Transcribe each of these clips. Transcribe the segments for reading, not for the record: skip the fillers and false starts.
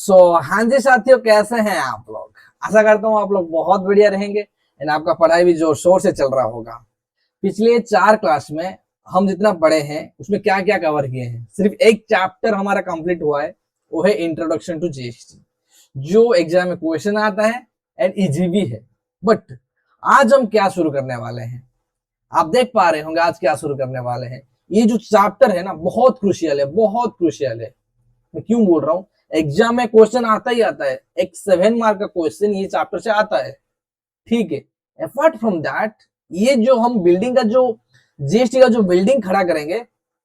हाँ जी साथियों, कैसे हैं आप लोग। आशा करता हूँ आप लोग बहुत बढ़िया रहेंगे एंड आपका पढ़ाई भी जोर शोर से चल रहा होगा। पिछले 4 क्लास में हम जितना पढ़े हैं उसमें क्या क्या कवर किए हैं, सिर्फ एक चैप्टर हमारा कंप्लीट हुआ है, वो है इंट्रोडक्शन टू जीएसटी, जो एग्जाम में क्वेश्चन आता है एंड इजी भी है। बट आज हम क्या शुरू करने वाले हैं, आप देख पा रहे होंगे आज क्या शुरू करने वाले हैं। ये जो चैप्टर है ना, बहुत क्रूशियल है, बहुत क्रूशियल है। मैं क्यों बोल रहा हूँ, एग्जाम में क्वेश्चन आता ही आता है, एक 7 मार्क का क्वेश्चन ये चैप्टर से आता है, ठीक है। अपार्ट फ्रॉम दैट, ये जो हम बिल्डिंग का जो जीएसटी का जो बिल्डिंग खड़ा करेंगे,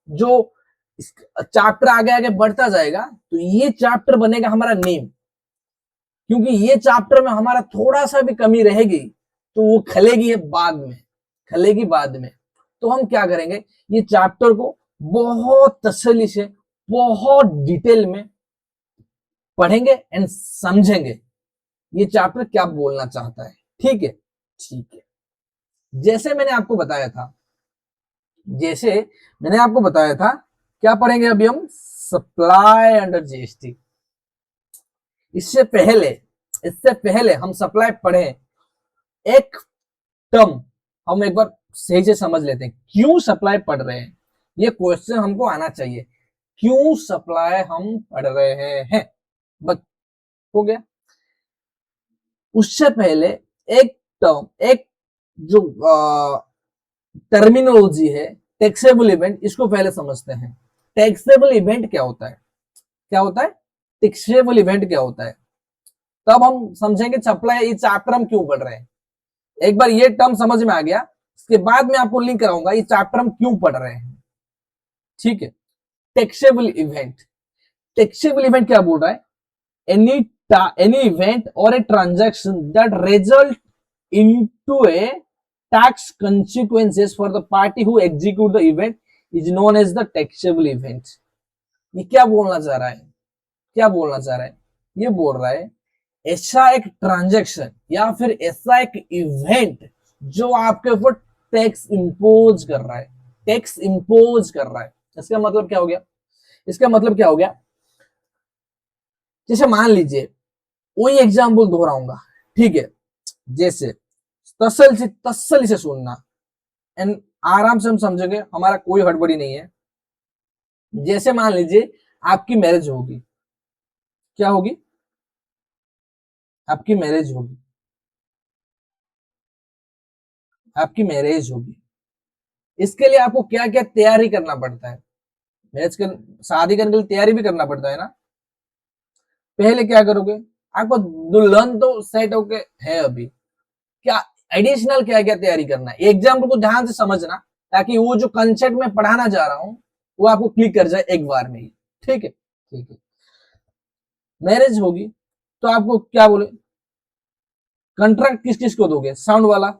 जो चैप्टर आगे आगे बढ़ता जाएगा, तो ये चैप्टर बनेगा हमारा नेम। क्योंकि ये चैप्टर में हमारा थोड़ा सा भी कमी रहेगी तो वो खलेगी बाद में, खलेगी बाद में। तो हम क्या करेंगे, ये चैप्टर को बहुत तसल्ली से, बहुत डिटेल में पढ़ेंगे एंड समझेंगे ये चैप्टर क्या बोलना चाहता है। ठीक है, ठीक है। जैसे मैंने आपको बताया था, जैसे मैंने आपको बताया था, क्या पढ़ेंगे अभी हम, सप्लाई अंडर जीएसटी। इससे पहले हम सप्लाई पढ़े, एक टर्म हम एक बार सही से समझ लेते हैं, क्यों सप्लाई पढ़ रहे हैं। ये क्वेश्चन हमको आना चाहिए, क्यों सप्लाई हम पढ़ रहे हैं। बस हो गया। उससे पहले एक टर्म, एक जो टर्मिनोलॉजी है, टैक्सेबल इवेंट, इसको पहले समझते हैं। टैक्सेबल इवेंट क्या होता है, क्या होता है, टैक्सेबल इवेंट क्या होता है, तब हम समझेंगे सप्लाई ये चैप्टर हम क्यों पढ़ रहे हैं। एक बार ये टर्म समझ में आ गया, इसके बाद में आपको लिंक कराऊंगा ये चैप्टर हम क्यों पढ़ रहे हैं। ठीक है। टैक्सेबल इवेंट, टैक्सेबल इवेंट क्या बोल रहा है, any event or a transaction that result into a tax consequences for the party who execute the event is known as the taxable event। ये क्या बोलना चाह रहा है, क्या बोलना चाह रहा है, ये बोल रहा है ऐसा एक ट्रांजैक्शन या फिर ऐसा एक इवेंट जो आपके ऊपर टैक्स इंपोज कर रहा है, टैक्स इंपोज कर रहा है। इसका मतलब क्या हो गया, इसका मतलब क्या हो गया, जैसे मान लीजिए वही एग्जाम्पल दोहराऊंगा, ठीक है। जैसे तसल्ली से सुनना एंड आराम से हम समझेंगे, हमारा कोई हड़बड़ी नहीं है। जैसे मान लीजिए आपकी मैरिज होगी, क्या होगी, आपकी मैरिज होगी, आपकी मैरिज होगी। इसके लिए आपको क्या क्या तैयारी करना पड़ता है, मैरिज कर, शादी करने के लिए तैयारी भी करना पड़ता है ना। पहले क्या करोगे, आपको दुल्हन तो सेट होके है अभी, क्या एडिशनल क्या क्या तैयारी करना है। एग्जाम्पल को ध्यान से समझना, ताकि वो जो कंसेप्ट में पढ़ाना जा रहा हूं वो आपको क्लिक कर जाए एक बार में ही। ठीक है, ठीक है। मैरिज होगी तो आपको क्या बोले, कंट्रैक्ट किस किस को दोगे, साउंड वाला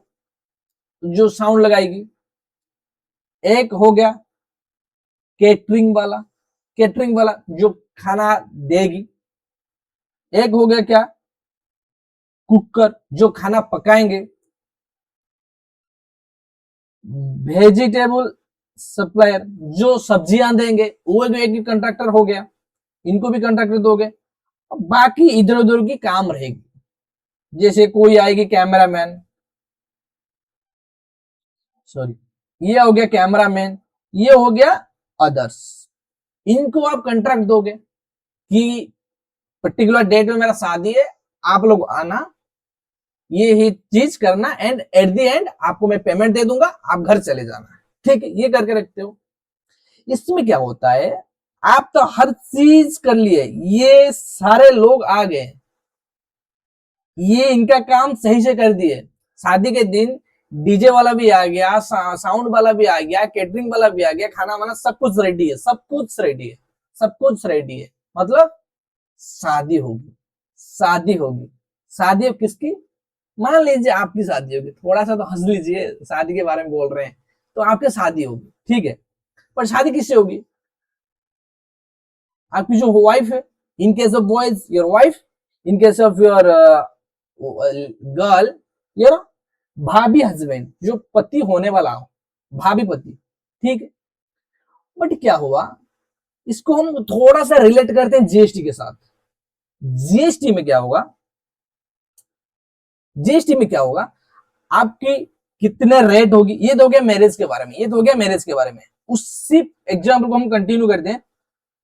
जो साउंड लगाएगी, एक हो गया केटरिंग वाला, केटरिंग वाला जो खाना देगी, एक हो गया क्या, कुकर जो खाना पकाएंगे, वेजिटेबल सप्लायर जो सब्जियां देंगे, वो भी एक कंट्रैक्टर हो गया, इनको भी कंट्रैक्टर दोगे। बाकी इधर उधर की काम रहेगी, जैसे कोई आएगी कैमरामैन, सॉरी ये हो गया कैमरामैन, ये हो गया अदर्स, इनको आप कंट्रैक्ट दोगे कि पर्टिकुलर डेट में मेरा शादी है, आप लोग आना, ये ही चीज करना एंड एट द एंड आपको मैं पेमेंट दे दूंगा, आप घर चले जाना। ठीक है, ये करके रखते हो। इसमें क्या होता है, आप तो हर चीज कर लिए, ये सारे लोग आ गए, ये इनका काम सही से कर दिए। शादी के दिन डीजे वाला भी आ गया, साउंड वाला भी आ गया, कैटरिंग वाला भी आ गया, खाना वाना सब कुछ रेडी है, सब कुछ रेडी है, सब कुछ रेडी है। मतलब शादी होगी, शादी होगी, शादी अब किसकी, मान लीजिए आपकी शादी होगी, थोड़ा सा तो हंस लीजिए, शादी के बारे में बोल रहे हैं तो आपकी शादी होगी, ठीक है। पर शादी किससे होगी, आपकी जो वाइफ है, in case of boys your wife, in case of your girl your भाभी हस्बैंड, जो पति होने वाला हो, भाभी पति, ठीक है। बट क्या हुआ, इसको हम थोड़ा सा रिलेट करते हैं जीएसटी के साथ। जीएसटी में क्या होगा, जीएसटी में क्या होगा, आपकी कितने रेट होगी, ये तो हो गया मैरिज के बारे में, ये तो हो गया मैरिज के बारे में। उसी एग्जाम्पल को हम कंटिन्यू करते हैं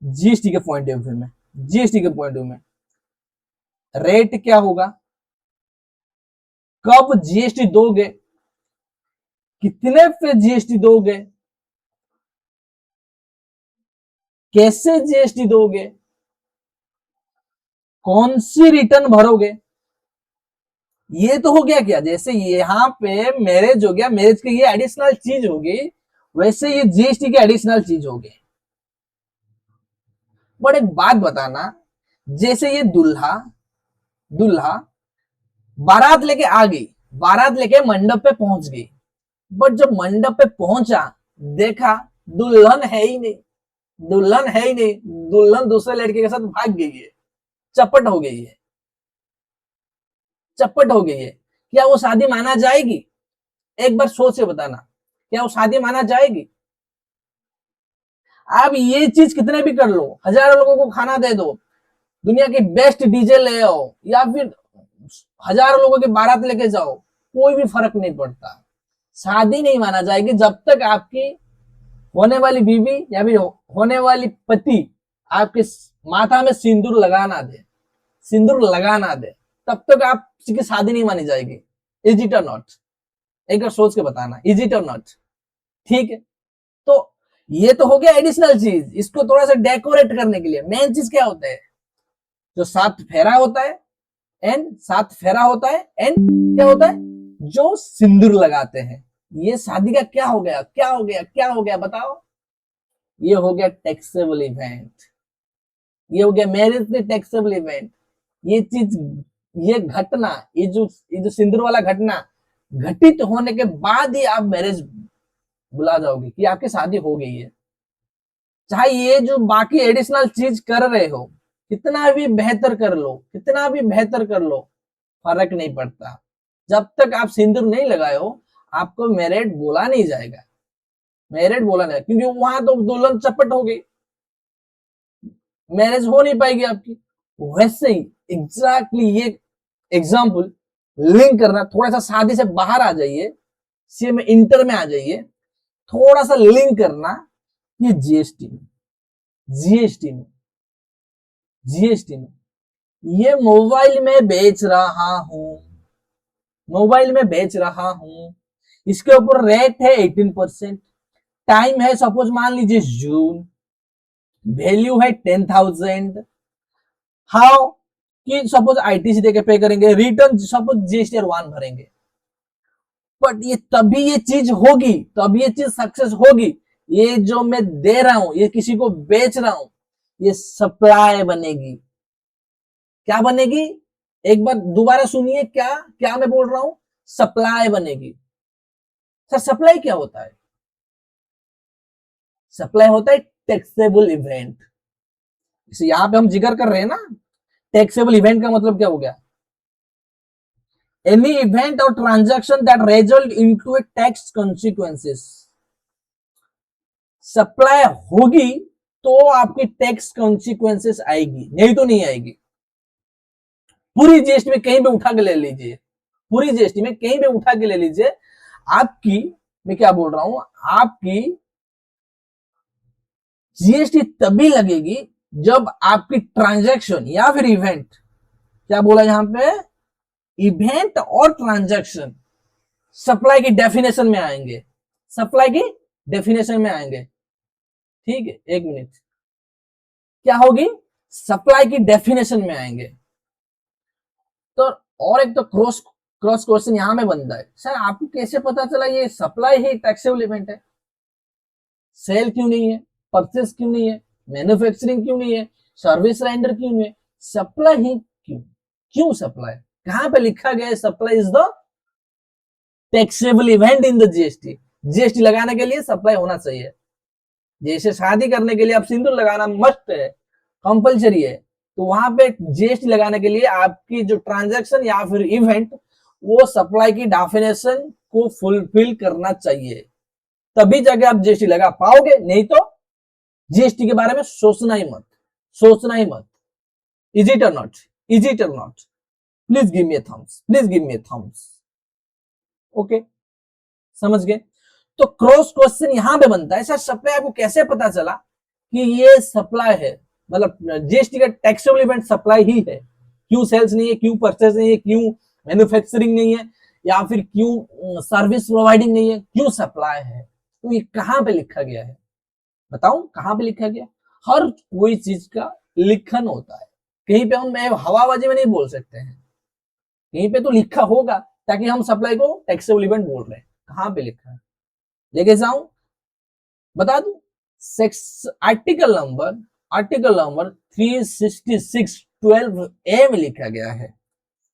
जीएसटी के पॉइंट ऑफ व्यू में। जीएसटी के पॉइंट ऑफ व्यू में रेट क्या होगा, कब जीएसटी दोगे, कितने पे जीएसटी दोगे, कैसे जीएसटी दोगे, कौन सी रिटर्न भरोगे। ये तो हो गया क्या, जैसे यहाँ पे मैरिज हो गया, मैरिज की ये एडिशनल चीज होगी, वैसे ये जीएसटी की एडिशनल चीज होगी। बट एक बात बताना, जैसे ये दूल्हा दूल्हा बारात लेके आ गई, बारात लेके मंडप पे पहुंच गई, बट जब मंडप पे पहुंचा देखा दुल्हन है ही नहीं, दुल्हन है ही नहीं, दुल्हन दूसरे लड़के के साथ भाग गई है, चपट हो गई है, चपट हो गई है, क्या वो शादी माना जाएगी? एक बार सोच के बताना, क्या वो शादी माना जाएगी? आप ये चीज कितने भी कर लो, हजारों लोगों को खाना दे दो, दुनिया की बेस्ट डीजे ले आओ, या फिर हजारों लोगों की बारात लेके जाओ, कोई भी फर्क नहीं पड़ता, शादी नहीं माना जाएगी जब तक आपकी होने वाली बीवी या फिर होने वाली पति आपके माथा में सिंदूर लगाना दे, सिंदूर लगाना दे, तब तक आप की शादी नहीं मानी जाएगी। Is it or not? एक बार सोच के बताना, इज इट और नॉट? ठीक है, तो ये तो हो गया एडिशनल चीज, इसको थोड़ा सा डेकोरेट करने के लिए मेन चीज क्या होता है, जो सात फेरा होता है, एंड सात फेरा होता है, एंड क्या होता है, जो सिंदूर लगाते हैं। ये शादी का क्या हो गया, क्या हो गया, क्या हो गया बताओ? ये हो गया टैक्सेबल इवेंट, ये हो गया मैरिज टैक्सेबल इवेंट। ये चीज, ये घटना, ये जो सिंदूर वाला घटना घटित होने के बाद ही आप मैरिज बुला जाओगे कि आपकी शादी हो गई है। चाहे ये जो बाकी एडिशनल चीज कर रहे हो, कितना भी बेहतर कर लो, कितना भी बेहतर कर लो, फर्क नहीं पड़ता, जब तक आप सिंदूर नहीं लगाए हो आपको मैरिड बोला नहीं जाएगा, मैरिड बोला नहीं, क्योंकि वहां तो दुल्हन चपट हो गई, मैरिज हो नहीं पाएगी आपकी। वैसे ही एग्जैक्टली ये एग्जाम्पल लिंक करना, थोड़ा सा शादी से बाहर आ जाइए, सी में इंटर में आ जाइए, थोड़ा सा लिंक करना, ये जीएसटी में, जीएसटी में, जीएसटी में ये मोबाइल में बेच रहा हूं, मोबाइल में बेच रहा हूं, इसके ऊपर रेट है 18%, टाइम है सपोज मान लीजिए जून, वैल्यू है 10,000, हाउ कि सपोज आईटीसी देके पे करेंगे, रिटर्न सपोज जीएसटी 1 भरेंगे, बट ये तभी ये चीज होगी, तभी ये चीज सक्सेस होगी, ये जो मैं दे रहा हूं, ये किसी को बेच रहा हूं, ये सप्लाई बनेगी। क्या बनेगी? एक बार दोबारा सुनिए, क्या क्या मैं बोल रहा हूं, सप्लाई बनेगी। सर सप्लाई क्या होता है? सप्लाई होता है टैक्सेबल इवेंट। यहां पे हम जिक्र कर रहे हैं ना, टैक्सेबल इवेंट का मतलब क्या हो गया, एनी इवेंट और transaction that result into a tax consequences. Supply होगी तो आपकी टैक्स कॉन्सिक्वेंसेस आएगी, नहीं तो नहीं आएगी। पूरी जीएसटी में कहीं भी उठा के ले लीजिए, पूरी जीएसटी में कहीं भी उठा के ले लीजिए, आपकी, मैं क्या बोल रहा हूं, आपकी जीएसटी तभी लगेगी जब आपकी ट्रांजैक्शन या फिर इवेंट, क्या बोला यहां पे, इवेंट और ट्रांजैक्शन सप्लाई की डेफिनेशन में आएंगे, सप्लाई की डेफिनेशन में आएंगे। ठीक है, एक मिनट, क्या होगी, सप्लाई की डेफिनेशन में आएंगे। तो और एक तो क्रॉस क्रॉस क्वेश्चन यहां में बनता है, सर आपको कैसे पता चला ये सप्लाई ही टैक्सेबल इवेंट है, सेल क्यों नहीं है, परचेस क्यों नहीं है, मैन्युफैक्चरिंग क्यों नहीं है, सर्विस रेंडर क्यों नहीं है, सप्लाई ही क्यों, क्यों सप्लाई, कहां पे लिखा गया है supply is the taxable event in the GST. GST लगाने के लिए सप्लाई होना चाहिए, जैसे शादी करने के लिए आप सिंदूर लगाना मस्ट है, कंपलसरी है, तो वहां पे जीएसटी लगाने के लिए आपकी जो ट्रांजैक्शन या फिर इवेंट, वो सप्लाई की डेफिनेशन को फुलफिल करना चाहिए, तभी जाके आप जीएसटी लगा पाओगे, नहीं तो जीएसटी के बारे में सोचना ही मत, सोचना ही मत। Is it or not? Is it or not? Please give me a thumbs, please give me a thumbs. Okay, समझ गए? तो क्रॉस क्वेश्चन यहां पे बनता है, सर सप्लाई को कैसे पता चला कि ये सप्लाई है, मतलब जीएसटी का टैक्सेबल इवेंट सप्लाई ही है, क्यों सेल्स नहीं है, क्यों परचेज नहीं है, क्यों मैन्युफैक्चरिंग नहीं है, या फिर क्यों सर्विस प्रोवाइडिंग नहीं है, क्यों सप्लाई है? तो ये कहां पे लिखा गया है? बताऊं कहां पे लिखा गया? हर कोई चीज का लिखन होता है, कहीं पे हम हवाबाजी में नहीं बोल सकते हैं, कहीं पे तो लिखा होगा, ताकि हम सप्लाई को टैक्सेबल इवेंट बोल रहे हैं। कहां पे लिखा है लेके जाऊं, बता दूं? सेक्स आर्टिकल नंबर 366(12)A में लिखा गया है।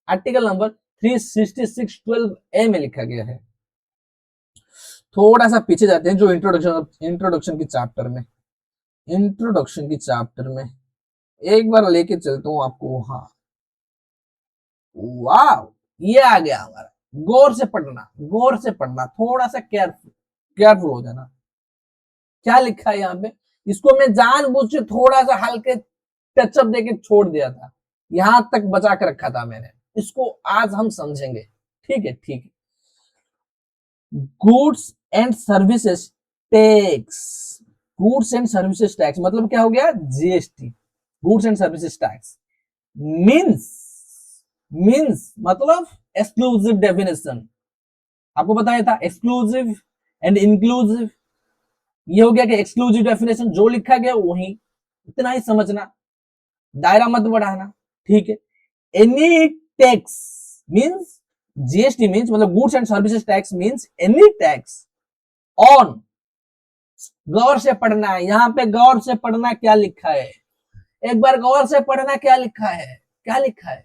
आर्टिकल नंबर 366(12)A में लिखा गया है। थोड़ा सा पीछे जाते हैं, जो इंट्रोडक्शन की चैप्टर में, एक बार लेके चलता हूं आपको वहां। वाह, ये आ गया हमारा। गौर से पढ़ना, थोड़ा सा केयरफुल हो जाना। क्या लिखा है यहाँ पे? इसको मैं जानबूझ से थोड़ा सा हल्के टचअप देके छोड़ दिया था, यहां तक बचा के रखा था मैंने। इसको आज हम समझेंगे, ठीक है? ठीक है। Goods and services tax, goods and services tax मतलब क्या हो गया? GST, goods and services tax. Means मतलब एक्सक्लूसिव डेफिनेशन, आपको बताया था एक्सक्लूसिव एंड इंक्लूसिव। ये हो गया कि एक्सक्लूसिव डेफिनेशन जो लिखा गया वही, इतना ही समझना, दायरा मत बढ़ाना, ठीक है? Any tax means, GST means मतलब goods and services tax means any tax on, गौर से पढ़ना है, यहां पे गौर से पढ़ना क्या लिखा है, एक बार गौर से पढ़ना क्या लिखा है, क्या लिखा है?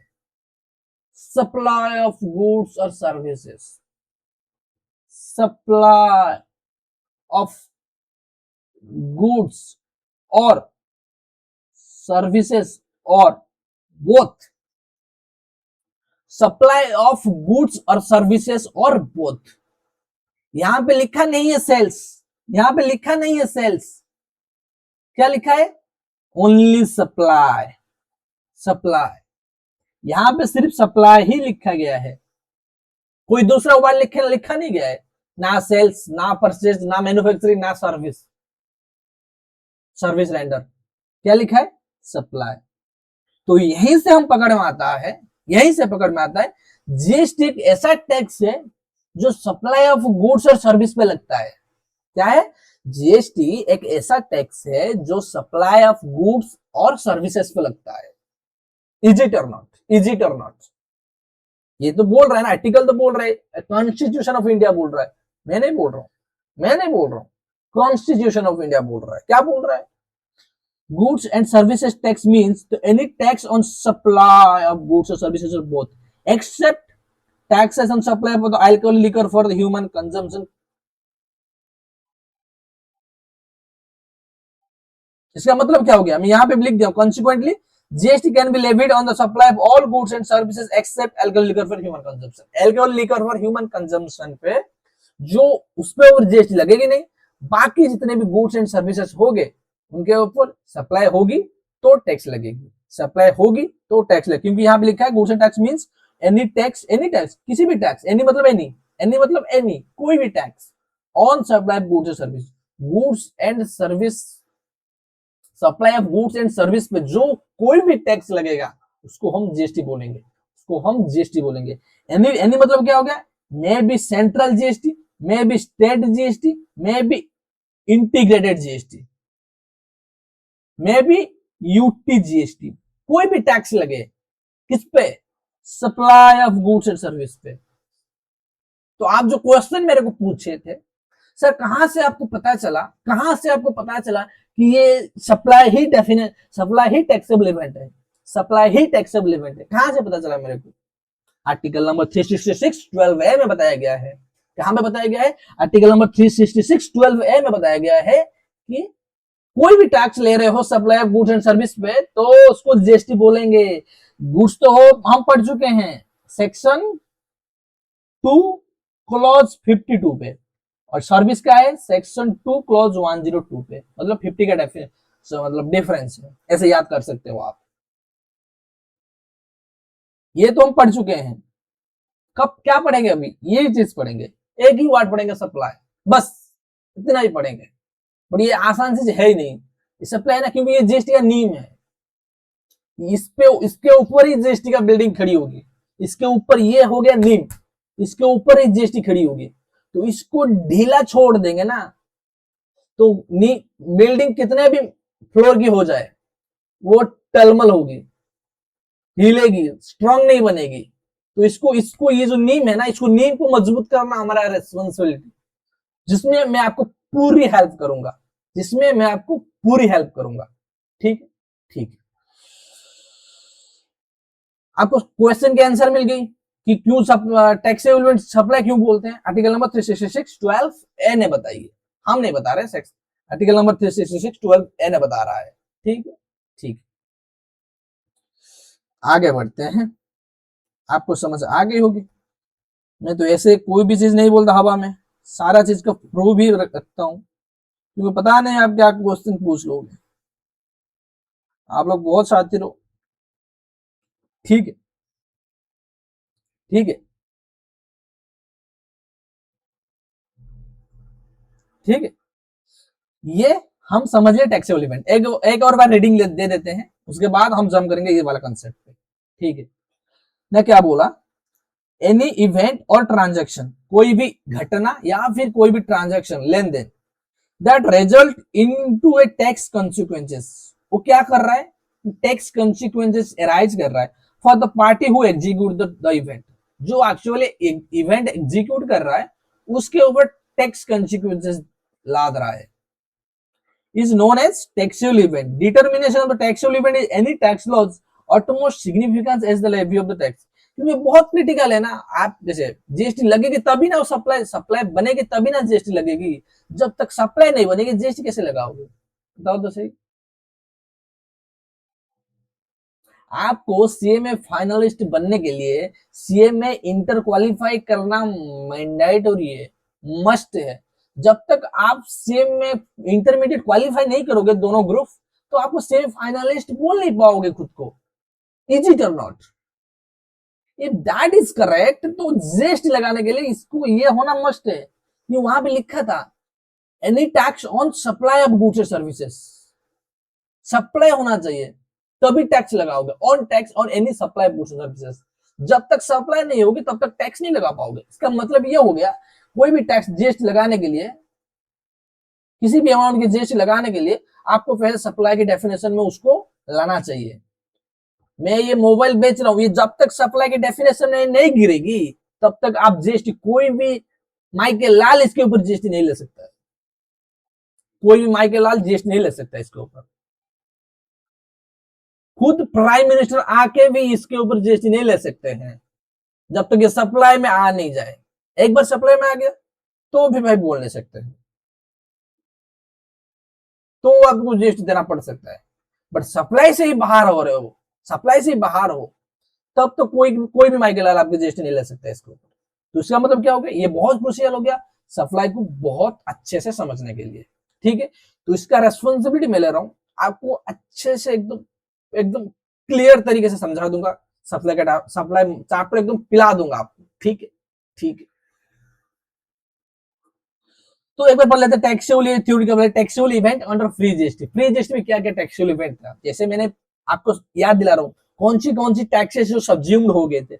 सप्लाई ऑफ गुड्स और सर्विसेज, सप्लाई ऑफ गुड्स और सर्विसेज, और बोथ, सप्लाई ऑफ गुड्स और सर्विसेज और बोथ। यहां पे लिखा नहीं है सेल्स, यहां पे लिखा नहीं है सेल्स, क्या लिखा है? Only supply, supply. यहां पे सिर्फ सप्लाई ही लिखा गया है, कोई दूसरा वर्ड लिखा नहीं गया है, ना सेल्स, ना परचेज, ना मैन्युफैक्चरिंग, ना सर्विस रेंडर। क्या लिखा है? सप्लाई। तो यहीं से हम पकड़ में आता है, यहीं से पकड़ में आता है, जीएसटी एक ऐसा टैक्स है जो सप्लाई ऑफ गुड्स और सर्विस पे लगता है। क्या है? जीएसटी एक ऐसा टैक्स है जो सप्लाई ऑफ गुड्स और सर्विसेज पे लगता है। Is it or not? Is it or not? ये तो बोल रहा है ना, आर्टिकल तो बोल रहा है, कॉन्स्टिट्यूशन ऑफ इंडिया बोल रहा है, मैं नहीं बोल रहा हूं, मैं नहीं बोल रहा हूं, कॉन्स्टिट्यूशन ऑफ इंडिया बोल रहा है। क्या बोल रहा है? Goods and services tax means to any tax on supply of goods or services or both, except taxes on supply of the alcohol liquor for the human consumption. इसका मतलब क्या हो गया? मैं यहाँ पे लिख दिया, consequently GST can be levied on the supply of all goods and services except alcohol liquor for human consumption. alcohol liquor for human consumption पे जो उस पे और जीएसटी लगेगी नहीं, बाकी जितने भी गुड्स एंड सर्विसेज हो गए उनके ऊपर सप्लाई होगी तो टैक्स लगेगी, सप्लाई होगी तो टैक्स लगेगी, क्योंकि यहाँ पे लिखा है goods and tax means any tax, any tax, किसी भी टैक्स, एनी मतलब एनी मतलब एनी, कोई भी tax on supply goods and service, goods and service, supply of goods and service पे जो कोई भी टैक्स लगेगा उसको हम जीएसटी बोलेंगे, उसको हम जीएसटी बोलेंगे। एनी मतलब क्या हो गया? May be central GST, may be state GST, may be integrated GST, may be UT GST, कोई भी टैक्स लगे किस पे? Supply of goods and service पे। तो आप जो क्वेश्चन मेरे को पूछे थे, सर कहां से आपको पता चला, कहां से आपको पता चला कि ये सप्लाई ही टैक्सेबल इवेंट है, सप्लाई ही टैक्सेबल इवेंट है, कहां से पता चला मेरे को? आर्टिकल नंबर 366(12)A में बताया गया है। कहां में बताया गया है? आर्टिकल नंबर 366(12)A में बताया गया है कि कोई भी टैक्स ले रहे हो supply of goods and service पे तो उसको जीएसटी बोलेंगे। गुड्स तो हो हम पढ़ चुके हैं सेक्शन 2 क्लॉज 52 पे, और सर्विस का है सेक्शन 2 क्लॉज 102 पे, मतलब 50 का मतलब डिफरेंस है, ऐसे याद कर सकते हो आप। ये तो हम पढ़ चुके हैं। कब क्या पढ़ेंगे? अभी यही चीज पढ़ेंगे, एक ही वर्ड पढ़ेंगे, सप्लाई, बस इतना ही पढ़ेंगे। बट ये आसान चीज है ही नहीं, ये सप्लाई ना, क्योंकि ये जीएसटी का नीम है। इस पे, इसके ऊपर ही जीएसटी का बिल्डिंग खड़ी होगी, इसके ऊपर ये हो गया नीम, इसके ऊपर ही जीएसटी खड़ी होगी। तो इसको ढीला छोड़ देंगे ना, तो बिल्डिंग कितने भी फ्लोर की हो जाए वो टलमल होगी, हिलेगी, स्ट्रांग नहीं बनेगी। तो इसको इसको ये जो नीम है ना, इसको नीम को मजबूत करना हमारा रेस्पॉन्सिबिलिटी, जिसमें मैं आपको पूरी हेल्प करूंगा, जिसमें मैं आपको पूरी हेल्प करूंगा। ठीक ठीक, आपको क्वेश्चन के आंसर मिल गई कि क्यों टैक्स एलिमेंट सप्लाई क्यों बोलते हैं। आर्टिकल नंबर 366(12) ए ने बताइए, हम नहीं बता रहे सेक्स, आर्टिकल नंबर 366(12) ए ने बता रहा है। ठीक है, ठीक, आगे बढ़ते हैं। आपको समझ आ गई होगी। मैं तो ऐसे कोई भी चीज नहीं बोलता हवा में, सारा चीज का प्रूफ भी रखता हूं, क्योंकि पता नहीं आप क्या क्वेश्चन पूछ लोगे। आप लोग बहुत शातिर हो। ठीक है, ठीक है, ठीक है। ये हम समझ गए टैक्सेबल इवेंट। एक और बार रीडिंग दे देते हैं, उसके बाद हम जम करेंगे ये वाला कंसेप्ट पे। ठीक है, मैं क्या बोला? एनी इवेंट और ट्रांजैक्शन, कोई भी घटना या फिर कोई भी ट्रांजैक्शन, लेन देन, that result into a tax consequences, वो क्या कर रहा है? टैक्स कॉन्सिक्वेंसेस अराइज कर रहा है for the party who execute the event. जो एक्चुअली इवेंट एग्जीक्यूट कर रहा है उसके ऊपर टैक्स कॉन्सिक्वेंसेस लाद रहा है, is known as taxable event. Determination of the taxable event is any tax laws utmost significance as the levy of the tax. क्योंकि बहुत क्रिटिकल है ना। आप जैसे जीएसटी लगेगी तभी ना सप्लाई सप्लाई बनेगी, तभी ना जीएसटी लगेगी। जब तक सप्लाई नहीं बनेगी जीएसटी कैसे लगाओगे? बताओ तो सही। आपको सीएमए फाइनलिस्ट बनने के लिए सीएमए इंटर क्वालिफाई करना मैंडेटरी है, मस्ट है। जब तक आप सेम में इंटरमीडिएट क्वालिफाई नहीं करोगे दोनों ग्रुप, तो आपको सेम फाइनलिस्ट बोल नहीं पाओगे खुद को। Is it or not? If that is correct, तो जीएसटी लगाने के लिए इसको ये होना मस्ट है। ये वहां पे लिखा था, any tax on supply of goods and services, supply होना चाहिए तभी टैक्स लगाओगे। On tax on any supply of goods and services, जब तक सप्लाई नहीं होगी तब तक टैक्स नहीं लगा पाओगे। इसका मतलब ये हो गया, कोई भी टैक्स जीएसटी लगाने के लिए, किसी भी अमाउंट की जीएसटी लगाने के लिए आपको पहले सप्लाई की डेफिनेशन में उसको लाना चाहिए। मैं ये मोबाइल बेच रहा हूं, ये जब तक सप्लाई की डेफिनेशन में नहीं गिरेगी तब तक आप जीएसटी, कोई भी माइकल लाल इसके ऊपर जीएसटी नहीं ले सकता है, कोई भी माइकल लाल जीएसटी नहीं ले सकता इसके ऊपर। खुद प्राइम मिनिस्टर आके भी इसके ऊपर जीएसटी नहीं ले सकते हैं जब तक ये सप्लाई में आ नहीं जाए। एक बार सप्लाई में आ गया तो भी भाई बोल नहीं सकते हैं, तो आपको जीएसटी देना पड़ सकता है। बट सप्लाई से ही बाहर हो रहे हो, सप्लाई से ही बाहर हो, तब तो कोई भी माइकल लाल आपके जीएसटी नहीं ले सकता इसके ऊपर। तो इसका मतलब क्या हो गया? ये बहुत क्रूशियल हो गया सप्लाई को बहुत अच्छे से समझने के लिए। ठीक है, तो इसका रेस्पॉन्सिबिलिटी मैं ले रहा हूं, आपको अच्छे से एकदम एकदम क्लियर तरीके से समझा दूंगा। सप्लाई चैप्टर एकदम पिला दूंगा आपको। ठीक है, ठीक है। तो एक बार पढ़ लेते हैं टैक्सेबल थ्योरी का, taxable event under free GST. Free GST में क्या क्या टैक्सेबल इवेंट था, जैसे मैंने आपको याद दिला रहा हूँ कौन सी टैक्सेस जो सब्ज्यूम्ड हो गए थे।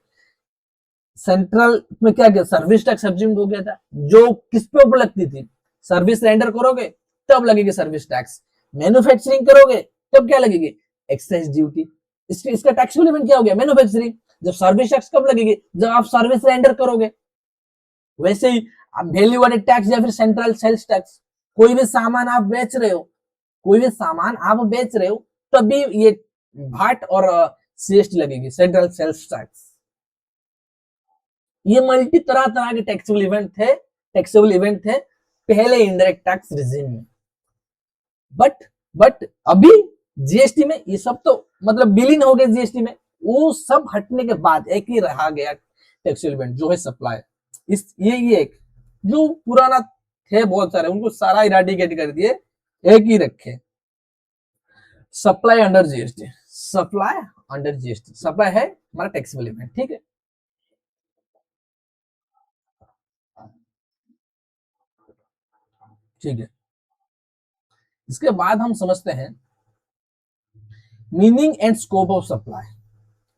सेंट्रल में क्या क्या सर्विस टैक्स सब्ज्यूम्ड हो गया था, जो किस पे ऊपर लगती थी? सर्विस रेंडर करोगे तब लगेगी सर्विस टैक्स, मैन्युफैक्चरिंग करोगे तब क्या लगेगी? Excise duty. इसका टैक्सेबल इवेंट क्या हो गया? मैन्युफैक्चरिंग। जब सर्विस टैक्स कब लगेगी? जब आप सर्विस रेंडर करोगे। वैसे ही वैल्यू एडेड टैक्स या फिर सेंट्रल सेल्स टैक्स, कोई भी सामान आप बेच रहे हो, कोई भी सामान आप बेच रहे हो तभी ये भाट और सीएसटी लगेगी, सेंट्रल सेल्स टैक्स। ये मल्टी तरह तरह के टैक्सेबल इवेंट थे पहले इनडायरेक्ट टैक्स रिजीम में। बट अभी जीएसटी में ये सब तो मतलब विलीन हो गए जीएसटी में, वो सब हटने के बाद एक ही रहा गया टैक्सेबल इवेंट जो है सप्लाई। इस ये एक जो पुराना थे बहुत सारे, उनको सारा इराडिकेट कर दिए, एक ही रखे, supply under GST. Supply under GST. Supply है हमारा टैक्सेबल इवेंट, ठीक है। ठीक है, इसके बाद हम समझते हैं meaning and scope of supply.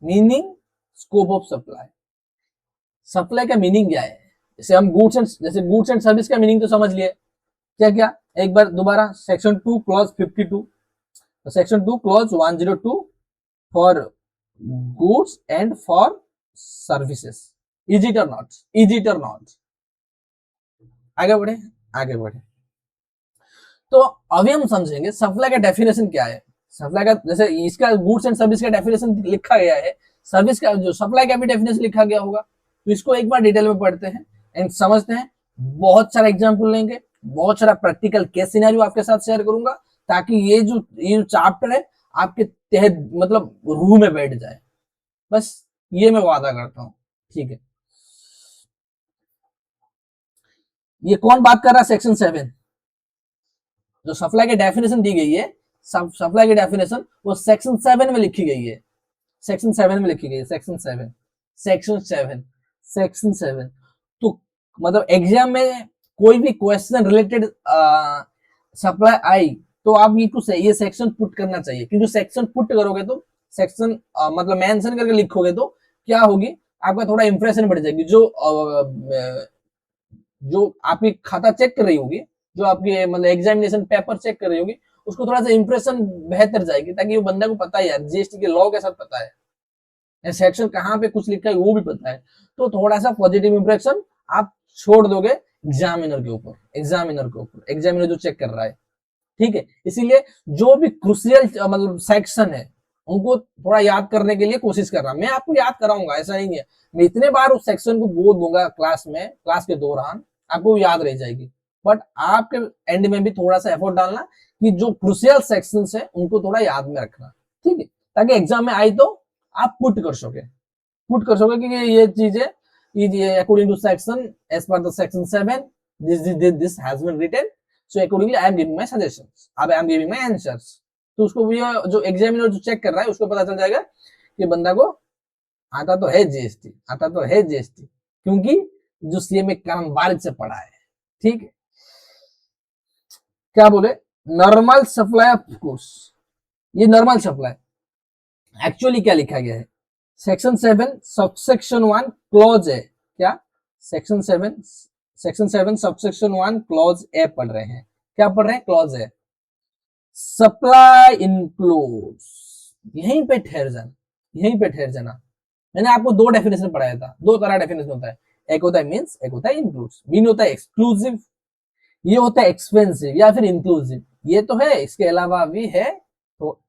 Meaning, scope of supply. Supply का मीनिंग क्या है? जैसे गुड्स एंड सर्विस का मीनिंग तो समझ लिए, क्या क्या, एक बार दोबारा, section 2 clause 52, section 2 clause 102 for goods and for services. Is it or not? Is it or not? आगे बढ़े, आगे बढ़े। तो अभी हम समझेंगे सप्लाई का डेफिनेशन क्या है। सप्लाई का, जैसे इसका गुड्स एंड सर्विस का डेफिनेशन लिखा गया है, सर्विस का जो सप्लाई का भी डेफिनेशन लिखा गया होगा, तो इसको एक बार डिटेल में पढ़ते हैं एंड समझते हैं। बहुत सारा एग्जाम्पल लेंगे, बहुत सारा प्रैक्टिकल केस सिनेरियो आपके साथ शेयर करूंगा, ताकि ये जो चैप्टर है आपके तहत मतलब रूह में बैठ जाए, बस ये मैं वादा करता हूँ, ठीक है। ये कौन बात कर रहा है? सेक्शन 7, जो सप्लाई की डेफिनेशन दी गई है, सप्लाई की डेफिनेशन वो सेक्शन 7 में लिखी गई है, सेक्शन 7 में लिखी गई है, सेक्शन 7, सेक्शन 7, सेक्शन 7। तो मतलब एग्जाम में कोई भी क्वेश्चन रिलेटेड सप्लाई आई तो आप ये सेक्शन पुट करना चाहिए, क्योंकि सेक्शन पुट करोगे तो सेक्शन मतलब मेंशन करके लिखोगे तो क्या होगी, आपका थोड़ा इंप्रेशन बढ़ जाएगी। जो आपकी खाता चेक कर रही होगी, जो आपके मतलब एग्जामिनेशन पेपर चेक कर रही होगी, उसको थोड़ा सा इंप्रेशन बेहतर जाएगी, ताकि वो बंदा को पता है यार जीएसटी के लॉ के साथ पता है, सेक्शन कहाँ पे कुछ लिखा है वो भी पता है, तो थोड़ा सा पॉजिटिव इंप्रेशन आप छोड़ दोगे एग्जामिनर के ऊपर, एग्जामिनर जो चेक कर रहा है, ठीक है। इसीलिए जो भी क्रूशियल मतलब सेक्शन है उनको थोड़ा याद करने के लिए कोशिश कर रहा, मैं आपको याद कराऊंगा, ऐसा नहीं है, मैं इतने बार उस सेक्शन को बोल दूंगा क्लास के दौरान, आपको याद रह जाएगी। बट आपके एंड में भी थोड़ा सा एफर्ट डालना कि जो क्रूशियल सेक्शंस है उनको थोड़ा याद में रखना, ठीक है, ताकि एग्जाम में आई तो आप पुट कर सके कि ये चीजें according to section, as per the section 7 this has been written, so accordingly I am giving my suggestions, अब I am giving my answers. तो उसको भी जो एग्जामिनर जो चेक कर रहा है उसको पता चल जाएगा कि बंदा को आता तो है जीएसटी, क्योंकि जो सीए में करम बारिक से पढ़ा है, ठीक है। क्या बोले? नॉर्मल सप्लाई ऑफ गुड्स, ये नॉर्मल सप्लाई एक्चुअली क्या लिखा गया है, सेक्शन 7 सबसेक्शन 1 क्लॉज है, क्या सेक्शन 7 सबसेक्शन 1 क्लॉज ए पढ़ रहे हैं, क्या पढ़ रहे हैं? क्लॉज है। सप्लाई इंक्लूड्स, यहीं पे ठहर जाना। मैंने आपको दो डेफिनेशन पढ़ाया था, दो तरह डेफिनेशन होता है, एक होता है मीन्स, एक होता है इंक्लूड्स। मीन होता है एक्सक्लूसिव, ये होता है एक्सपेंसिव या फिर इंक्लूसिव, ये तो है, इसके अलावा भी है, तो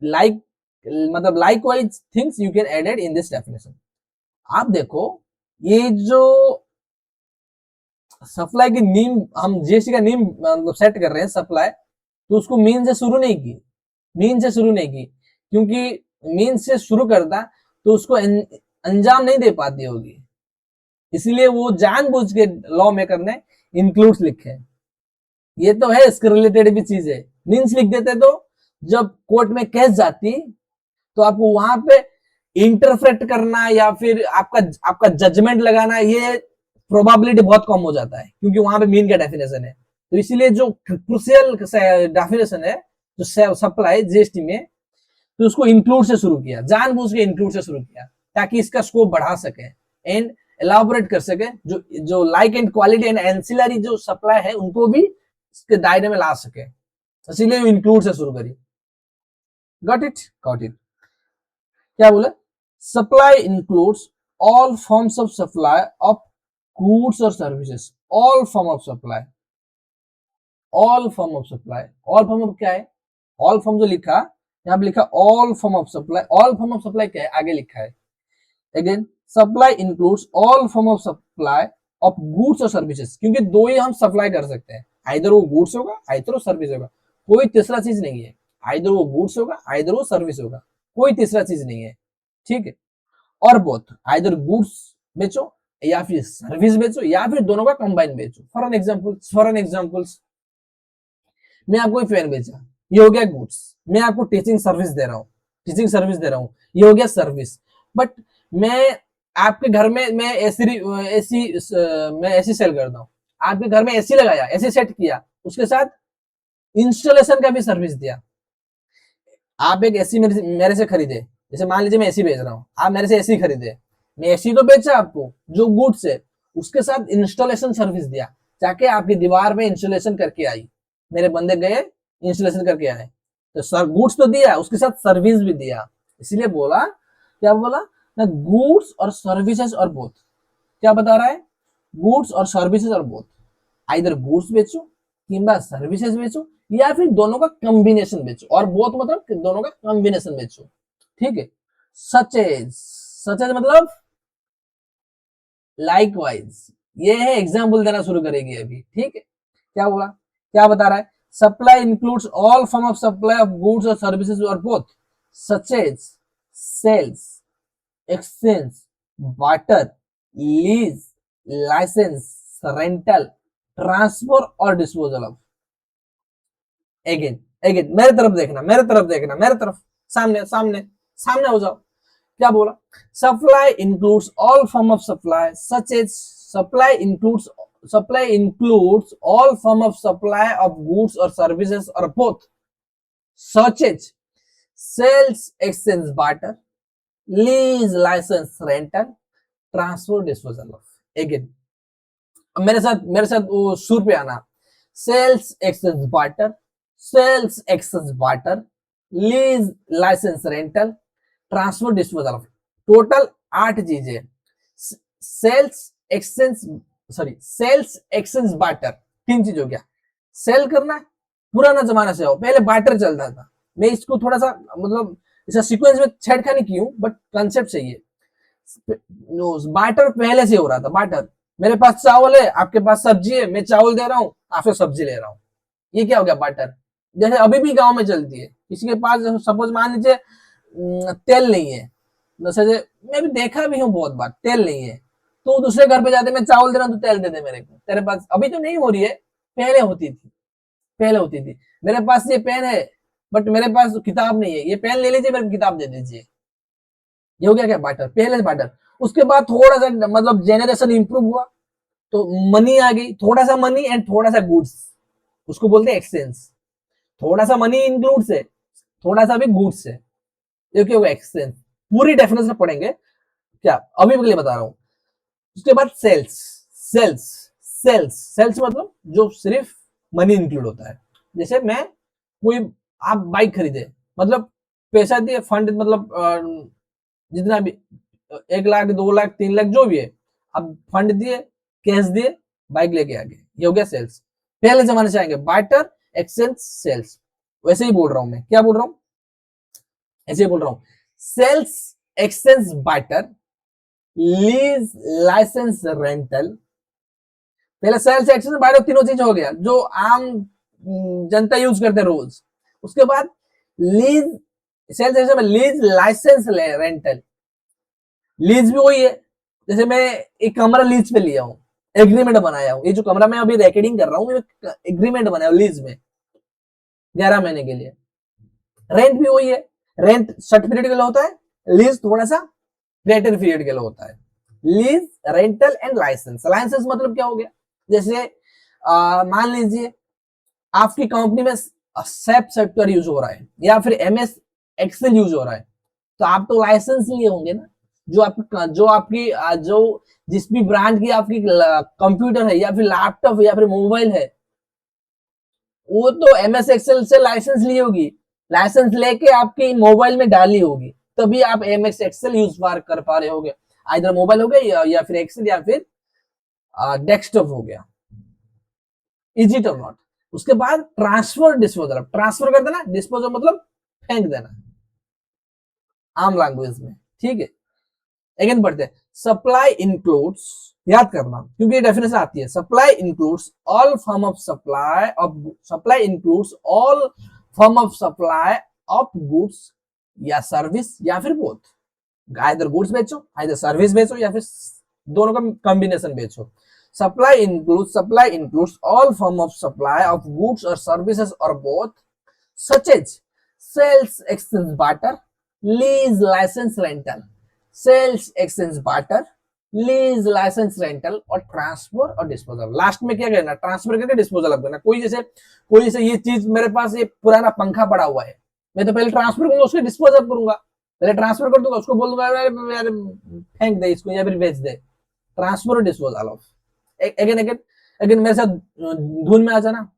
मतलब likewise things you can added in this definition. आप देखो ये जो सप्लाई की नीम, हम जीएसटी का नीम मतलब सेट कर रहे हैं सप्लाई, तो उसको मीन से शुरू नहीं की, क्योंकि मीन से शुरू करता तो उसको अंजाम नहीं दे पाती होगी, इसलिए वो जानबूझ के लॉ मेकर ने इंक्लूड्स लिखे। ये तो है, इसके रिलेटेड भी चीज है, मीन्स लिख देते तो जब कोर्ट में केस जाती तो आपको वहां पे इंटरप्रेट करना या फिर आपका जजमेंट लगाना, ये प्रोबेबिलिटी बहुत कम हो जाता है, क्योंकि वहां पे मीन का डेफिनेशन है। तो इसीलिए जो क्रूशियल डेफिनेशन है जो सप्लाई जीएसटी में, तो उसको इंक्लूड से शुरू किया, जानबूझ के इंक्लूड से शुरू किया, ताकि इसका स्कोप बढ़ा सके एंड एलाबोरेट कर सके, जो like and quality and ancillary जो सप्लाई है उनको भी इसके दायरे में ला सके, इसीलिए इंक्लूड से शुरू करी। Got it? क्या बोले? Supply includes all forms of supply of goods और services, all form of supply, all form of क्या है? ऑल फॉर्म जो लिखा यहाँ पे लिखा ऑल फॉर्म ऑफ सप्लाई क्या है? आगे लिखा है again, supply includes all form of supply of goods और सर्विसेज, क्योंकि दो ही हम सप्लाई कर सकते हैं, आइदर वो गुड्स होगा आइदर वो सर्विस होगा, कोई तीसरा चीज नहीं है, आइदर वो गुड्स होगा आइदर वो सर्विस होगा, कोई तीसरा चीज नहीं है, ठीक है। और बोथ, आइदर गुड्स बेचो या फिर सर्विस बेचो या फिर दोनों का कंबाइन बेचो। फॉर एन एग्जांपल्स, मैं आपको पेन बेचा, ये हो गया गुड्स, मैं आपको टीचिंग सर्विस दे रहा हूँ, टीचिंग सर्विस दे रहा हूँ, ये हो गया सर्विस। बट मैं आपके घर में मैं एसी मैं एसी सेल करता हूँ, आपके घर में एसी लगाया, एसी सेट किया, उसके साथ इंस्टॉलेशन का भी सर्विस दिया। आप एक एसी मेरे से खरीदे, जैसे मान लीजिए मैं एसी बेच रहा हूँ, आप मेरे से एसी खरीदे, मैं एसी तो बेचा आपको जो गुड्स है, उसके साथ इंस्टॉलेशन सर्विस दिया, जाके आपकी दीवार में इंस्टॉलेशन करके आई, मेरे बंदे गए इंस्टॉलेशन करके आए, तो सर गुड्स तो दिया, उसके साथ सर्विस भी दिया। इसीलिए बोला, क्या बोला ना, गुड्स और सर्विसेज और बोथ। क्या बता रहा है, गुड्स और सर्विसेज और बोथ, आइदर गुड्स बेचो किंबा सर्विसेज बेचो, या फिर दोनों का कॉम्बिनेशन बेचो, और बोथ मतलब दोनों का कॉम्बिनेशन बेचो, ठीक है। सच एज मतलब लाइकवाइज, ये है एग्जाम्पल देना शुरू करेगी अभी, ठीक है। क्या बोला, क्या बता रहा है, supply includes all form of supply of goods और सर्विसेज और both, such as sales, exchange, barter, lease, licence, rental, transfer और डिस्पोजल ऑफ। अगेन अगेन मेरे तरफ देखना, मेरे तरफ देखना, मेरे तरफ, सामने सामने सामने हो जाओ। क्या बोला, supply includes all form of supply such as supply includes all form of supply of goods और सर्विसेज और both, such as sales, exchange, barter, lease, licence, rental, transfer, disposal of. Again मेरे साथ वो सुर पे आना, sales, exchange, barter, sales, exchange, barter, lease, licence, rental, transfer, disposal of. Total 8 चीजें, sales exchange, sorry sales exchange barter, 3 चीज हो गया। सेल करना पुराना जमाना से हो, पहले बार्टर चलता था, मैं इसको थोड़ा सा मतलब इस सीक्वेंस में छेड़खानी की हूं, बट कंसेप्ट सही है। बार्टर पहले से हो रहा था, बार्टर, मेरे पास चावल है, आपके पास सब्जी है, मैं चावल दे रहा हूँ, आपसे सब्जी ले रहा हूँ, ये क्या हो गया, बार्टर। जैसे अभी भी गांव में चलती है, किसी के पास सपोज मान लीजिए तेल नहीं है, जैसे मैं भी देखा भी हूँ बहुत बार, तेल नहीं है, तो दूसरे घर पे जाते, मैं चावल दे रहा हूँ, तो तेल दे दे मेरे को, तेरे पास अभी तो नहीं हो रही है, पहले होती थी, पहले होती थी। मेरे पास ये पेन है, बट मेरे पास किताब नहीं है, ये पेन ले लीजिए, मेरे को किताब दे दीजिए, ये हो गया क्या, बार्टर, पहले से बार्टर। उसके बाद थोड़ा सा मतलब जेनरेशन इंप्रूव हुआ, तो मनी आ गई, थोड़ा सा मनी एंड थोड़ा सा गुड्स, उसको बोलते हैं एक्सचेंज। थोड़ा सा मनी इंक्लूड्स है, थोड़ा सा भी गुड्स है, ये क्या होगा, एक्सचेंज। पूरी डेफिनेशन पढ़ेंगे, क्या अभी के लिए बता रहा हूं। उसके बाद सेल्स, सेल्स सेल्स सेल्स मतलब जो सिर्फ मनी इंक्लूड होता है, जैसे मैं कोई, आप बाइक खरीदे, मतलब पैसा दिए, फंड मतलब जितना भी 1 लाख 2 लाख 3 लाख जो भी है, अब फंड दिए, कैश दिए, बाइक लेके आ गए, ये हो गया सेल्स। पहले जमाने से आएंगे बार्टर, एक्सचेंज, सेल्स, वैसे ही बोल रहा हूं मैं, क्या बोल रहा हूं, ऐसे ही बोल रहा हूं, sales, exchange, barter, lease, licence, rental. पहले सेल्स, एक्सचेंज, बार्टर तीनों चीज हो गया जो आम जनता यूज करते रोज। उसके बाद लीज, सेल्स एक्सचेंज में लीज, लाइसेंस, रेंटल। लीज भी वही है, जैसे मैं एक कमरा लीज पे लिया हूँ, एग्रीमेंट बनाया हूँ, ये जो कमरा मैं अभी रिकॉर्डिंग कर रहा हूँ, एग्रीमेंट बनाया हूँ लीज में 11 महीने के लिए। रेंट भी वही है, रेंट शॉर्ट पीरियड के लिए होता है, लीज थोड़ा सा ग्रेटर पीरियड के लिए होता है। Lease, rental and licence. Licence मतलब क्या हो गया, जैसे मान लीजिए आपकी कंपनी में सैप सॉफ्टवेयर यूज हो रहा है, या फिर MS एक्सेल यूज हो रहा है, तो आप तो लाइसेंस लिए होंगे ना, जो जिस भी ब्रांड की आपकी कंप्यूटर है, या फिर लैपटॉप है, या फिर मोबाइल है, वो तो MS एक्सेल से लाइसेंस ली होगी, लाइसेंस लेके आपकी मोबाइल में डाली होगी, तभी आप MS एक्सेल यूज कर पा रहे होगे, आइदर मोबाइल हो गया, या फिर एक्सेल, या फिर डेस्कटॉप हो गया। Easy to not. उसके बाद ट्रांसफर, डिस्पोजल। ट्रांसफर कर देना, डिस्पोजल मतलब फेंक देना, आम लैंग्वेज में, ठीक है। अगेन पढ़ते हैं, सप्लाई इंक्लूड्स, याद करना क्योंकि ये डेफिनेशन आती है, supply includes all form of supply includes all form of supply of goods या सर्विस, या फिर बोथ, आइदर गुड्स बेचो, आइदर सर्विस बेचो, या फिर दोनों का कॉम्बिनेशन बेचो। Supply includes all form of supply of goods और सर्विसेज और both, such as sales, exchange, barter, lease licence rental, sales exchange barter, lease licence rental और ट्रांसफर और डिस्पोजल। लास्ट में क्या करना, ट्रांसफर करके डिस्पोजल करना। कोई जैसे ये चीज मेरे पास ये पुराना पंखा पड़ा हुआ है, मैं तो पहले ट्रांसफर करूंगा, उसको डिस्पोजल करूंगा, पहले ट्रांसफर कर दूंगा, उसको बोल दूंगा यार फेंक दे इसको या फिर बेच दे। ट्रांसफर और disposal of. Again again again मेरे साथ धुन में आ जाना।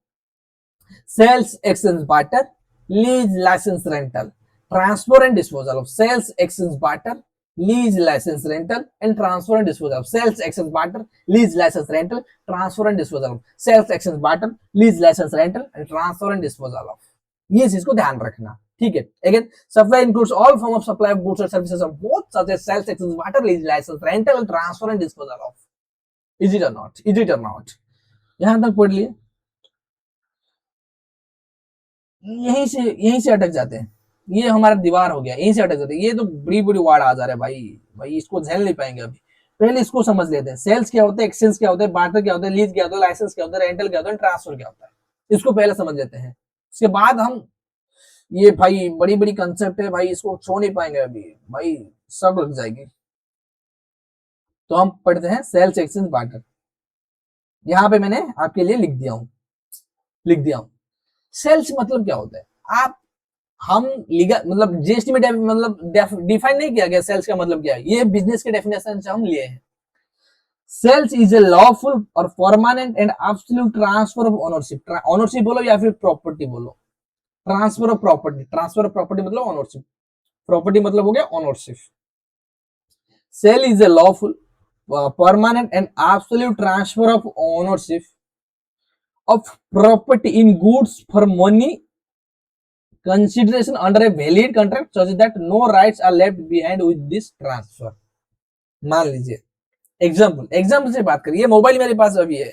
Sales exchange barter, lease licence rental, transfer and disposal of sales exchange barter, lease license rental and transfer and disposal of sales exchange barter, lease license rental, transfer and disposal of sales exchange barter, lease license rental and transfer and disposal of। ये चीज को ध्यान रखना, ठीक है। Again supply includes all form of supply of goods और services of both such as sales exchange barter, lease licence rental and transfer and disposal of. Is it or not, is it or not? यहां तक पढ़ लिए, यहीं से अटक जाते हैं। ये हमारा दीवार हो गया, यहीं से अटक जाते हैं। ये तो बड़ी बड़ी वार्ड आ जा रहे हैं भाई इसको झेल नहीं पाएंगे अभी। पहले इसको समझ लेते हैं, सेल्स क्या होता है, एक्सचेंज क्या होता है, बार्टर क्या होता है, लीज क्या होता है, लाइसेंस क्या होता है, रेंटल क्या होता है, ट्रांसफर क्या होता है, इसको पहले समझ लेते हैं। उसके बाद हम ये भाई बड़ी बड़ी कंसेप्ट है भाई, इसको छोड़ नहीं पाएंगे अभी भाई, सब लग जाएगी। तो हम पढ़ते हैं सेल्स एक्सचेंज बार्टर। यहाँ पे मैंने आपके लिए लिख दिया हूं। सेल्स मतलब क्या होता है, आप हम लीगल मतलब जीएसटी में मतलब डिफाइन नहीं किया गया सेल्स का मतलब क्या है, ये बिजनेस के डेफिनेशन से हम लिए हैं। सेल्स इज ए लॉफुल और permanent and absolute transfer of ownership. Ownership बोलो या फिर प्रॉपर्टी बोलो, ट्रांसफर ऑफ प्रॉपर्टी मतलब ओनरशिप, प्रॉपर्टी मतलब हो गया ownership. Sale is a lawful permanent and absolute transfer of ownership of property in goods for money consideration under a valid contract such that no rights are left behind with this transfer। मान लीजिए example से बात करिए, mobile मेरे पास अभी है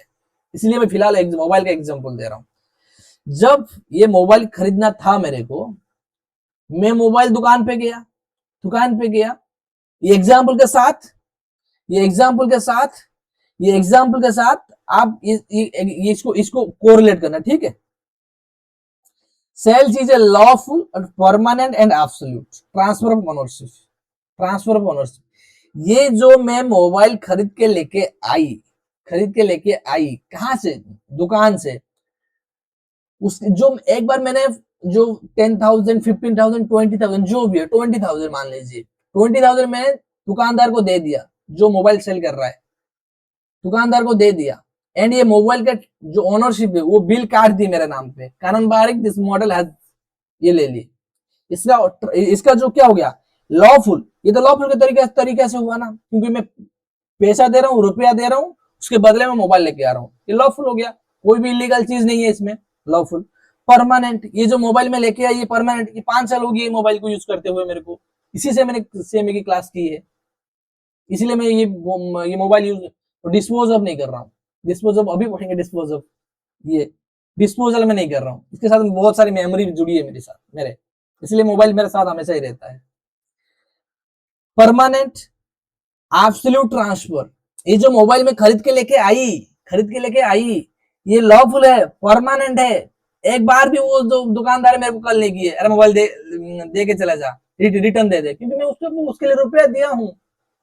इसलिए मैं फिलहाल मोबाइल का एग्जाम्पल दे रहा हूं। जब ये मोबाइल खरीदना था मेरे को, मैं मोबाइल दुकान पे गया, ये एग्जाम्पल के साथ आप इसको कोरिलेट करना, ठीक है। Sales is a lawful permanent and absolute transfer of ownership. ये जो मैं मोबाइल खरीद के लेके आई कहां से, दुकान से, उस जो एक बार मैंने जो 10,000 15,000 20,000 जो भी है 20,000 मान लीजिए, 20,000 मैंने दुकानदार को दे दिया, जो मोबाइल सेल कर रहा है दुकानदार को दे दिया। एंड ये मोबाइल का जो ओनरशिप है वो बिल काट दी मेरे नाम पे, कानन बारिक दिस मॉडल हैज, ये ले ली। इसका जो क्या हो गया, लॉफुल। ये तो लॉफुल के तरीके से हुआ ना, क्योंकि मैं पैसा दे रहा हूँ, रुपया दे रहा हूँ, उसके बदले में मोबाइल लेके आ रहा हूँ, ये लॉफुल हो गया। कोई भी इलीगल चीज नहीं है इसमें, लॉफुल। परमानेंट, ये जो मोबाइल में लेके आई ये परमानेंट, ये 5 साल हो गई मोबाइल को यूज करते हुए मेरे को, इसी से मैंने सीएमए की क्लास की है, इसीलिए मैं ये मोबाइल यूज डिस्पोज ऑफ नहीं कर रहा हूँ। डिस्पोज ऑफ अभी पढ़ेंगे, डिस्पोज ऑफ, ये डिस्पोजल में नहीं कर रहा हूँ। इसके साथ बहुत सारी मेमोरी जुड़ी है मेरे, इसलिए मोबाइल मेरे साथ हमेशा ही रहता है। परमानेंट एब्सोल्यूट ट्रांसफर, ये जो मोबाइल में खरीद के लेके आई ये लॉफुल है, परमानेंट है। एक बार भी वो जो दुकानदार मेरे को कल नहीं किए, अरे मोबाइल दे के चला जा, रिटर्न दे दे, क्योंकि मैं उसके लिए रुपया दिया हूँ,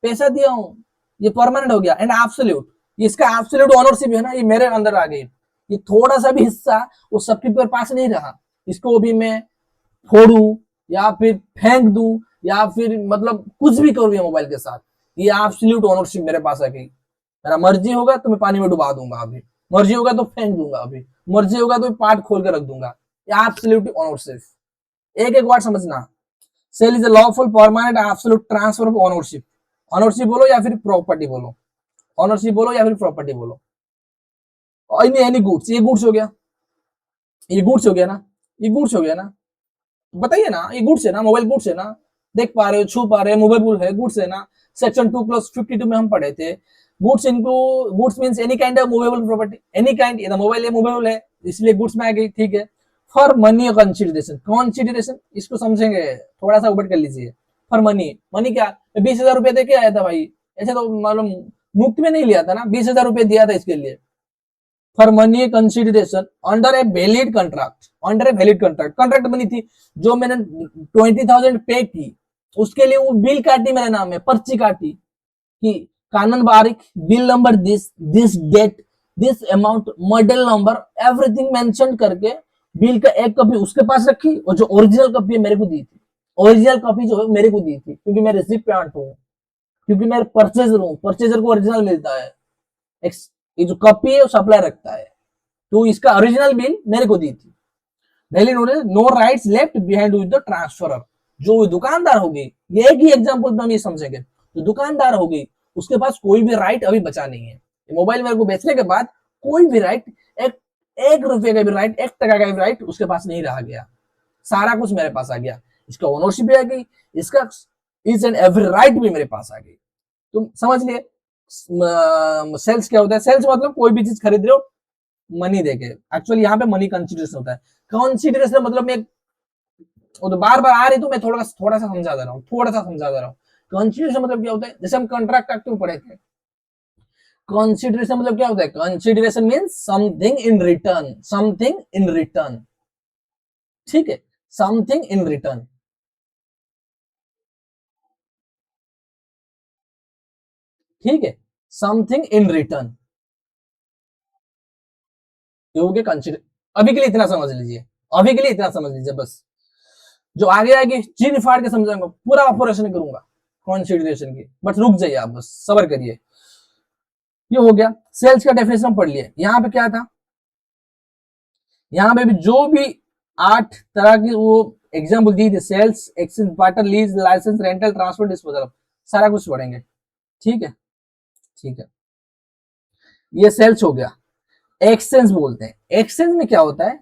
पैसा दिया हूँ, ये परमानेंट हो गया। एंड एब्सोल्यूट, इसका एब्सोल्यूट ओनरशिप है ना, ये मेरे अंदर आ गई, ये थोड़ा सा भी हिस्सा वो सबके पास नहीं रहा, इसको भी मैं फोड़ू या फिर फेंक दूं या फिर मतलब कुछ भी करूँ मोबाइल के साथ, ये एब्सोल्यूट ओनरशिप मेरे पास आ गई। मेरा मर्जी होगा तो मैं पानी में डुबा दूंगा अभी, मर्जी होगा तो फेंक दूंगा अभी, मर्जी होगा तो पार्ट खोल के रख दूंगा, ये एब्सोल्यूट ओनरशिप। एक वर्ड समझना, sale is a lawful permanent absolute transfer of ownership. Ownership बोलो या फिर प्रॉपर्टी बोलो, ओनरशिप बोलो या फिर प्रॉपर्टी बोलो। एनी गुड्स, ये गुड्स हो गया, ये गुड्स हो गया ना, ये गुड्स हो गया ना, बताइए ना, ये गुड्स है ना, मोबाइल गुड्स है ना, देख पा रहे हो, छू पा रहे हो, मूवेबल है, गुड्स है ना। सेक्शन 2+52 में हम पढ़े थे, गुड्स इनको, goods means any kind of movable property, any kind, ये मोबाइल है मूवेबल है इसलिए गुड्स में आ गई, ठीक है। फॉर मनी कंसिडरेशन, इसको समझेंगे, थोड़ा सा उबट कर लीजिए। फॉर मनी क्या, 20,000 रुपए दे के आया था भाई, ऐसे तो मालूम मुफ्त में नहीं लिया था ना, 20,000 रुपए दिया था इसके लिए। For money consideration under a valid contract, contract बनी थी, जो मैंने 20,000 पे की, उसके लिए वो बिल काटी मेरे नाम में, पर्ची काटी कि कानन बारिक, bill number this date, this amount, model number, everything mention करके बिल का एक कॉपी उसके पास रखी और जो ओरिजिनल कॉपी है मेरे को दी थी। ओरिजिनल कॉपी जो है मेरे को दी थी क्योंकि मैं रिसिपिएंट हूँ, क्योंकि मैं परचेजर हूँ, परचेजर को ओरिजिनल मिलता है। ये जो कॉपी है वो सप्लाई रखता है, तो इसका ओरिजिनल बिल मेरे को दी थी। Valley notice no rights left behind with the transferor. जो दुकानदार होगी, ये एक ही एग्जांपल में हम ये समझेंगे, जो दुकानदार होगी उसके पास कोई भी राइट अभी बचा नहीं है। मोबाइल मेरे को बेचने के बाद कोई भी राइट, एक रुपए का भी राइट, 1 टका का भी राइट उसके पास नहीं रह गया, सारा कुछ मेरे पास आ गया। इसका ओनरशिप भी आ गई, इसका ईच एंड एवरी राइट भी मेरे पास आ गई। तुम समझ लिए सेल्स क्या होता है। सेल्स मतलब कोई भी चीज खरीद रहे हो मनी देके, एक्चुअली यहाँ पे मनी कंसिडरेशन होता है। कंसिडरेशन मतलब मैं, वो तो बार बार आ रही, तो मैं थोड़ा सा समझा दे रहा हूँ, कंसिडरेशन मतलब क्या होता है, जैसे हम कॉन्ट्रैक्ट एक्ट में पढ़े थे। कंसिडरेशन मतलब क्या होता है, consideration means something in return, something in return, ठीक है, समथिंग इन रिटर्न, ठीक है, समथिंग इन रिटर्न, ये हो गया कंसिडर। अभी के लिए इतना समझ लीजिए, अभी के लिए इतना समझ लीजिए बस। जो आगे आएगी चीर फाड़ के समझाऊंगा, पूरा ऑपरेशन करूंगा कंसिडरेशन की, बट रुक जाइए आप, बस सबर करिए। ये हो गया सेल्स का डेफिनेशन पढ़ लिया। यहां पे क्या था, यहां पे भी जो भी 8 तरह की वो एग्जाम्पल दी थी, sales, exchange, barter, lease, licence, rental, transfer, disposal, सारा कुछ पढ़ेंगे, ठीक है, ठीक है। ये सेल्स हो गया। एक्सचेंज बोलते हैं, एक्सचेंज में क्या होता है,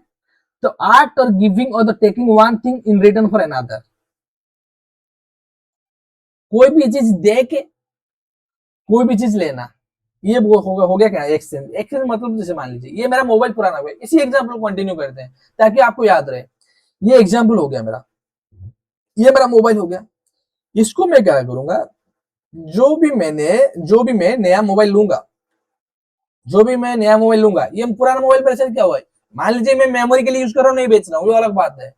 तो आर्ट और गिविंग और the taking one thing in return for another. कोई भी चीज दे के कोई भी चीज लेना, ये हो गया क्या एक्सचेंज। एक्सचेंज मतलब जैसे मान लीजिए ये मेरा मोबाइल पुराना हो गया, इसी एग्जाम्पल को कंटिन्यू करते हैं ताकि आपको याद रहे। ये एग्जाम्पल हो गया मेरा, ये मेरा मोबाइल हो गया। इसको मैं क्या करूंगा, जो भी मैं नया मोबाइल लूंगा, जो भी मैं नया मोबाइल लूंगा, ये पुराना मोबाइल पर क्या हुआ है, मान लीजिए मैं मेमोरी के लिए यूज कर रहा हूँ, नहीं बेच रहा हूँ, वो अलग बात है।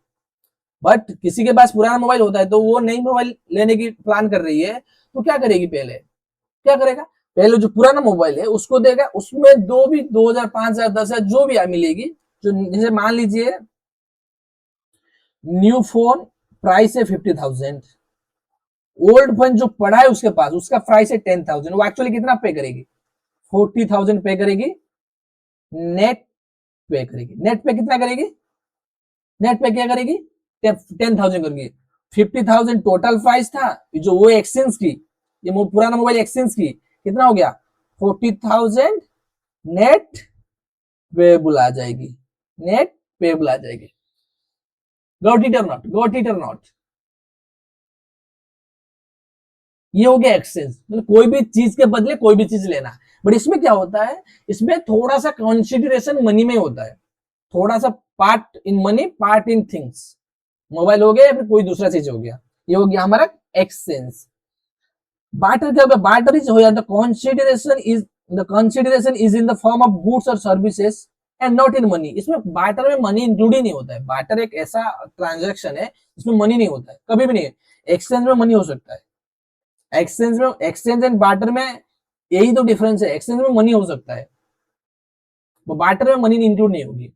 बट किसी के पास पुराना मोबाइल होता है तो वो नई मोबाइल लेने की प्लान कर रही है, तो क्या करेगी, पहले क्या करेगा, पहले जो पुराना मोबाइल है उसको देगा, उसमें दो भी 2000, 5000, 10,000 जो भी मिलेगी, जो जैसे मान लीजिए न्यू फोन प्राइस है 50,000, ओल्ड फोन जो पड़ा है उसके पास उसका प्राइस है 10,000, वो एक्चुअली कितना पे करेगी, 40,000 पे करेगी, नेट पे करेगी। नेट पे कितना करेगी, नेट पे क्या करेगी, 10,000 करेगी। 50,000 टोटल प्राइस था, जो वो एक्सचेंज की, ये पुराना मोबाइल एक्सचेंज की, कितना हो गया, 40,000 नेट पेबल आ जाएगी, नेट पेबल आ जाएगी। Got it or not, got it or not. ये हो गया एक्सचेंज, मतलब कोई भी चीज के बदले कोई भी चीज लेना। बट इसमें क्या होता है, इसमें थोड़ा सा कंसिडरेशन मनी में होता है, थोड़ा सा part in money, part in things. Mobile हो गया या फिर कोई दूसरा चीज हो गया, ये हो गया हमारा एक्सचेंज। बार्टर क्या होगा, बार्टर इज हो जाता the consideration is in the form of goods और services and not in money. इसमें बार्टर में मनी इंक्लूड ही नहीं होता है। बार्टर एक ऐसा ट्रांजैक्शन है जिसमें मनी नहीं होता है, कभी भी नहीं। एक्सचेंज में मनी हो सकता है, एक्सचेंज एंड बार्टर में यही तो डिफरेंस है, एक्सचेंज में मनी हो सकता है, वो बार्टर में मनी इंक्लूड नहीं होगी।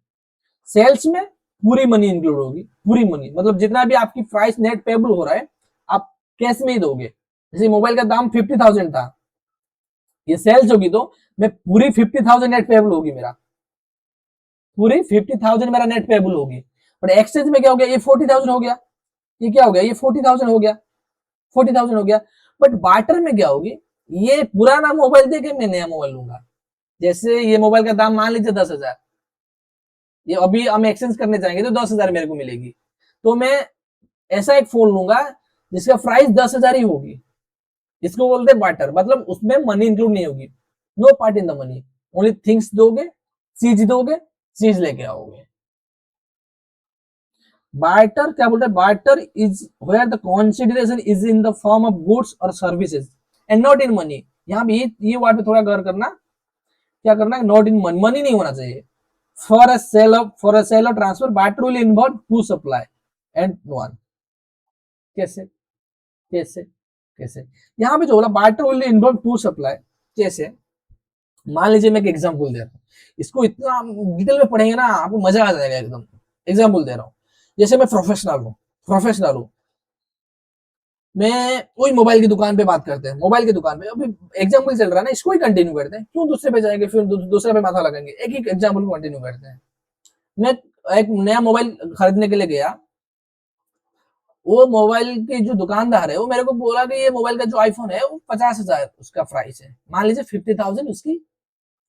सेल्स में पूरी मनी इंक्लूड होगी, पूरी मनी, मतलब जितना भी आपकी प्राइस नेट पेबल हो रहा है आप कैश में ही दोगे। जैसे मोबाइल का दाम 50,000 था, ये सेल्स होगी तो मैं पूरी 50,000 नेट पेबल होगी, मेरा पूरी 50,000 मेरा नेट पेबल होगी। बट एक्सचेंज में क्या हो गया, ये 40,000 हो गया, ये क्या हो गया, ये 40,000 हो गया, 40,000 हो गया। बट बार्टर में क्या होगी, ये पुराना मोबाइल देके मैं नया मोबाइल लूंगा। जैसे ये मोबाइल का दाम मान लीजिए 10,000, ये अभी हम एक्सचेंज करने जाएंगे तो 10,000 मेरे को मिलेगी, तो मैं ऐसा एक फोन लूंगा जिसका प्राइस 10,000 ही होगी। इसको बोलते हैं बार्टर, मतलब उसमें मनी इंक्लूड नहीं होगी, no part in the money, only things दोगे, दोगे, चीज लेके आओगे। बार्टर क्या बोलते हैं, barter is where the consideration is in the form of goods और services and not in money. यहाँ भी ये वर्ड पे थोड़ा गौर करना, क्या करना है, नॉट इन मनी, मनी नहीं होना चाहिए। फॉर अ सेल और transfer barter will involve two supply and one. कैसे, कैसे कैसे? यहाँ पे जो बोला barter will involve two supply, कैसे? मान लीजिए मैं एक एग्जाम्पल दे रहा हूँ, इसको इतना डिटेल में पढ़ेंगे ना आपको मजा आ जाएगा एकदम। एग्जाम्पल दे रहा हूँ, जैसे मैं प्रोफेशनल हूँ, मैं कोई मोबाइल की दुकान पे बात करते हैं, मोबाइल की दुकान पे अभी एग्जाम्पल चल रहा है ना, इसको ही कंटिन्यू करते हैं, क्यों दूसरे पे जाएंगे, फिर दूसरे पे माथा लगाएंगे, एक ही एग्जाम्पल को कंटिन्यू करते हैं। मैं एक नया मोबाइल खरीदने के लिए गया, वो मोबाइल की जो दुकानदार है वो मेरे को बोला कि ये मोबाइल का जो आईफोन है वो 50,000 उसका प्राइस है, मान लीजिए 50,000 उसकी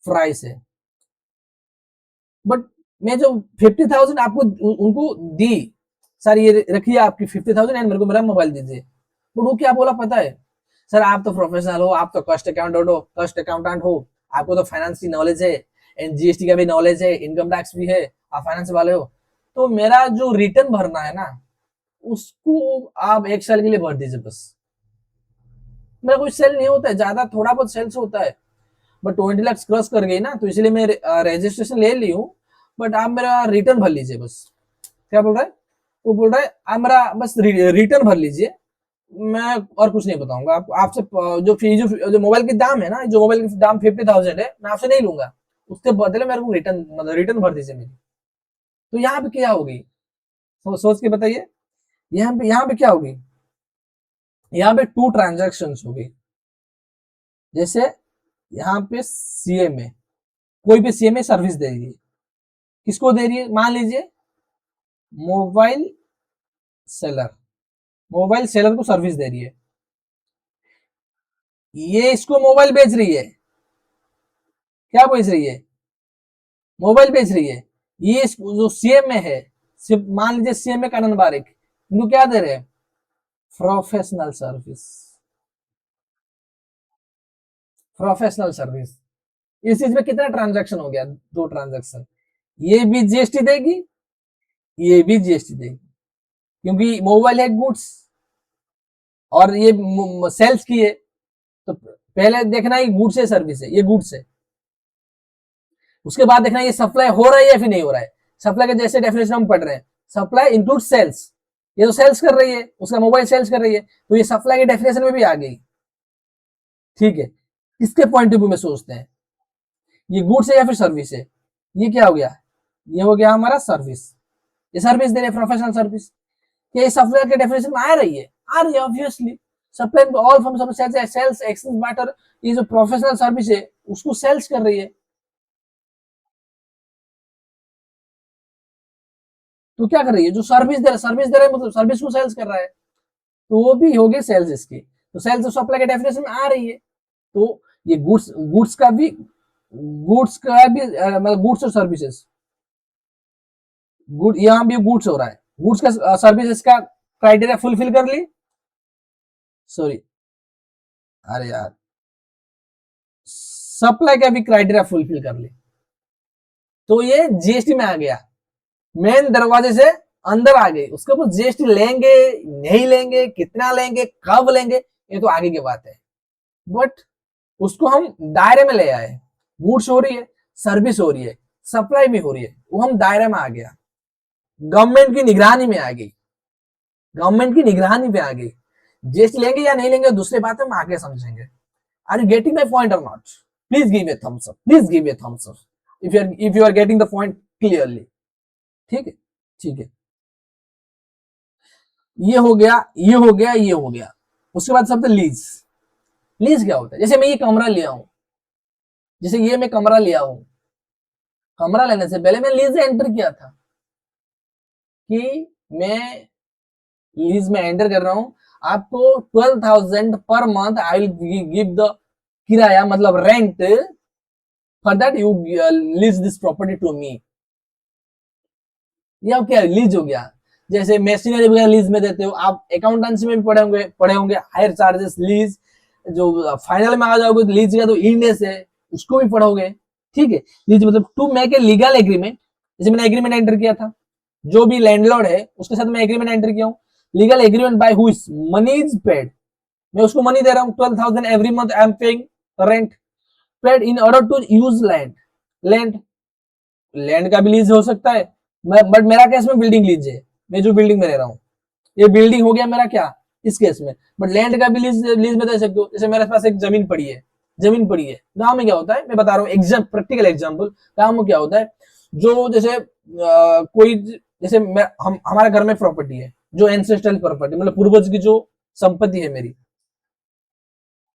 प्राइस है। बट मैं जो 50,000 आपको उनको दी, सर ये रखिए आपकी 50,000 एंड मेरे को मेरा मोबाइल दीजिए, बट वो क्या बोला पता है? सर आप तो प्रोफेशनल हो, आप तो कॉस्ट अकाउंटेंट हो, आपको तो फाइनेंस की नॉलेज है एंड जीएसटी का भी नॉलेज है, इनकम टैक्स भी है, आप फाइनेंस वाले हो, तो मेरा जो रिटर्न भरना है ना उसको आप एक साल के लिए भर दीजिए बस। मेरा कोई सेल नहीं होता है ज्यादा, थोड़ा बहुत सेल्स होता है, बट 20 लाख क्रॉस कर गई ना, तो इसलिए मैं रजिस्ट्रेशन ले ली हूँ, बट आप मेरा रिटर्न भर लीजिए बस। क्या बोल रहा है? वो बोल रहा है आप मेरा बस रिटर्न भर लीजिए, मैं और कुछ नहीं बताऊंगा आप, आपसे जो फी जो मोबाइल की दाम है ना, जो मोबाइल की दाम 50,000 है, मैं आपसे नहीं लूंगा, उसके बदले मेरे को रिटर्न मतलब रिटर्न भर दीजिए मेरी। तो यहाँ पे क्या होगी, सोच के बताइए, यहाँ पे क्या होगी? यहाँ पे टू ट्रांजेक्शन होगी। जैसे यहाँ पे सीएमए, कोई भी सीएमए सर्विस दे रही है, किसको दे रही है? मान लीजिए मोबाइल सेलर, मोबाइल सेलर को सर्विस दे रही है, ये इसको मोबाइल बेच रही है, क्या बेच रही है? मोबाइल बेच रही है। ये जो सीएमए है, मान लीजिए सीएमए कानन बारिक, इनको क्या दे रहे हैं? Professional service, professional service. इस चीज में कितना ट्रांजैक्शन हो गया? दो ट्रांजैक्शन। ये भी जीएसटी देगी, ये भी जीएसटी देगी, क्योंकि मोबाइल है गुड्स और ये सेल्स की है, तो पहले देखना ये गुड्स है सर्विस है, ये गुड्स है, उसके बाद देखना ये सप्लाई हो रहा है या फिर नहीं हो रहा है। सप्लाई के जैसे डेफिनेशन हम पढ़ रहे हैं, सप्लाई इंक्लूड सेल्स, ये तो सेल्स कर रही है, उसका मोबाइल सेल्स कर रही है, तो ये सप्लाई के डेफिनेशन में भी आ गई। ठीक है, इसके पॉइंट ऑफ व्यू में सोचते हैं, ये गुड्स है या फिर सर्विस है? ये क्या हो गया? ये हो गया हमारा सर्विस, ये सर्विस दे रहे प्रोफेशनल सर्विस। क्या ये सप्लाई के डेफिनेशन में आ रही है? आ रही है obviously. Supply all from sales exchange matter, ये जो प्रोफेशनल सर्विस है उसको सेल्स कर रही है, तो क्या कर रही है? जो सर्विस दे रहा है मतलब सर्विस को सेल्स कर रहा है, तो वो भी हो गए सेल्स इसकी। तो सेल्स सप्लाई के डेफिनेशन में आ रही है, तो ये गुड्स का भी मतलब गुड्स और सर्विसेज, गुड यहाँ भी गुड्स हो रहा है, गुड्स का सर्विसेज का क्राइटेरिया फुलफिल कर ली, सॉरी अरे यार, सप्लाई का भी क्राइटेरिया फुलफिल कर ली, तो ये जीएसटी में आ गया, मेन दरवाजे से अंदर आ गई। उसके ऊपर जीएसटी लेंगे नहीं लेंगे, कितना लेंगे, कब लेंगे, ये तो आगे की बात है, बट उसको हम दायरे में ले आए। गुड्स हो रही है, सर्विस हो रही है, सप्लाई भी हो रही है, वो हम दायरे में आ गया, गवर्नमेंट की निगरानी में आ गई, गवर्नमेंट की निगरानी पे आ गई। जीएसटी लेंगे या नहीं लेंगे दूसरी बात है, हम आगे समझेंगे। Are you getting my point or not? Please give a thumbs up, please give a thumbs up if you are getting the point clearly. ठीक है, ठीक है, ये हो गया, ये हो गया, ये हो गया। उसके बाद शब्द लीज। लीज क्या होता है? जैसे मैं ये कमरा लिया हूं, जैसे ये मैं कमरा लिया हूं, कमरा लेने से पहले मैं लीज एंटर किया था कि मैं लीज में एंटर कर रहा हूं, आपको 12,000 per month I will give the किराया मतलब rent, for that you lease this property to me. या क्या लीज हो गया? जैसे मशीनरी वगैरह लीज में देते हो आप, अकाउंटेंसी में भी पढ़े होंगे हायर चार्जेस लीज, जो फाइनल में आ जाओगे तो लीज का तो इंडेस है, उसको भी पढ़ोगे। ठीक है, लीज मतलब to make a legal agreement, जैसे मैंने एग्रीमेंट एंटर किया था, जो भी लैंडलॉर्ड है उसके साथ मैं एग्रीमेंट एंटर किया हूँ, legal agreement by which money is paid, मैं उसको मनी दे रहा हूँ 12,000 every month I am paying rent, paid in order to use land. Land land का भी लीज हो सकता है, बट मेरा केस में बिल्डिंग लीज है, मैं जो बिल्डिंग में रह रहा हूँ, ये बिल्डिंग हो गया मेरा क्या? इस केस में। बट लैंड का भी लीज लीज में दे सकते हो। जैसे मेरे पास एक जमीन पड़ी है, जमीन पड़ी है। गांव में क्या होता है, मैं बता रहा हूँ एग्जाम प्रैक्टिकल एग्जाम्पल। गांव में क्या होता है, जो जैसे कोई जैसे मैं हम हमारे घर में प्रॉपर्टी है जो एंसेस्ट्रल प्रॉपर्टी, मतलब पूर्वज की जो संपत्ति है मेरी,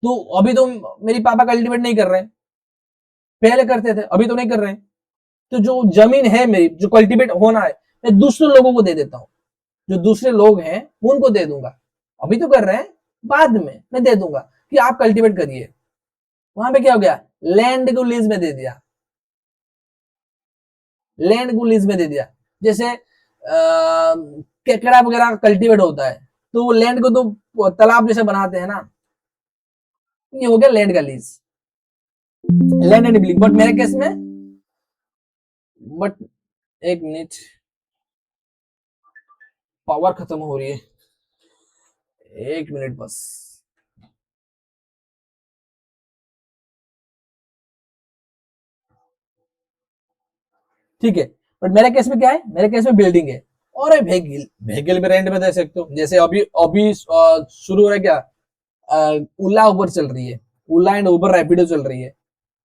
तो अभी तो मेरी पापा कल्टीवेट नहीं कर रहे हैं, पहले करते थे, अभी तो नहीं कर रहे हैं। तो जो जमीन है मेरी जो कल्टीवेट होना है, मैं दूसरे लोगों को दे देता हूँ। जो दूसरे लोग हैं उनको दे दूंगा, अभी तो कर रहे हैं, बाद में मैं दे दूंगा कि आप कल्टीवेट करिए। वहां पे क्या हो गया, लैंड को लीज में दे दिया, लैंड को लीज में दे दिया। जैसे केकड़ा वगैरह कल्टीवेट होता है, तो वो लैंड को तो तालाब जैसे बनाते हैं ना, ये हो गया लैंड का lease, land and building. But मेरे केस में, बट एक मिनट, पावर खत्म हो रही है, एक मिनट बस। ठीक है, बट मेरे केस में क्या है, मेरे केस में बिल्डिंग है और व्हीकल, व्हीकल भी रेंट में दे सकते हो। जैसे अभी अभी शुरू हो रहा है क्या, ओला उबर चल रही है, ओला एंड उबर रैपिडो चल रही है।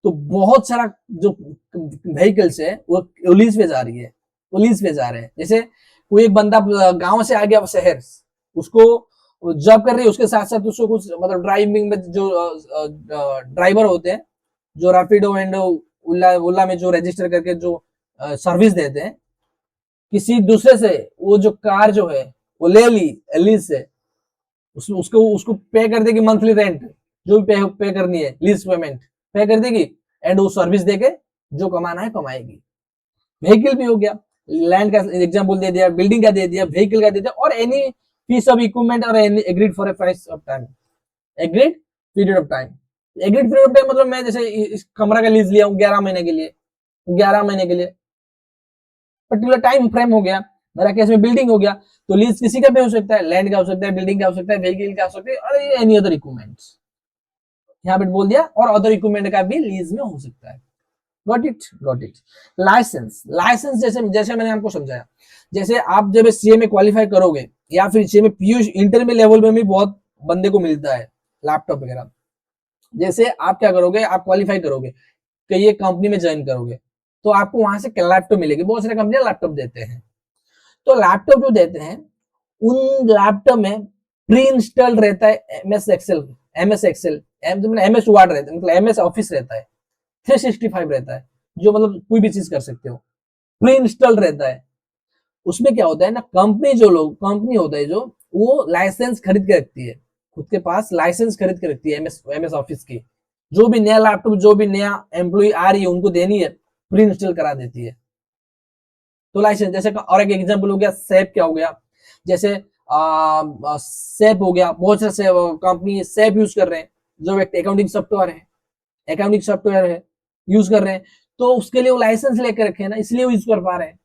तो बहुत सारा जो व्हीकल्स है वो लीज पे जा रही है, वो लीज पे जा रहे हैं। जैसे कोई एक बंदा गांव से आ गया शहर, उसको जॉब कर रही है, उसके साथ साथ उसको कुछ मतलब ड्राइविंग में जो ड्राइवर होते हैं, जो रैपिडो एंड ओला ओला में जो रजिस्टर करके जो सर्विस देते हैं, किसी दूसरे से वो जो कार जो है वो ले ली लीज से, उसको उसको पे कर देगी मंथली रेंट, जो भी पे करनी है लीज पेमेंट पे कर देगी, एंड वो सर्विस देके जो कमाना है कमाएगी। व्हीकल भी हो गया, लैंड का एग्जाम्पल दे दिया, बिल्डिंग का दे दिया, व्हीकल का दे दिया, और एनी पीस ऑफ इक्विपमेंट और any agreed for a price of time, agreed period of time. Agreed period of time मतलब मैं जैसे इस कमरा का लीज लिया हूँ 11 महीने के लिए, 11 महीने के लिए पर्टिकुलर टाइम फ्रेम हो गया। मेरा केस में बिल्डिंग हो गया, तो लीज किसी का भी हो सकता है, लैंड का हो सकता है, बिल्डिंग का हो सकता है, व्हीकल का हो सकता है, और एनी अदर इक्विपमेंट्स, यहाँ पे बोल दिया, और अदर इक्विपमेंट का भी लीज में हो सकता है। Got it, got it. Licence, licence जैसे जैसे मैंने आपको समझाया, जैसे आप जब सीए में क्वालिफाई करोगे, या फिर सीए में पीयू इंटर में लेवल में भी बहुत बंदे को मिलता है लैपटॉप वगैरह। जैसे आप क्या करोगे, आप क्वालिफाई करोगे, कई एक कंपनी में ज्वाइन करोगे, तो आपको वहां से लैपटॉप मिलेगी, बहुत सारे कंपनियां लैपटॉप देते हैं। तो लैपटॉप जो देते हैं, उन लैपटॉप में प्री इंस्टॉल्ड रहता है MS Excel, MS Excel, MS Word रहता है, मतलब एमएस ऑफिस रहता है, 365 रहता है, जो मतलब कोई भी चीज कर सकते हो, प्री इंस्टॉल्ड रहता है। उसमें क्या होता है ना, कंपनी जो लोग, कंपनी होता है जो, वो लाइसेंस खरीद के रखती है, खुद के पास लाइसेंस खरीद के रखती है एमएस एमएस ऑफिस की। जो भी नया लैपटॉप, जो भी नया एम्प्लॉय आ रही है उनको देनी है, प्री इंस्टॉल करा देती है। तो लाइसेंस जैसे, और एक एग्जांपल हो गया सैप, क्या हो गया, जैसे सैप हो गया, बहुत से कंपनी सैप यूज कर रहे हैं, जो एक अकाउंटिंग सॉफ्टवेयर है, अकाउंटिंग सॉफ्टवेयर है, यूज कर रहे हैं, तो उसके लिए वो लाइसेंस लेकर रखे हैं ना, इसलिए वो यूज कर पा रहे हैं,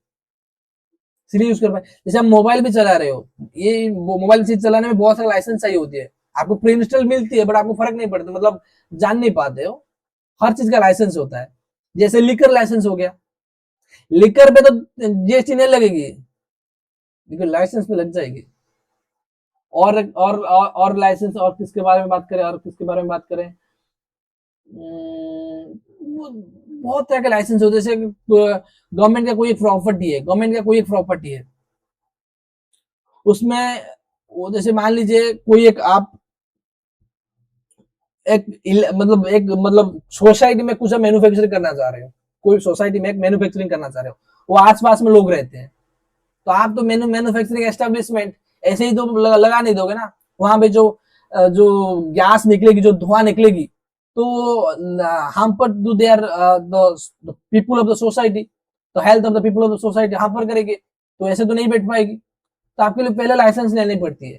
इसलिए यूज कर पाए। जैसे आप मोबाइल भी चला रहे हो, ये मोबाइल चीज चलाने में बहुत सारा लाइसेंस चाहिए होती है, आपको प्री इंस्टॉल मिलती है बट आपको फर्क नहीं पड़ता, मतलब जान नहीं पाते हो, हर चीज का लाइसेंस होता है। जैसे लिकर लाइसेंस हो गया, लिकर पे तो जीएसटी नहीं लगेगी, लेकिन लाइसेंस पे लग जाएगी। और लाइसेंस, और किसके बारे में बात करें, और किसके बारे में बात करें, बहुत तरह के लाइसेंस होते हैं। जैसे गवर्नमेंट का कोई एक प्रॉपर्टी है, गवर्नमेंट का कोई एक प्रॉपर्टी है, उसमें वो जैसे मान लीजिए कोई एक आप एक मतलब सोसाइटी में कुछ मैन्युफैक्चरिंग करना चाह रहे हो, कोई सोसाइटी में एक मैन्युफैक्चरिंग करना चाह रहे हो, वो आसपास में लोग रहते हैं, तो आप तो मैन्युफैक्चरिंग एस्टेब्लिशमेंट ऐसे ही तो लगा नहीं दोगे ना। वहां पे जो गैस निकलेगी, जो धुआं निकलेगी, तो हम पर do they are the people of the society, तो health of the people of the society हम पर करेंगे, तो ऐसे तो नहीं बैठ पाएगी। तो आपके लिए पहले लाइसेंस लेनी पड़ती है,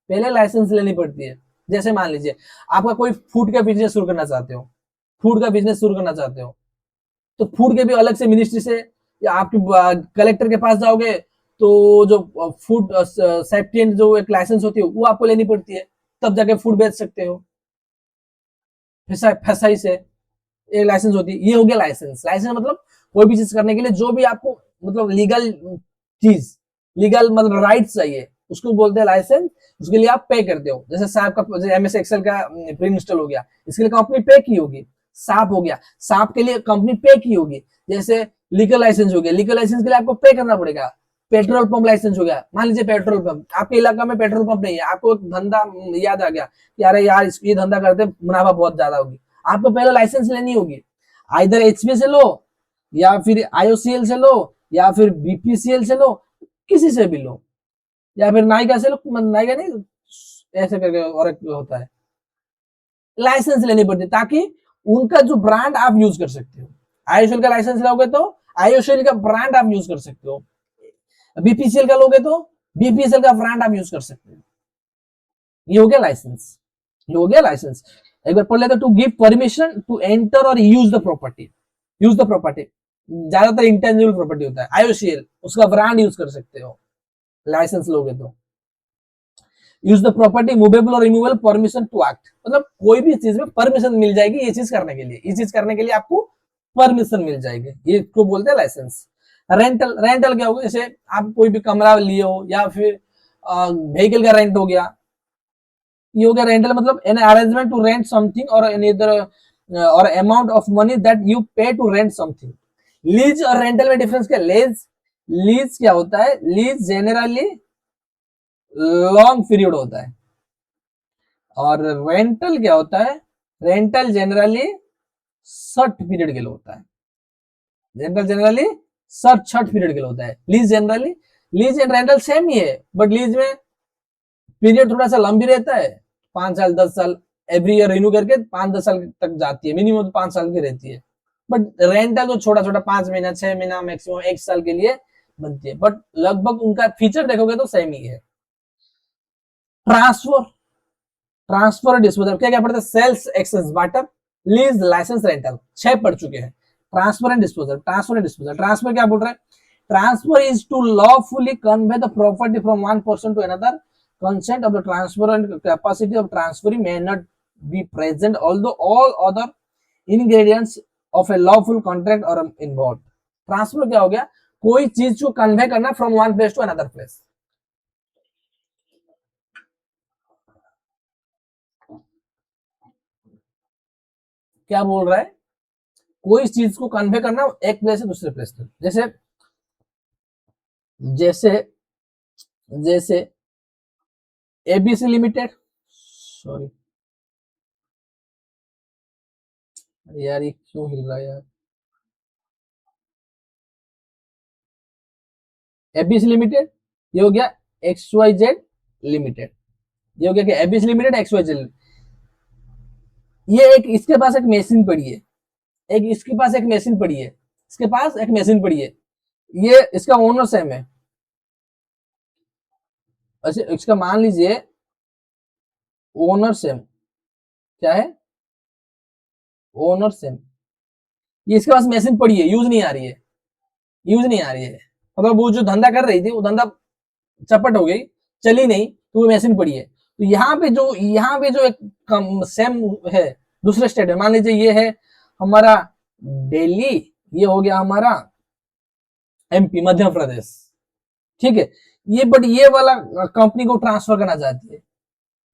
पहले लाइसेंस लेनी पड़ती है। जैसे मान लीजिए आपका कोई फूड का बिजनेस शुरू करना चाहते हो, फूड का बिजनेस शुरू करना चाहते हो, तो फूड के भी अलग से मिनिस्ट्री से, या आपकी कलेक्टर के पास जाओगे, तो जो फूड सेफ्टी एंड जो एक लाइसेंस होती है वो आपको लेनी पड़ती है, तब जाके फूड बेच सकते हो, फसाई से एक लाइसेंस होती है। ये हो गया लाइसेंस। लाइसेंस मतलब कोई भी चीज करने के लिए जो भी आपको मतलब लीगल चीज, लीगल मतलब राइट्स चाहिए, उसको बोलते हैं लाइसेंस। उसके लिए आप पे करते हो। जैसे साप का, जैसे एमएस एक्सेल का प्री इंस्टॉल हो गया, इसके लिए कंपनी पे की होगी। साप हो गया, साप के लिए कंपनी पे की होगी। जैसे लीगल लाइसेंस हो गया, लीगल लाइसेंस के लिए आपको पे करना पड़ेगा। पेट्रोल पंप लाइसेंस हो गया, मान लीजिए पेट्रोल पंप, आपके इलाका में पेट्रोल पंप नहीं है, आपको एक धंधा याद आ गया कि अरे यार ये धंधा करते मुनाफा बहुत ज्यादा होगी, आपको पहले लाइसेंस लेनी होगी। आइदर एचपी से लो, या फिर आईओसीएल से लो, या फिर बीपीसीएल से लो, किसी से भी लो, या फिर नायका से लो, नायका नहीं ऐसे करके और एक होता है, लाइसेंस लेनी पड़ती है ताकि उनका जो ब्रांड आप यूज कर सकते हो। आईओसीएल का लाइसेंस लोगे तो आईओसीएल का ब्रांड आप यूज कर सकते हो, बीपीसीएल का लोगे तो बीपीसीएल का ब्रांड आप यूज कर सकते हो। ये हो गया लाइसेंस, ये हो गया लाइसेंस। एक बार पढ़ लेते, to give permission to enter or use the property. Use the property ज्यादातर इंटेंजिबल प्रॉपर्टी होता है। आईओसीएल उसका ब्रांड यूज कर सकते हो लाइसेंस लोगे तो। यूज द प्रॉपर्टी मूवेबल और रिमूवेबल परमिशन टू एक्ट, मतलब कोई भी चीज में परमिशन मिल जाएगी ये चीज करने के लिए, ये चीज करने के लिए आपको परमिशन मिल जाएगी, ये को बोलते हैं लाइसेंस। रेंटल, रेंटल क्या होगा, जैसे आप कोई भी कमरा लिए हो या फिर व्हीकल का रेंट हो गया, ये हो गया रेंटल। मतलब an arrangement to rent something और एनी अदर और amount of money that you pay to rent something. Lease और रेंटल में डिफरेंस क्या? लीज, लीज क्या होता है? लीज जेनरली लॉन्ग पीरियड होता है, और रेंटल क्या होता है? रेंटल जनरली शॉर्ट पीरियड के लिए होता है। रेंटल जनरली शॉर्ट पीरियड के लिए होता है। Lease generally, lease and rental same ही है, बट लीज में पीरियड थोड़ा सा लंबी रहता है, 5 साल 10 साल, एवरी ईयर रिन्यू करके 5-10 साल तक जाती है, मिनिमम तो 5 साल की रहती है। बट रेंटल तो छोटा छोटा 5 महीना 6 महीना मैक्सिमम 1 साल के लिए बनती है, बट लगभग उनका फीचर देखोगे तो सेम ही है। ट्रांसफर, ट्रांसफर और डिस्पोजल क्या क्या पढ़ते हैं? Sales, exchange, barter, lease, licence, rental, 6 पढ़ चुके हैं। Transfer and disposal, transfer and disposal. Transfer क्या बोल रहे हैं? Transfer is to lawfully convey the property from one person to another. Consent of the transfer and capacity of transferring may not be present, although all other ingredients of a lawful contract are involved. Transfer क्या हो गया? कोई चीज को convey करना from one place to another place. क्या बोल रहा है? कोई चीज को कन्वे करना एक प्लेस से दूसरे प्लेस तक। जैसे जैसे जैसे एबीसी लिमिटेड, सॉरी यार ये क्यों हिल रहा है यार, एबीसी लिमिटेड, ये हो गया एक्सवाईजेड लिमिटेड, ये हो गया कि एबीसी लिमिटेड एक्सवाईजेड। ये एक, इसके पास एक मशीन पड़ी है, एक इसके पास एक मशीन पड़ी है, इसके पास एक मशीन पड़ी है, ये इसका ओनर सेम है। अच्छा इसका मान लीजिए ओनर सेम, क्या है? Owner same. ये इसके पास मशीन पड़ी है, यूज नहीं आ रही है, यूज नहीं आ रही है, मतलब वो जो धंधा कर रही थी वो धंधा चपट हो गई, चली नहीं, तो वो मशीन पड़ी है। तो यहाँ पे जो एक सेम है दूसरे स्टेट में, मान लीजिए ये है हमारा दिल्ली, ये हो गया हमारा एमपी मध्य प्रदेश, ठीक है। ये बट ये वाला कंपनी को ट्रांसफर करना चाहती है,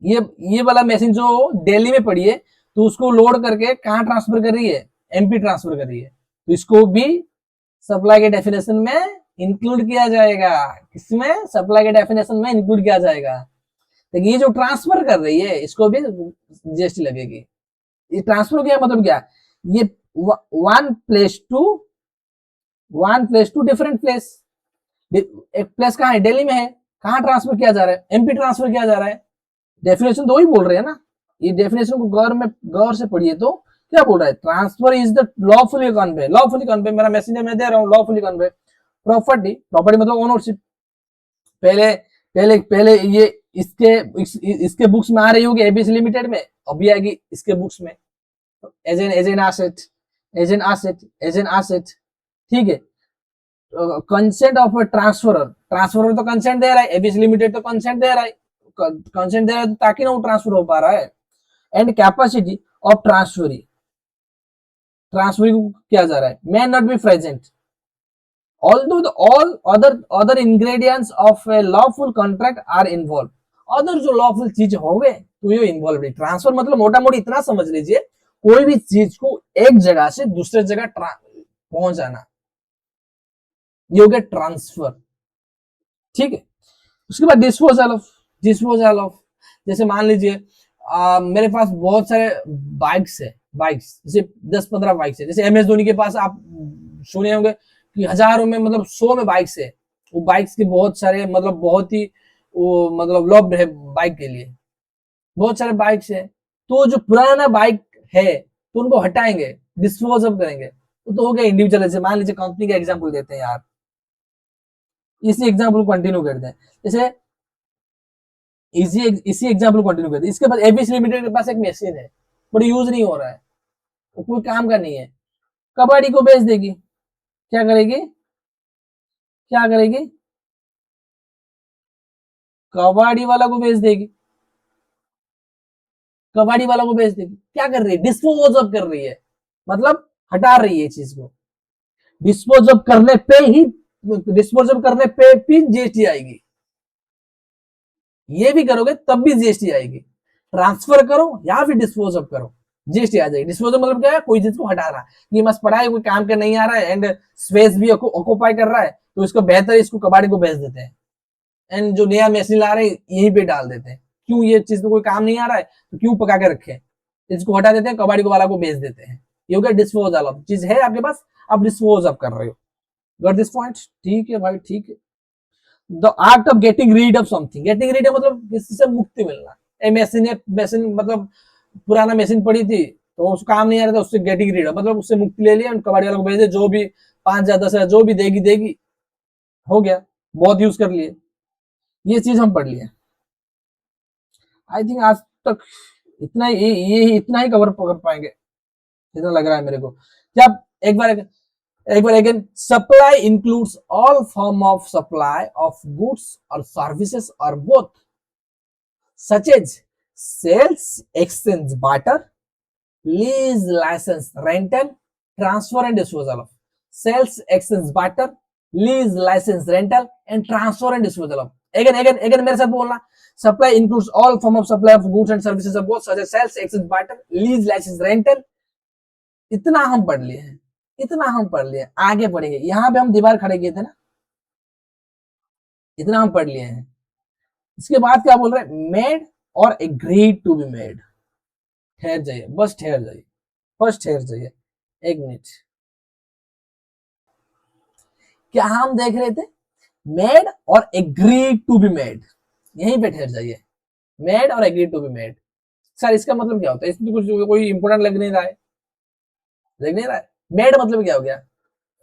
ये वाला मशीन जो दिल्ली में पड़ी है, तो उसको लोड करके कहाँ ट्रांसफर कर रही है? एमपी ट्रांसफर कर रही है। तो इसको भी सप्लाई के डेफिनेशन में इंक्लूड किया जाएगा। किसमें? सप्लाई के डेफिनेशन में इंक्लूड किया जाएगा। तो ये जो ट्रांसफर कर रही है इसको भी जीएसटी लगेगी। ये ट्रांसफर क्या मतलब क्या? ये one place to different place. एक प्लेस कहाँ है? दिल्ली में है, कहाँ ट्रांसफर किया जा रहा है? एमपी ट्रांसफर किया जा रहा है। डेफिनेशन तो वही बोल रहे हैं ना, ये डेफिनेशन को गौर से पढ़िए तो क्या बोल रहा है? Transfer is the lawfully convey, lawfully convey, मेरा मैसेज मैं दे रहा हूँ, लॉफुली कन्वे प्रॉपर्टी, प्रॉपर्टी मतलब ओनरशिप। पहले पहले पहले ये इसके बुक्स में आ रही होगी एबीसी लिमिटेड में, अभी आएगी इसके बुक्स में as an asset, as an asset, ठीक है। कंसेंट ऑफ ट्रांसफरर, ट्रांसफरर तो कंसेंट दे रहा है, एबीसी लिमिटेड तो कंसेंट दे रहा है, कंसेंट दे रहा है ताकि ना वो ट्रांसफर हो पा रहा है। And capacity of transferee, transferring किया जा रहा है, may not be present, although the all other ingredients of a lawful contract are involved, other जो लॉफुल चीज हो गए तो ये इन्वॉल्व है। ट्रांसफर मतलब मोटा मोटी इतना समझ लीजिए, कोई भी चीज को एक जगह से दूसरे जगह पहुंच जाना, ये हो गया ट्रांसफर। ठीक है, उसके बाद डिस्पोजल ऑफ जैसे मान लीजिए मेरे पास बहुत सारे बाइक्स है, बाइक्स जैसे 10-15 बाइक्स है। जैसे MS धोनी के पास आप सुने होंगे कि हजारों में मतलब 100 में बाइक्स है। वो बाइक्स के बहुत सारे मतलब बहुत ही वो मतलब लव्ड है बाइक के लिए, बहुत सारे बाइक्स है। तो जो पुराना बाइक है तो उनको हटाएंगे, डिस्पोज ऑफ करेंगे, तो हो गया इंडिविजुअल। जैसे मान लीजिए कंपनी का एग्जांपल देते हैं यार, इसी एग्जांपल कंटिन्यू करते हैं। जैसे इसी एग्जांपल कंटिन्यू करते हैं। इसके बाद एबीसी लिमिटेड के पास एक मशीन है, बट यूज नहीं हो रहा है, वो कोई काम का नहीं है, कबाड़ी को बेच देगी। क्या करेगी, क्या करेगी, कबाड़ी वाला को बेच देगी, कबाड़ी वाला को बेच देगी। क्या कर रही है, डिस्पोज ऑफ कर रही है, मतलब हटा रही है चीज को। डिस्पोज ऑफ करने पे ही, डिस्पोज ऑफ करने पे भी जीएसटी आएगी। ये भी करोगे तब भी जीएसटी आएगी। ट्रांसफर करो या फिर डिस्पोज ऑफ करो, जीएसटी आ जाएगी। डिस्पोज मतलब क्या है, कोई चीज को हटा रहा है, ये मस्त पड़ा है, कोई काम का नहीं आ रहा है एंड स्पेस भी ऑक्यूपाई कर रहा है, तो इसको बेहतर इसको कबाड़ी को बेच देते हैं एंड जो नया मशीन ला रहे हैं यहीं पे डाल देते हैं। क्यों, ये चीज तो कोई काम नहीं आ रहा है तो क्यों पका के रखे, इसको हटा देते हैं, कबाड़ी को वाला को बेच देते हैं। ये हो गया डिस्पोजल ऑफ। चीज है आपके पास, आप डिस्पोज ऑफ कर रहे हो। Got this point? ठीक है भाई, ठीक है। The art of getting read of something, getting read मतलब किसी से मुक्ति मिलना। मशीन मतलब पुराना मशीन पड़ी थी तो उसको काम नहीं आ रहा था, उससे गेटिंग रीड मतलब उससे मुक्ति ले लिया, कबाड़ी वाले को भेज दे, जो भी 5,000 10,000 जो भी देगी देगी, हो गया, बहुत यूज कर लिए। ये चीज हम पढ़ लिए। आई थिंक आज तक इतना ही, ये इतना ही कवर कर पाएंगे, इतना लग रहा है मेरे को। क्या एक बार again, supply includes all form of supply of goods और सर्विसेज और both, such as sales, exchange, barter, lease, licence, rental, transfer and disposal of. Sales, exchange, barter, lease, licence, rental and transfer and disposal of. Again मेरे साथ बोलना। Supply includes all form of supply of goods and services of both, such as sales, exchange, barter, lease, license, rental। इतना हम पढ़ लिए हैं, इतना हम पढ़ लिए, आगे पढ़ेंगे। यहाँ पे हम दीवार खड़े किए थे ना, इतना हम पढ़ लिए हैं। इसके बाद क्या बोल रहे हैं, मेड और एग्रीड टू बी मेड। ठहर जाइए, बस ठहर जाइए, बस ठहर जाइए, एक मिनट। क्या हम देख रहे थे, मेड और एग्रीड टू बी मेड, यहीं पे ठहर जाइए। मेड और agreed to be made, sir इसका मतलब क्या होता है, इसमें कुछ कोई इंपोर्टेंट लग नहीं रहा है, लग नहीं रहा है। मेड मतलब क्या हो गया,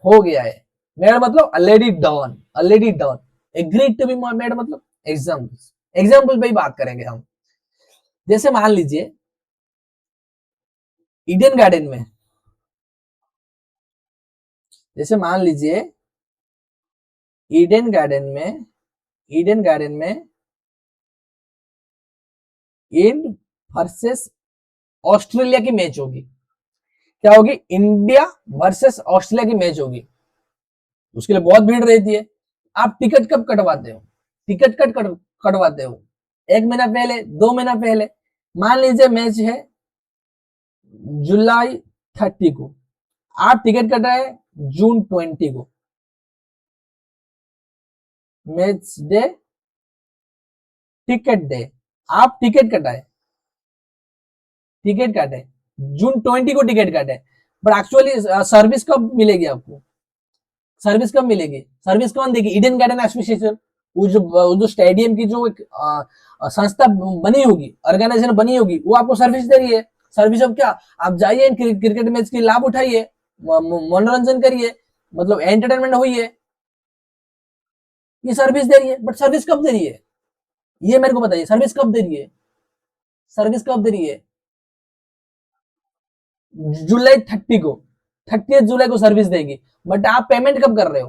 हो गया है। मेड मतलब already done, already done. Agreed to be made मतलब एग्जाम्पल पे ही बात करेंगे हम। जैसे मान लीजिए ईडन गार्डन में, जैसे मान लीजिए ईडन गार्डन में, ईडन गार्डन में इंड वर्सेस ऑस्ट्रेलिया की मैच होगी। क्या होगी, इंडिया वर्सेस ऑस्ट्रेलिया की मैच होगी। उसके लिए बहुत भीड़ रहती है। आप टिकट कब कटवाते हो, टिकट कटवाते हो 1 महीना पहले, 2 महीना पहले। मान लीजिए मैच है जुलाई 30 को, आप टिकट कटाए जून 20 को, मैच डे, टिकट डे, आप टिकट कटाए, टिकट काटे जून 20 को टिकट काटे, बट एक्चुअली सर्विस कब मिलेगी आपको, सर्विस कब मिलेगी, सर्विस कौन देगी, ईडन गार्डन एसोसिएशन। वो जो स्टेडियम की जो एक संस्था बनी होगी, ऑर्गेनाइजेशन बनी होगी, वो आपको सर्विस दे रही है। सर्विस ऑफ क्या, आप जाइए क्रिकेट मैच की लाभ उठाइए, मनोरंजन करिए, मतलब एंटरटेनमेंट हुई है, ये सर्विस दे रही है। बट सर्विस कब दे रही है, ये मेरे को बताइए, सर्विस कब दे रही है, सर्विस कब दे रही है, जुलाई 30 को, 30 जुलाई को सर्विस देगी। बट आप पेमेंट कब कर रहे हो,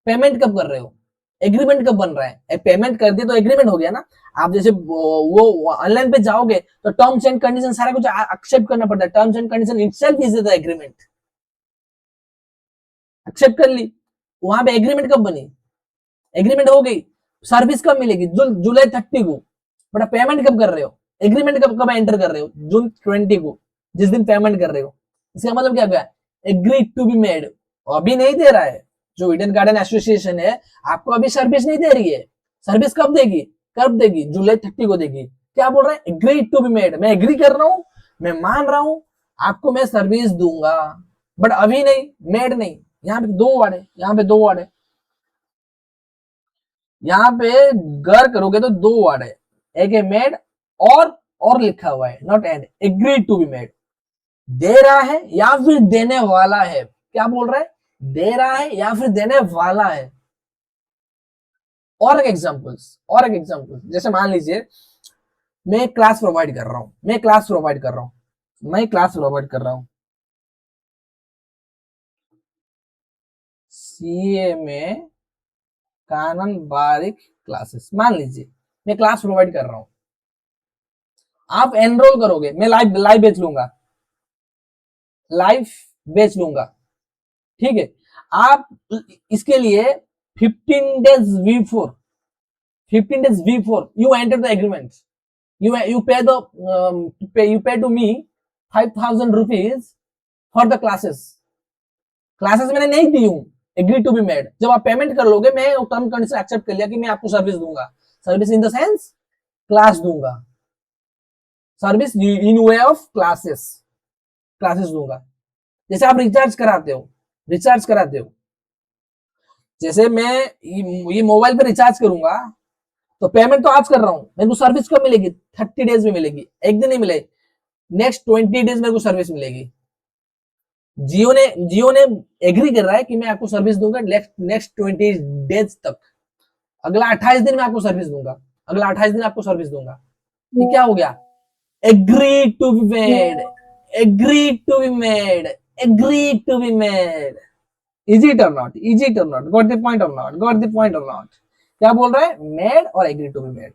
पेमेंट कब कर रहे हो, एग्रीमेंट कब बन रहा है, पेमेंट कर दिए तो एग्रीमेंट हो गया ना। आप जैसे वो ऑनलाइन पे जाओगे तो टर्म्स एंड कंडीशन सारा कुछ एक्सेप्ट करना पड़ता है, terms and condition itself is the agreement, accept कर ली। वहां पे एग्रीमेंट कब बनी, एग्रीमेंट हो गई, सर्विस कब मिलेगी, जुलाई 30 को, बट पेमेंट कब कर रहे हो, एग्रीमेंट कब कब एंटर कर रहे हो, जून 20 को, जिस दिन पेमेंट कर रहे हो। इसका मतलब क्या गया, एग्री टू बी मेड, अभी नहीं दे रहा है, जो ईडन गार्डन एसोसिएशन है आपको अभी सर्विस नहीं दे रही है, सर्विस कब देगी, कब देगी, जुलाई 30 को देगी। क्या बोल रहा है, एग्री टू बी मेड, मैं एग्री कर रहा हूं, मैं मान रहा हूं, आपको मैं सर्विस दूंगा, बट अभी नहीं, मेड नहीं। यहाँ पे दो वर्ड है, यहाँ पे दो वर्ड है, यहाँ पे गर करोगे तो दो वर्ड है, एक है मेड और लिखा हुआ है, not and, agree to be made, दे रहा है या फिर देने वाला है, क्या बोल रहा है, दे रहा है या फिर देने वाला है। और एक एग्जांपल्स, और एक एग्जांपल, जैसे मान लीजिए मैं क्लास प्रोवाइड कर रहा हूं, मैं क्लास प्रोवाइड कर रहा हूं, मैं क्लास प्रोवाइड कर रहा हूं सीए में कानन बारिक क्लासेस, मान लीजिए मैं क्लास प्रोवाइड कर रहा हूं, आप एनरोल करोगे, मैं लाइव लाइव बेच लूंगा, लाइव बेच लूंगा, ठीक है। आप इसके लिए 15 days before, 15 days before you enter the agreement, you pay the you pay to me 5,000 rupees for the classes, classes मैंने नहीं दी हूं, एग्री टू बी मेड, जब आप पेमेंट कर लोगे मैं टर्म कंडीशन एक्सेप्ट कर लिया कि मैं आपको सर्विस दूंगा, service in the sense class दूंगा, service in way of classes, classes दूंगा। जैसे आप रिचार्ज कराते हो, रिचार्ज कराते हो, जैसे मैं ये मोबाइल पे रिचार्ज करूंगा, तो पेमेंट तो आज कर रहा हूं, मेरे को सर्विस कब मिलेगी, 30 डेज में मिलेगी, एक दिन नहीं मिलेगी, नेक्स्ट 20 डेज मेरे को सर्विस मिलेगी। जियो ने एग्री कर रहा है कि मैं आपको सर्विस दूंगा नेक्स्ट 20 डेज तक, अगला 28 दिन में आपको सर्विस दूंगा, अगला 28 दिन आपको सर्विस दूंगा। ये क्या हो गया, agree to be made, agree to be made, agree to be made. Is it or not, is it or not, got the point or not, got the point or not. क्या बोल रहा है, made or agree to be made.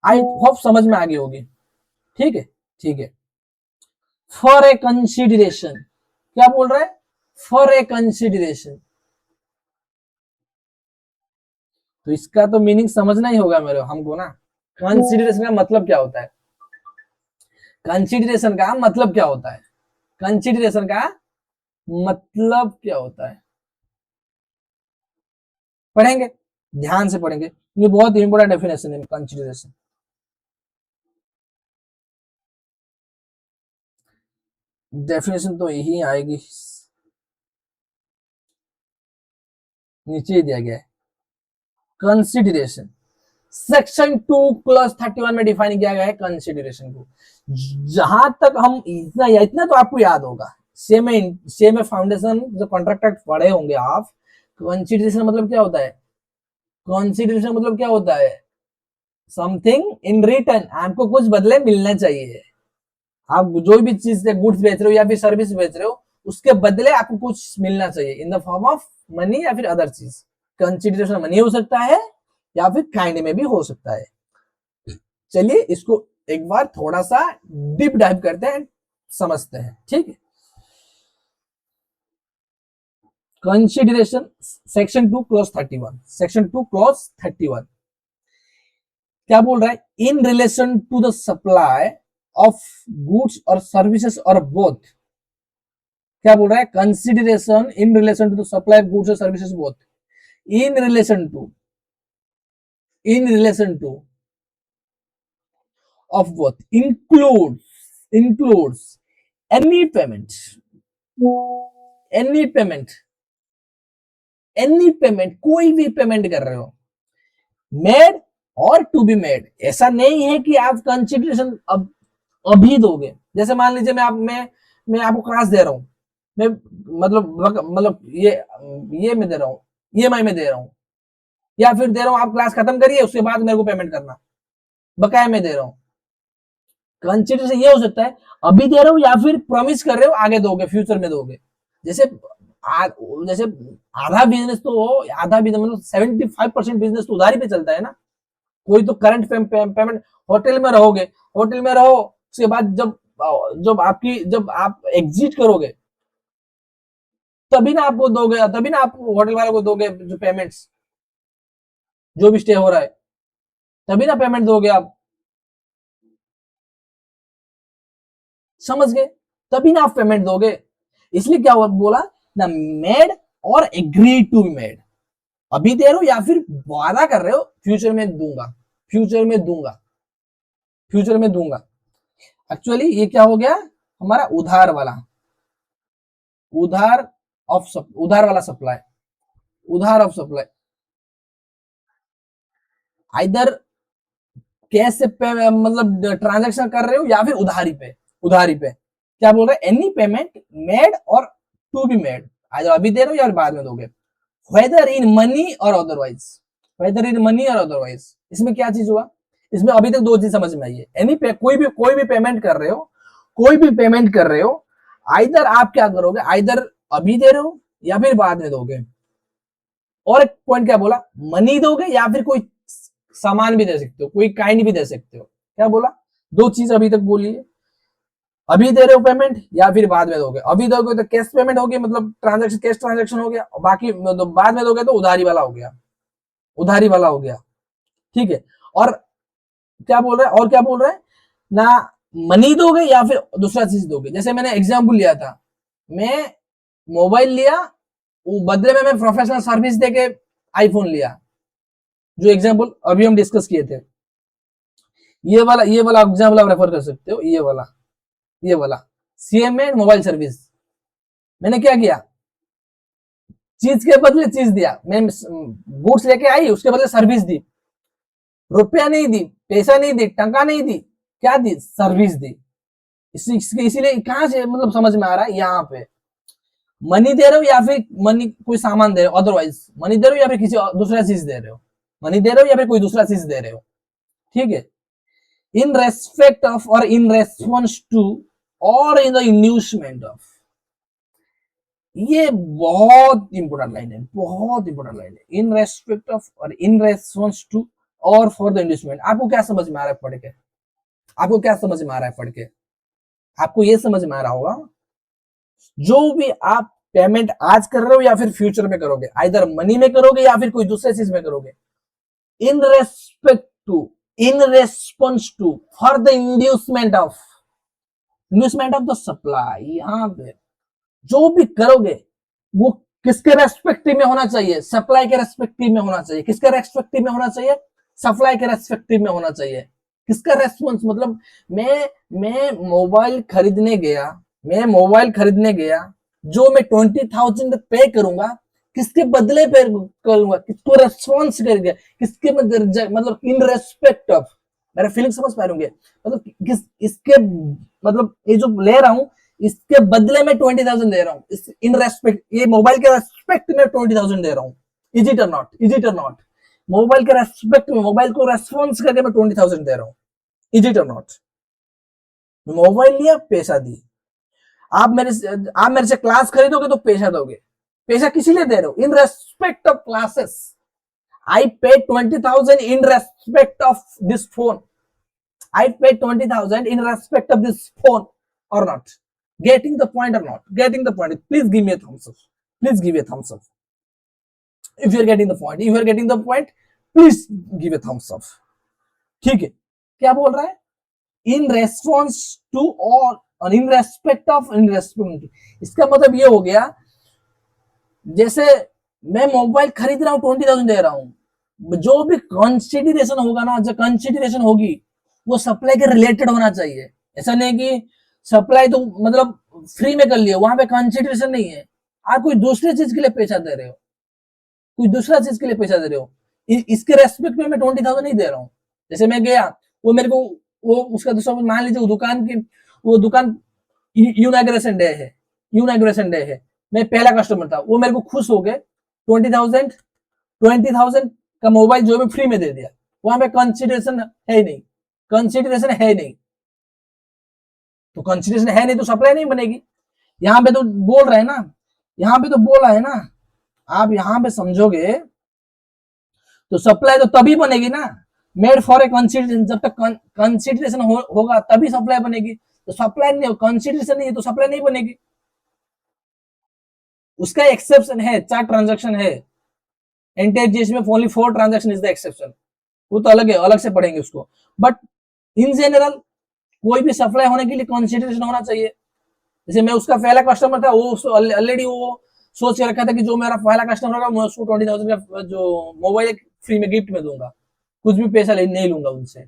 I hope समझ में आ गई होगी, ठीक है, ठीक है। फॉर ए कंसिडरेशन, क्या बोल रहा है, फॉर ए कंसिडरेशन, तो इसका तो मीनिंग समझना ही होगा मेरे हमको ना, कंसिडरेशन का मतलब क्या होता है, कंसिडरेशन का मतलब क्या होता है, कंसिडरेशन का मतलब क्या होता है, पढ़ेंगे, ध्यान से पढ़ेंगे, ये बहुत इंपोर्टेंट डेफिनेशन है कंसिडरेशन। डेफिनेशन तो यही आएगी, नीचे दिया गया है, कंसिडरेशन सेक्शन 2 क्लॉज 31 में डिफाइन किया गया है कंसिडरेशन को। जहां तक हम इतना या इतना तो आपको याद होगा, सेम फाउंडेशन जो कॉन्ट्रैक्ट एक्ट पढ़े होंगे आप, कंसिडरेशन मतलब क्या होता है, कंसिडरेशन मतलब क्या होता है, समथिंग इन रिटर्न, आपको कुछ बदले मिलना चाहिए, आप जो भी चीज से गुड्स बेच रहे हो या फिर सर्विस बेच रहे हो, उसके बदले आपको कुछ मिलना चाहिए इन द फॉर्म ऑफ मनी या फिर अदर चीज। कंसिडरेशन मनी हो सकता है या फिर काइंड में भी हो सकता है। चलिए इसको एक बार थोड़ा सा डीप डाइव करते हैं, समझते हैं, ठीक है। Consideration section 2 clause 31, section 2 clause 31 क्या बोल रहा है, in relation to the supply of goods और सर्विसेज और बोथ, क्या बोल रहा है, consideration in relation to the supply of goods और services both, in relation to, in relation to of both includes any payment, any payment, any payment, कोई भी payment कर रहे हो, मेड और टू बी मेड, ऐसा नहीं है कि आप कंसिडरेशन अब अभी दोगे। जैसे मान लीजिए मैं आपको क्लास दे रहा हूं, मैं मतलब ये मैं दे रहा हूं, ईएमआई में दे रहा हूं, या फिर दे रहा हूं आप क्लास खत्म करिए उसके बाद मेरे को पेमेंट करना, बकाया में दे रहा हूं। कंसिडरेशन ये हो सकता है अभी दे रहे हो या फिर प्रॉमिस कर रहे हो आगे दोगे, फ्यूचर में दोगे। जैसे जैसे आधा बिजनेस तो, आधा बिजनेस मतलब 75% बिजनेस तो उधारी पे चलता है ना, कोई तो करंट पेमेंट, होटल में रहोगे, होटल में रहो, उसके बाद जब जब आप एग्जिट करोगे, तभी ना आपको दोगे, तभी ना आप होटल वालों को दोगे जो पेमेंट्स, जो भी स्टे हो रहा है, तभी ना पेमेंट दोगे आप। समझ गए? तभी ना आप पेमेंट दोगे। इसलिए क्या हुआ बोला ना, made or agree to be made. अभी दे रहे हो या फिर वादा कर रहे हो फ्यूचर में दूंगा, फ्यूचर में दूंगा, फ्यूचर में दूंगा। एक्चुअली ये क्या हो गया हमारा उधार वाला, उधार उधार वाला सप्लाई, उधार ऑफ सप्लाई। आइदर कैश से मतलब ट्रांजैक्शन कर रहे हो या फिर उधारी पे, उधारी पे क्या बोल रहे हैं, एनी पेमेंट मेड और टू बी मेड, आइदर अभी दे रहे हो या बाद में दोगे, वेदर इन मनी और अदरवाइज, वेदर इन मनी और अदरवाइज। इसमें क्या चीज हुआ, इसमें अभी तक दो चीज समझ में आई है। एनी पे कोई भी पेमेंट कर रहे हो, कोई भी पेमेंट कर रहे हो, आइदर आप क्या करोगे, आइदर अभी दे रहे हो या फिर बाद में दोगे। और एक पॉइंट क्या बोला, मनी दोगे या फिर कोई सामान भी दे सकते हो, कोई काइंड भी दे सकते हो। क्या बोला, दो चीज अभी तक बोली है, अभी दे रहे हो पेमेंट या फिर बाद में दोगे। अभी दोगे तो कैश पेमेंट होगी, मतलब ट्रांजेक्शन, कैश ट्रांजेक्शन हो गया, बाकी मतलब बाद में दोगे तो उधारी वाला हो गया, उधारी वाला हो गया। ठीक है, और क्या बोल रहे हैं, और क्या बोल रहे हैं ना, मनी दोगे या फिर दूसरा चीज दोगे। जैसे मैंने एग्जाम्पल लिया था, मैं मोबाइल लिया, वो बदले में मैं प्रोफेशनल सर्विस देके आईफोन लिया, जो एग्जाम्पल अभी हम डिस्कस किए थे। ये वाला एग्जाम्पल आप रेफर कर सकते हो, ये वाला सीएमए मोबाइल सर्विस। मैंने क्या किया, चीज के बदले चीज दिया, मैं गुड्स लेके आई, उसके बदले सर्विस दी, रुपया नहीं दी, पैसा नहीं दी, टंका नहीं दी, क्या दी, सर्विस दी। इसीलिए कहां से मतलब समझ में आ रहा है, यहाँ पे मनी दे रहे हो या फिर मनी कोई सामान दे रहे हो, अदरवाइज मनी दे रहे हो या फिर किसी दूसरा चीज दे रहे हो, मनी दे रहे हो या फिर कोई दूसरा चीज दे रहे हो। ठीक है, इन रेस्पेक्ट ऑफ और इन रेस्पॉन्स टू और इन द इंड्यूसमेंट ऑफ, ये बहुत इंपॉर्टेंट लाइन है, बहुत इंपॉर्टेंट लाइन है। इन रेस्पेक्ट ऑफ और इन रेस्पॉन्स टू और फॉर द इंड्यूसमेंट। आपको क्या समझ में आ रहा है पढ़ के, आपको क्या समझ में आ रहा है पढ़ के, आपको ये समझ में आ रहा होगा, जो भी आप पेमेंट आज कर रहे हो या फिर फ्यूचर में करोगे, आइदर मनी में करोगे या फिर कोई दूसरे चीज में करोगे, in respect to, in response to, for the inducement of the supply. यहां पे जो भी करोगे वो किसके रेस्पेक्टिव में होना चाहिए, सप्लाई के रेस्पेक्टिव में होना चाहिए। किसके रेस्पेक्टिव में होना चाहिए, सप्लाई के रेस्पेक्टिव में होना चाहिए। किसका रेस्पॉन्स मतलब, मैं मोबाइल खरीदने गया, मैं मोबाइल खरीदने गया, जो मैं 20,000 पे करूंगा, किसके बदले पे करूंगा, किसको रेस्पॉन्स करेंगे, किसके मतलब इन रेस्पेक्ट ऑफ, मेरा फीलिंग समझ पा रहे मतलब किस इसके मतलब ये जो ले रहा हूं, इसके बदले में 20,000 दे रहा हूँ, इन रेस्पेक्ट, ये मोबाइल के रेस्पेक्ट में 20,000 दे रहा हूँ। Is it or not, is it or not, mobile के रेस्पेक्ट में, मोबाइल को रेस्पॉन्स करके मैं 20,000 दे रहा हूँ। Is it or not, mobile लिया, पैसा दी। आप मेरे से क्लास खरीदोगे तो पैसा दोगे, पैसा किसी लिए दे रहे हो, इन रेस्पेक्ट ऑफ क्लासेस। आई पे 20,000 in respect of this phone, I paid 20,000 in respect of this phone or not? Getting the point or not? Getting the point. Please give me a thumbs up. Please give me a thumbs up. If you are getting the point, if you are getting the point, please give a thumbs up. ठीक है, क्या बोल रहा है, इन response to और in respect of, in respect, इसका मतलब ये हो गया, जैसे मैं मोबाइल खरीद रहा हूँ, 20,000 दे रहा हूँ, जो भी कंसिडरेशन होगा ना, जो कंसिडरेशन होगी वो सप्लाई के रिलेटेड होना चाहिए। ऐसा नहीं कि सप्लाई तो मतलब फ्री में कर लिया, वहां पे कंसिडरेशन नहीं है, आप कोई दूसरे चीज के लिए पैसा दे रहे हो, कोई दूसरा चीज के लिए पैसा दे रहे हो, इसके रेस्पेक्ट में मैं 20,000 नहीं दे रहा हूँ। जैसे मैं गया, वो मेरे को, वो उसका दूसरा, मान लीजिए वो दुकान की, वो दुकान यूनाग्रेशन डे है, यूनाग्रेशन डे है, मैं पहला कस्टमर था, वो मेरे को खुश हो गए, 20,000 का मोबाइल जो मैं फ्री में दे दिया, वहां पे कंसिडरेशन है ही नहीं, कंसिडरेशन है नहीं, तो कंसिडरेशन है नहीं तो सप्लाई नहीं बनेगी। यहां पे तो बोल रहे हैं ना, यहां पे तो बोला है ना, आप यहां पे समझोगे तो सप्लाई तो तभी बनेगी ना, मेड फॉर ए कंसिडरेशन, जब तक कंसिडरेशन होगा तभी सप्लाई बनेगी, तो सप्लाई नहीं हो, कंसिडरेशन नहीं है तो सप्लाई नहीं बनेगी। उसका एक्सेप्शन है, 4 ट्रांजैक्शन है। एनटीआर में only 4 transaction is the exception, वो तो अलग है, अलग से पढ़ेंगे उसको। बट इन जनरल कोई भी सप्लाई होने के लिए कंसिडरेशन होना चाहिए। जैसे मैं उसका पहला कस्टमर था, वो ऑलरेडी वो सोच के रखा था कि जो मेरा पहला कस्टमर होगा मैं उसको 20,000 का जो मोबाइल फ्री में गिफ्ट में दूंगा, कुछ भी पैसा नहीं लूंगा उनसे।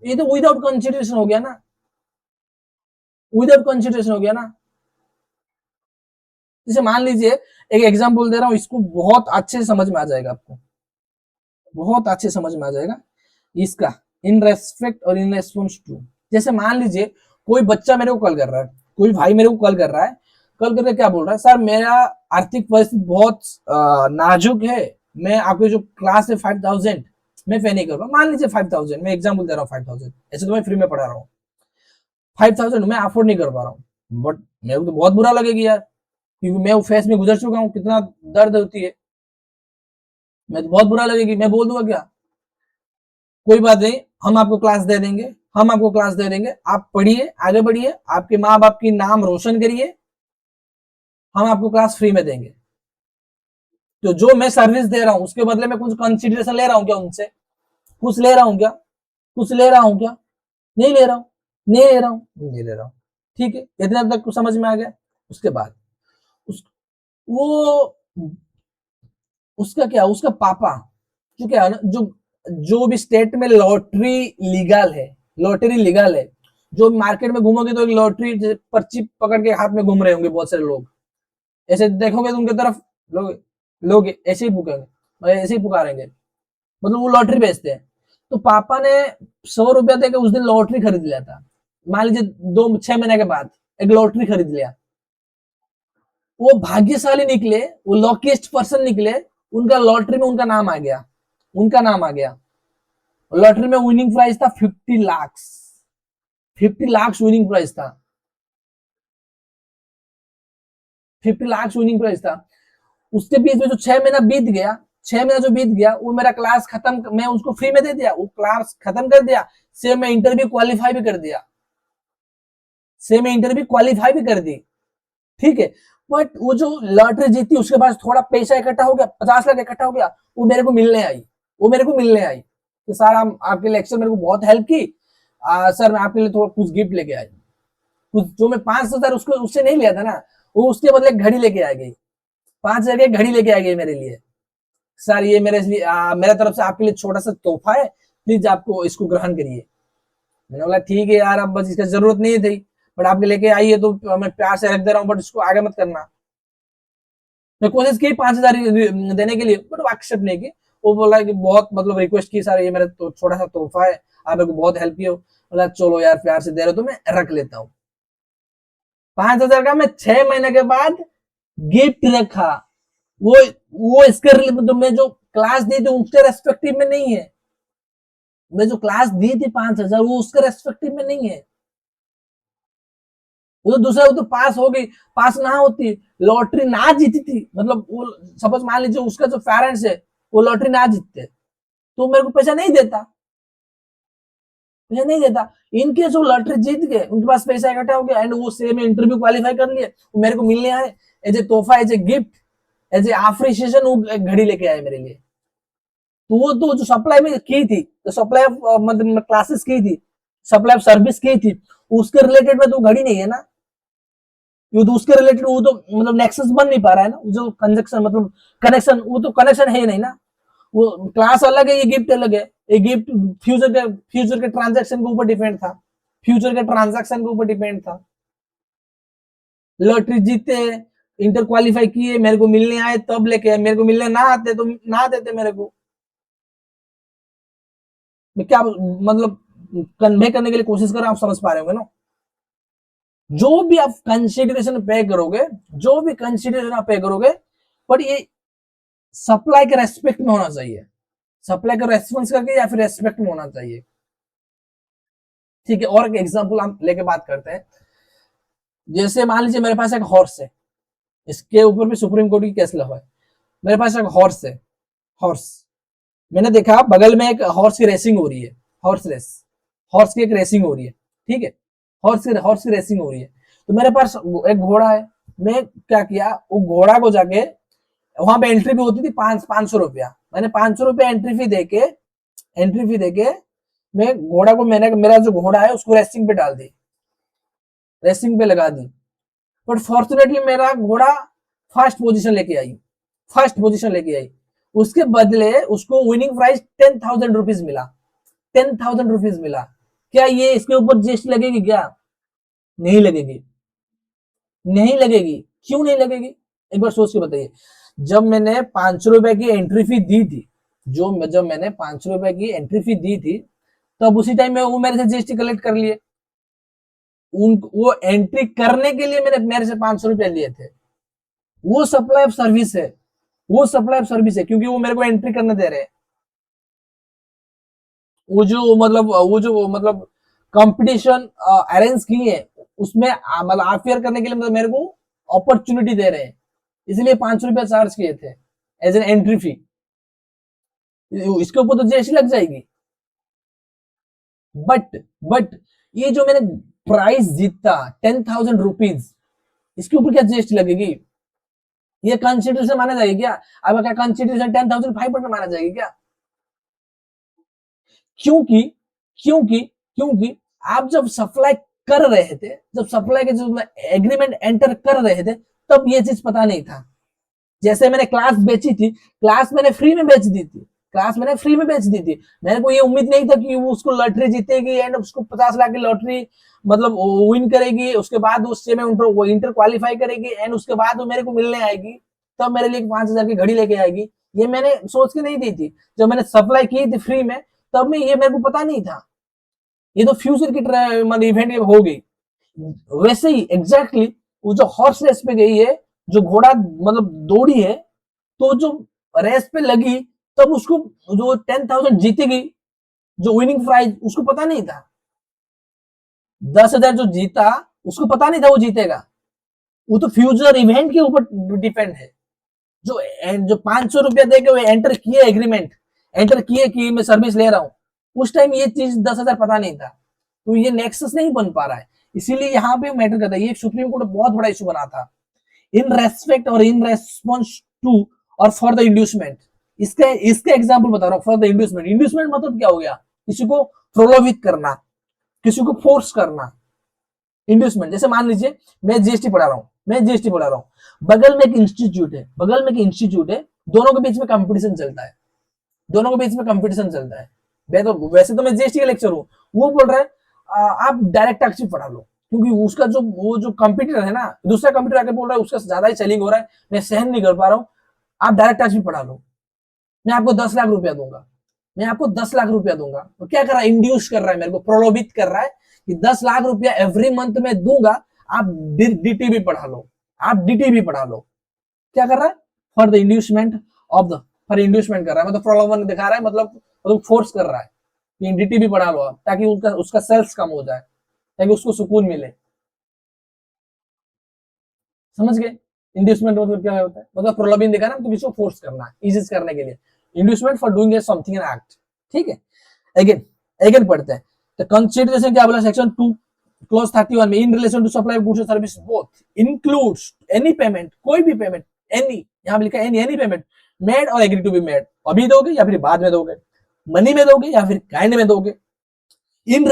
ये तो विदाउट कंसिडरेशन हो गया ना, विदाउट कंसिडरेशन हो गया ना। जैसे मान लीजिए, एक एग्जांपल दे रहा हूँ, इसको बहुत अच्छे से समझ में आ जाएगा आपको, बहुत अच्छे समझ में आ जाएगा इसका, इन रेस्पेक्ट और इन रेस्पॉन्स टू। जैसे मान लीजिए कोई बच्चा मेरे को कॉल कर रहा है, कोई भाई मेरे को कॉल कर रहा है, कॉल करके क्या बोल रहा है, सर मेरा आर्थिक परिस्थिति बहुत नाजुक है, मैं आपके जो क्लास है 5,000 मैं पे नहीं कर रहा हूँ। मान लीजिए 5,000, मैं एग्जाम्पल दे रहा हूँ 5,000, ऐसे तो मैं फ्री में पढ़ा रहा हूँ, 5,000 मैं अफोर्ड नहीं कर पा रहा हूँ। बट मेरे को तो बहुत बुरा लगेगी यार, क्योंकि मैं वो फेस में गुजर चुका हूँ, कितना दर्द होती है, मैं तो बहुत बुरा लगेगी। मैं बोल दूंगा क्या, कोई बात नहीं, हम आपको क्लास दे देंगे, हम आपको क्लास दे देंगे, आप पढ़िए, आगे बढ़िए, आपके माँ बाप की नाम रोशन करिए, हम आपको क्लास फ्री में देंगे। तो जो मैं सर्विस दे रहा हूं उसके बदले में कुछ कंसिडरेशन ले रहा हूं क्या उनसे, कुछ ले रहा हूं क्या, कुछ ले रहा हूं क्या, नहीं ले रहा हूं, नहीं ले रहा हूं, नहीं ले रहा हूं। ठीक है, इतना तक कुछ समझ में आ गया। उसके बाद वो उसका क्या, उसका पापा जो क्या है ना, जो भी स्टेट में लॉटरी लीगल है, लॉटरी लीगल है, जो मार्केट में घूमोगे तो एक लॉटरी पर्ची पकड़ के हाथ में घूम रहे होंगे बहुत सारे लोग, ऐसे देखोगे तो उनके तरफ लोग लोग ऐसे ही पुकारेंगे, ऐसे ही पुकारेंगे, मतलब वो लॉटरी बेचते हैं। तो पापा ने 100 रुपया देकर उस दिन लॉटरी खरीद लिया था, मान लीजिए 6 महीने के बाद एक लॉटरी खरीद लिया। वो भाग्यशाली निकले, वो लॉकीस्ट पर्सन निकले, उनका लॉटरी में उनका नाम आ गया, उनका नाम आ गया। लॉटरी में विनिंग प्राइस था 50 लाख, 50 लाख विनिंग प्राइस था, 50 लाख विनिंग प्राइस था। उसके बीच में जो 6 महीना बीत गया, 6 महीना जो बीत गया, वो मेरा क्लास खत्म, मैं उसको फ्री में दे दिया, वो क्लास खत्म कर दिया, से मैं इंटरव्यू क्वालिफाई भी कर दिया, से मैं इंटरव्यू क्वालिफाई भी कर दी। ठीक है, बट वो जो लॉटरी जीती उसके बाद थोड़ा पैसा इकट्ठा हो गया, 50 लाख इकट्ठा हो गया, वो मेरे को मिलने आई, वो मेरे को मिलने आई कि सर आप आपके लेक्चर मेरे को बहुत हेल्प की, सर मैं आपके लिए थोड़ा कुछ गिफ्ट लेके आई। कुछ जो मैं 5,000 उसको उससे नहीं लिया था ना, वो उसके बदले घड़ी लेके आ गई, 5,000 की घड़ी लेके आ गई मेरे लिए। सर ये मेरे लिए मेरे तरफ से आपके लिए छोटा सा तोहफा है, प्लीज आपको इसको ग्रहण करिए। मैंने बोला ठीक है यार, अब बस इसका जरूरत नहीं थी, बट आपके लेके आई है तो मैं प्यार से रख दे रहा हूँ, बट इसको आगे मत करना। मैं कोशिश की 5,000 देने के लिए, बट वो एक्सेप्ट नहीं की। वो बोला कि बहुत मतलब रिक्वेस्ट की, सर ये मेरा तो छोटा सा तोहफा है, आप मेरे को बहुत हेल्प की हो। बोला चलो यार प्यार से दे रहे हो तो मैं रख लेता हूँ। 5,000 का मैं 6 महीने के बाद गिफ्ट रखा। वो वो इसके तो मैं जो क्लास दी थी उसके रेस्पेक्टिव में नहीं है, मैं जो क्लास दी थी 5,000 वो उसके रेस्पेक्टिव में नहीं है। वो तो दूसरा, वो तो पास हो गई, पास ना होती, लॉटरी ना जीती थी, मतलब वो सपोज मान लीजिए उसका जो पेरेंट्स है वो लॉटरी ना जीतते तो मेरे को पैसा नहीं देता, पैसा नहीं देता। इनके जो लॉटरी जीत गए उनके पास पैसा इकट्ठा हो गया, एंड वो सेम इंटरव्यू क्वालिफाई कर लिए, वो मेरे को मिलने आए एज ए तोहफा, as a gift, as a appreciation, वो घड़ी लेके आए मेरे लिए। तो वो तो जो सप्लाई में की थी, तो सप्लाई मतलब क्लासेस की थी, सप्लाई ऑफ सर्विस की थी, उसके रिलेटेड में तो घड़ी नहीं है ना, ये तो उसके रिलेटेड वो तो मतलब नेक्सस बन नहीं पा रहा है ना, जो कंजक्शन मतलब कनेक्शन, वो तो कनेक्शन है नहीं ना। वो क्लास अलग है, ये गिफ्ट अलग है। ये गिफ्ट फ्यूचर के ट्रांजैक्शन के ऊपर डिपेंड था, फ्यूचर के ट्रांजैक्शन के ऊपर डिपेंड था। लॉटरी जीते, इंटर क्वालिफाई किए, मेरे को मिलने आए तब लेके आए, मेरे को मिलने ना आते तो ना देते मेरे को। मैं क्या मतलब कन्वे करने के लिए कोशिश कर रहा हूं, आप समझ पा रहे होंगे ना। जो भी आप कंसिडरेशन पे करोगे, जो भी कंसिडरेशन आप पे करोगे, बट ये सप्लाई के रेस्पेक्ट में होना चाहिए, सप्लाई का रेस्पॉन्स करके या फिर रेस्पेक्ट में होना चाहिए। ठीक है, और एक एग्जांपल हम लेके बात करते हैं। जैसे मान लीजिए मेरे पास एक हॉर्स है, इसके ऊपर भी सुप्रीम कोर्ट की केस लगा है। मेरे पास एक हॉर्स है, हॉर्स, मैंने देखा बगल में एक हॉर्स की रेसिंग हो रही है, हॉर्स रेस, हॉर्स की एक रेसिंग हो रही है। ठीक है, हॉर्स की रेसिंग हो रही है। तो मेरे पास एक घोड़ा है, मैं क्या किया, वो घोड़ा को जाके वहां पे एंट्री फी होती थी 500 रुपया, मैंने 500 रुपया एंट्री फी देके मैं घोड़ा को, मैंने मेरा जो घोड़ा है उसको रेसिंग पे डाल दी, रेसिंग पे लगा दी। बट फॉर्चुनेटली मेरा घोड़ा फर्स्ट पोजीशन लेके आई। उसके बदले उसको विनिंग प्राइस 10,000 रुपीज मिला, 10,000 रुपीज मिला। क्या ये इसके ऊपर जीएसटी लगेगी क्या? नहीं लगेगी, नहीं लगेगी। क्यों नहीं लगेगी, एक बार सोच के बताइए। जब मैंने 500 रुपए की एंट्री फी दी थी, जब मैंने 500 रुपए की एंट्री फी दी थी, तब उसी टाइम में वो मेरे से जीएसटी कलेक्ट कर लिए। वो एंट्री करने के लिए मैंने मेरे से 500 रुपया लिए थे। वो सप्लाई ऑफ सर्विस है, वो सप्लाई ऑफ सर्विस है, क्योंकि वो मेरे को एंट्री करने दे रहे हैं। वो जो मतलब कंपटीशन अरेंज किए हैं, उसमें मतलब अफेयर करने के लिए मतलब मेरे को अपॉर्चुनिटी दे रहे हैं, इसलिए 500 रुपया चार्ज किए थे एज एन एंट्री फी। इसके ऊपर तो जीएसटी लग जाएगी। बट ये जो मैंने प्राइस जीता 10,000 रुपीज, इसके ऊपर क्या जीएसटी लगेगी? ये कंसिडरेशन माना जाएगी क्या? अब क्या कंसिडरेशन 10,500 माना जाएगी क्या? क्योंकि क्योंकि क्योंकि आप जब सप्लाई कर रहे थे, जब सप्लाई के जो एग्रीमेंट एंटर कर रहे थे, तब ये चीज पता नहीं था। जैसे मैंने क्लास बेची थी, क्लास मैंने फ्री में बेच दी थी, क्लास मैंने फ्री में बेच दी थी। मेरे को ये उम्मीद नहीं था कि वो उसको लॉटरी जीतेगी एंड उसको 50 लाख की लॉटरी मतलब विन करेगी, उसके बाद उससे मैं वो इंटर क्वालिफाई करेगी एंड उसके बाद वो मेरे को मिलने आएगी, तब मेरे लिए 5,000 की घड़ी लेके आएगी। ये मैंने सोच के नहीं दी थी। जब मैंने सप्लाई की थी फ्री में, तब में ये मेरे को पता नहीं था। ये तो फ्यूचर की मतलब इवेंट हो गई। वैसे ही एग्जैक्टली वो जो हॉर्स रेस पे गई है, जो घोड़ा मतलब दौड़ी है, तो जो रेस पे लगी, तब उसको जो 10,000 जीतेगी, जो विनिंग प्राइज, उसको पता नहीं था। 10,000 जो जीता, उसको पता नहीं था वो जीतेगा। वो तो फ्यूचर इवेंट के ऊपर डिपेंड है। जो 500 रुपया देके वो एंटर किए एग्रीमेंट, एंटर किए कि मैं सर्विस ले रहा हूं, उस टाइम ये चीज 10,000 पता नहीं था, तो ये नेक्सस नहीं बन पा रहा है। इसीलिए यहाँ पे मैटर करता है। ये सुप्रीम कोर्ट बहुत बड़ा इशू बना था, इन रेस्पेक्ट और इन रेस्पॉन्स टू और फॉर द इंड्यूसमेंट। इसका एग्जाम्पल बता रहा हूँ, फॉर द इंड्यूसमेंट। इंड्यूसमेंट मतलब क्या हो गया? किसी को प्रलोभित करना, किसी को फोर्स करना। इंड्यूसमेंट, जैसे मान लीजिए मैं जीएसटी पढ़ा रहा हूँ, बगल में एक इंस्टीट्यूट है, दोनों के बीच में कंपटीशन चलता है, वैसे तो मैं जीएसटी का लेक्चर हूँ, वो बोल रहा है आप डायरेक्ट टैक्स पढ़ा लो, क्योंकि उसका वो जो कंप्यूटर है ना, दूसरा कंप्यूटर आके बोल रहा है उसका ज्यादा ही सेलिंग हो रहा है, मैं सहन नहीं कर पा रहा हूँ, आप डायरेक्ट टैक्स भी पढ़ा लो, मैं आपको 10 लाख रुपया दूंगा, तो क्या कर रहा है? इंड्यूस कर रहा है, मेरे को प्रलोभित कर रहा है कि 10 लाख रुपया एवरी मंथ में दूंगा, आप डीटीबी पढ़ा लो, क्या कर रहा है? For the inducement for inducement कर रहा है, मतलब प्रलोभन दिखा रहा है, मतलब फोर्स कर रहा है कि डीटीबी पढ़ा लो आप, ताकि उसका सेल्स कम हो जाए, ताकि उसको सुकून मिले। समझ गए? इंड्यूसमेंट मतलब क्या होता है? मतलब प्रलोभन दिखाना, तो किसी को फोर्स करना, इजी करने के लिए। Inducement for doing something an act. ठीक है, अगेन पढ़ते हैं। तो कंसिडरेशन क्या बोला सेक्शन 2 क्लॉज 31 में, in relation to supply of goods and service both includes any payment, कोई भी पेमेंट, एनी, यहां पे लिखा है any payment made or agree to be made, अभी दोगे या फिर बाद में दोगे, मनी में दोगे या फिर काइंड में दोगे, in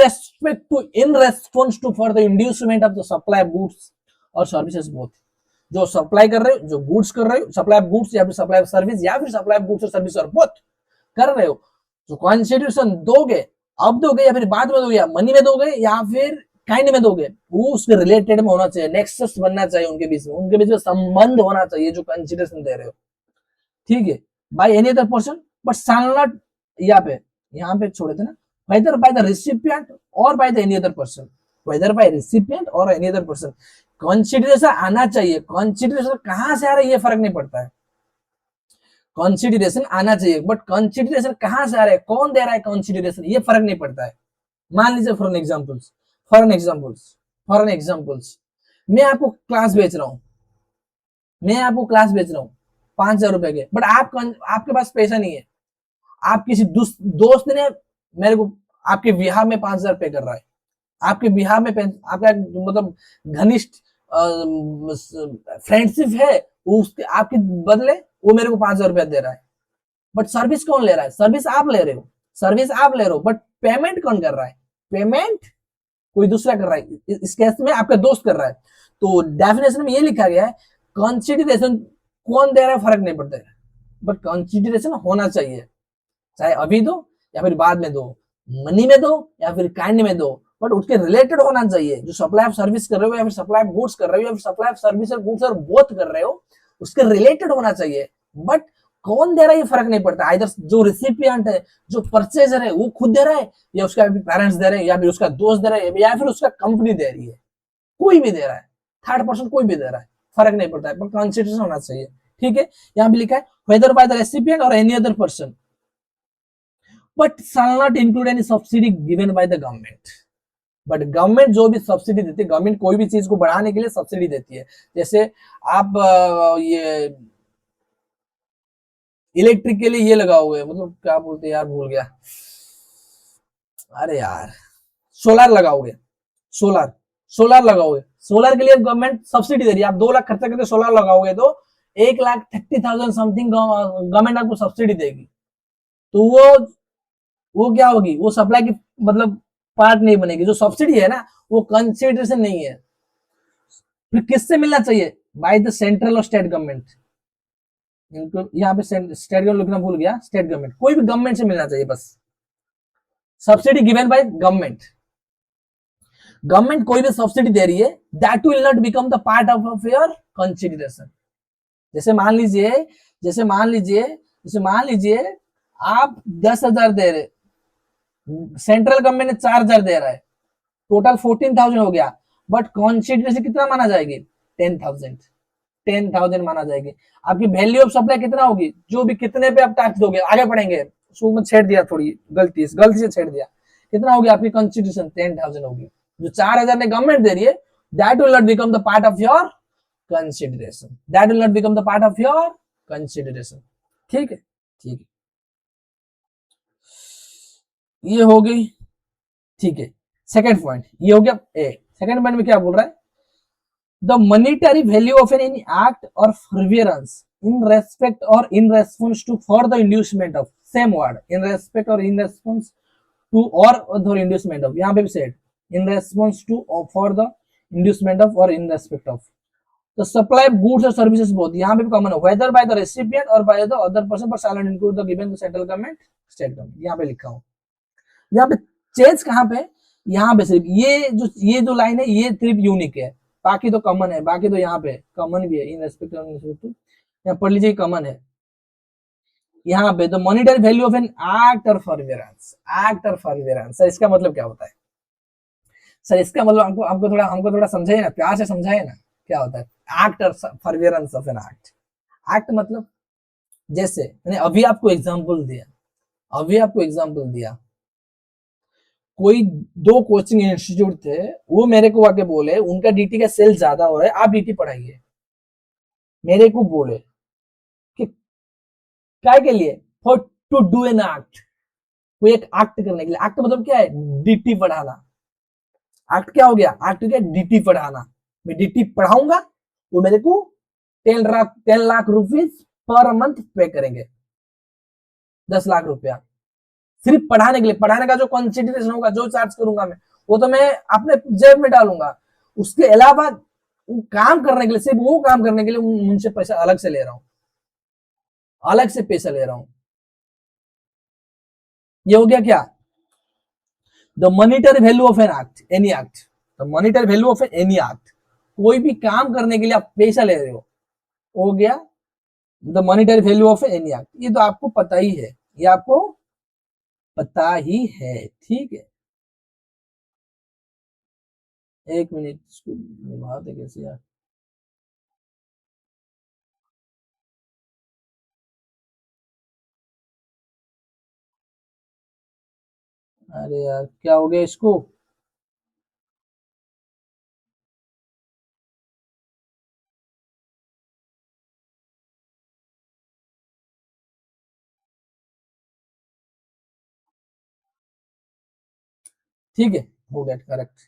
response to for the inducement of the supply of goods और सर्विसेज बोथ। जो सप्लाई कर रहे हो, जो गुड्स कर रहे हो, सप्लाई ऑफ गुड्स या फिर सप्लाई ऑफ सर्विस, या फिर सप्लाई ऑफ गुड्स और सर्विस और बोथ कर रहे हो, जो कंसिडरेशन दोगे, अब दोगे या फिर बाद में दोगे, या मनी में दोगे या फिर काइंड में दोगे, वो उसके रिलेटेड में होना चाहिए, नेक्सस बनना चाहिए उनके बीच में संबंध होना चाहिए जो कंसिडरेशन दे रहे हो। ठीक है, by any other person, but shall not, यहाँ पे छोड़े थे ना, whether by the recipient or by the any other person, whether by recipient or any other person, consideration आना चाहिए। कंसिडरेशन कहां से आ रहा है ये फर्क नहीं पड़ता है, कंसिडरेशन आना चाहिए, बट कंसिडरेशन कहां से आ रहा है, कौन दे रहा है कंसिडरेशन, ये फर्क नहीं पड़ता है। मान लीजिए फॉर एन एग्जाम्पल्स, मैं आपको क्लास बेच रहा हूं, 5,000 रुपए के, बट आपके पास पैसा नहीं है, आप किसी दोस्त ने मेरे को आपके बिहार में 5,000 पे कर रहा है, आपके बिहार में आपका मतलब घनिष्ठ फ्रेंडशिप है, वो उसके आपके बदले वो मेरे को 5,000 रुपया दे रहा है, बट सर्विस कौन ले रहा है? सर्विस आप ले रहे हो, सर्विस आप ले रहे हो, बट पेमेंट कौन कर रहा है? पेमेंट कोई दूसरा कर रहा है, इस केस में आपका दोस्त कर रहा है। तो डेफिनेशन में ये लिखा गया है, कंसिडरेशन कौन दे रहा है फर्क नहीं पड़ता है, बट कंसिडरेशन होना चाहिए, चाहे अभी दो या फिर बाद में दो, मनी में दो या फिर काइंड में दो, बट उसके रिलेटेड होना चाहिए। जो सप्लाई ऑफ सर्विस कर रहे हो या फिर सप्लाई ऑफ गुड्स कर रहे हो या फिर सप्लाई ऑफ सर्विस और गुड्स और बोथ कर रहे हो, उसके रिलेटेड होना चाहिए। बट कौन दे रहा है ये फर्क नहीं पड़ता, इधर जो रिसिपिएंट है, जो परचेजर है, वो खुद दे रहा है या उसका पेरेंट्स दे रहे हैं या फिर उसका दोस्त दे रहा है या फिर उसका कंपनी दे रही है, कोई भी दे रहा है, थर्ड पर्सन कोई भी दे रहा है, फर्क नहीं पड़ता है, पर कंसिडरेशन होना चाहिए। ठीक है, यहाँ भी लिखा है वेदर बाय द रेसिपिएंट और any other person, but shall not include any subsidy given by the government. But government जो भी सब्सिडी देती है, गवर्नमेंट कोई भी चीज को बढ़ाने के लिए सब्सिडी देती है। जैसे आप ये इलेक्ट्रिक के लिए ये लगाओगे, मतलब क्या बोलते हैं यार, भूल गया, अरे यार, सोलर लगाओगे, सोलर सोलर लगाओगे, सोलर के लिए गवर्नमेंट सब्सिडी दे रही है। आप 2 लाख खर्चा करके सोलर लगाओगे तो 1,30,000 समथिंग गवर्नमेंट आपको सब्सिडी देगी। तो वो क्या होगी, वो सप्लाई की मतलब पार्ट नहीं बनेगी। जो सब्सिडी है ना, वो कंसिडरेशन नहीं है। फिर किससे मिलना चाहिए? बाय द सेंट्रल और स्टेट गवर्नमेंट। इनको यहाँ पे स्टेट गवर्नमेंट लिखना भूल गया, स्टेट गवर्नमेंट, कोई भी गवर्नमेंट से मिलना चाहिए बस। Subsidy given by government, government कोई भी सब्सिडी दे रही है, that will not become the part of your consideration. जैसे मान लीजिए, जैसे मान लीजिए, जैसे मान लीजिए आप 10,000 दे रहे, सेंट्रल गवर्नमेंट ने 4,000 दे रहा है, टोटल 14,000 हो गया, बट कंसिडरेशन कितना माना जाएगी? 10,000, 10,000 माना जाएगी। आपकी वैल्यू ऑफ सप्लाई कितना होगी? जो भी कितने पे आप टैक्स दोगे, आगे पढ़ेंगे, शुरू में छेड़ दिया, थोड़ी गलती से छेड़ दिया, कितना होगी आपकी कंसिडरेशन? 10,000 होगी। जो 4,000 ने गवर्नमेंट दे रही है, that will not become the part of your consideration, that will not become the part of your consideration. ठीक है, ठीक है, ये हो गई। ठीक है, सेकंड पॉइंट ये हो गया ए। सेकंड पॉइंट में क्या बोल रहा है? The monetary value of an any act और फॉरबियरेंस in respect or in response to for the inducement of, same word, in respect or in response to or the inducement of, यहाँ पे भी said in response to or for the inducement of or in respect of the supply of goods or services both, यहाँ पे भी common है, whether by the recipient or by the other person but shall not include the given the central government, state government, यहाँ पे लिखा हूँ। यहाँ पे चेंज कहाँ पे? यहाँ पे सिर्फ ये जो लाइन है ये सिर्फ यूनिक है, बाकी तो कॉमन है, बाकी तो यहाँ पे कॉमन भी है, इन रेस्पेक्ट टू, यहाँ पढ़ लीजिए कॉमन है। यहाँ पे the monetary value of an act और फॉरबियरेंस, एक्ट और फॉरबियरेंस, सर इसका मतलब क्या होता है? सर इसका मतलब हमको थोड़ा समझाइए ना, प्यार से समझाइए ना, क्या होता है एक्ट और फॉरबियरेंस ऑफ एन एक्ट? एक्ट मतलब, जैसे मैंने अभी आपको एग्जांपल दिया, अभी आपको एग्जांपल दिया, कोई 2 कोचिंग इंस्टीट्यूट थे, वो मेरे को आके बोले उनका डीटी का सेल ज्यादा हो रहा है, आप डीटी पढ़ाइए। मेरे को बोले कि क्या के लिए? For to do an act, कोई एक एक्ट करने के लिए। एक्ट मतलब क्या है? डीटी पढ़ाना। एक्ट क्या हो गया? एक्ट क्या? डीटी पढ़ाना। मैं डीटी पढ़ाऊंगा, वो मेरे को 10 लाख रुपीज पर मंथ पे करेंगे, 10 लाख रुपया सिर्फ पढ़ाने के लिए। पढ़ाने का जो कंसिडरेशन होगा, जो चार्ज करूंगा मैं, वो तो मैं अपने जेब में डालूंगा। उसके अलावा काम करने के लिए, सिर्फ वो काम करने के लिए उनसे पैसा अलग से ले रहा हूं, अलग से पैसा ले रहा हूं। ये हो गया क्या? The monetary value of an act, any act, the monetary value of any act, कोई भी काम करने के लिए आप पैसा ले रहे हो गया the monetary value of any act. ये तो आपको पता ही है, ये आपको पता ही है। ठीक है, एक मिनट, इसको निभाते कैसे यार? अरे यार, क्या हो गया इसको? ठीक है, हो गया, correct,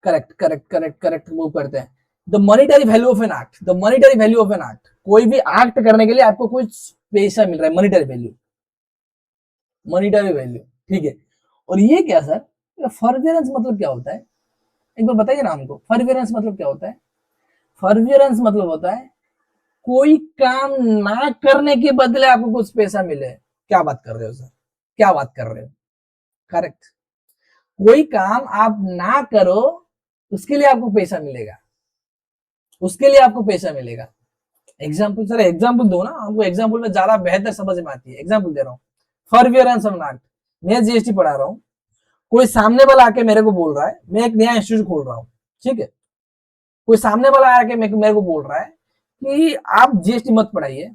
correct, correct, correct, correct, move करते हैं। The monetary value of an act, the monetary value of N act, कोई भी एक्ट करने के लिए आपको कुछ पैसा मिल रहा है, मॉनिटरी वैल्यू, मॉनिटरी वैल्यू, ठीक है। और ये क्या सर, फॉरबियरेंस मतलब क्या होता है, एक बार बताइए ना हमको, फॉरबियरेंस मतलब क्या होता है। फॉरबियरेंस मतलब होता है कोई काम ना करने के बदले आपको कुछ पैसा मिले। क्या बात कर रहे हो सर, क्या बात कर रहे हो, करेक्ट। कोई काम आप ना करो उसके लिए आपको पैसा मिलेगा, उसके लिए आपको पैसा मिलेगा। एग्जाम्पल सर, एग्जाम्पल दो ना हमको, एग्जाम्पल में ज्यादा बेहतर समझ में आती है। एग्जाम्पल दे रहा हूँ, फॉरबियरेंस ऑफ एक्ट, मैं जीएसटी पढ़ा रहा हूँ, कोई सामने वाला आके मेरे को बोल रहा है, मैं एक नया इंस्टीट्यूट खोल रहा हूँ, ठीक है, कोई सामने वाला आके मेरे को बोल रहा है कि आप जीएसटी मत पढ़ाइए,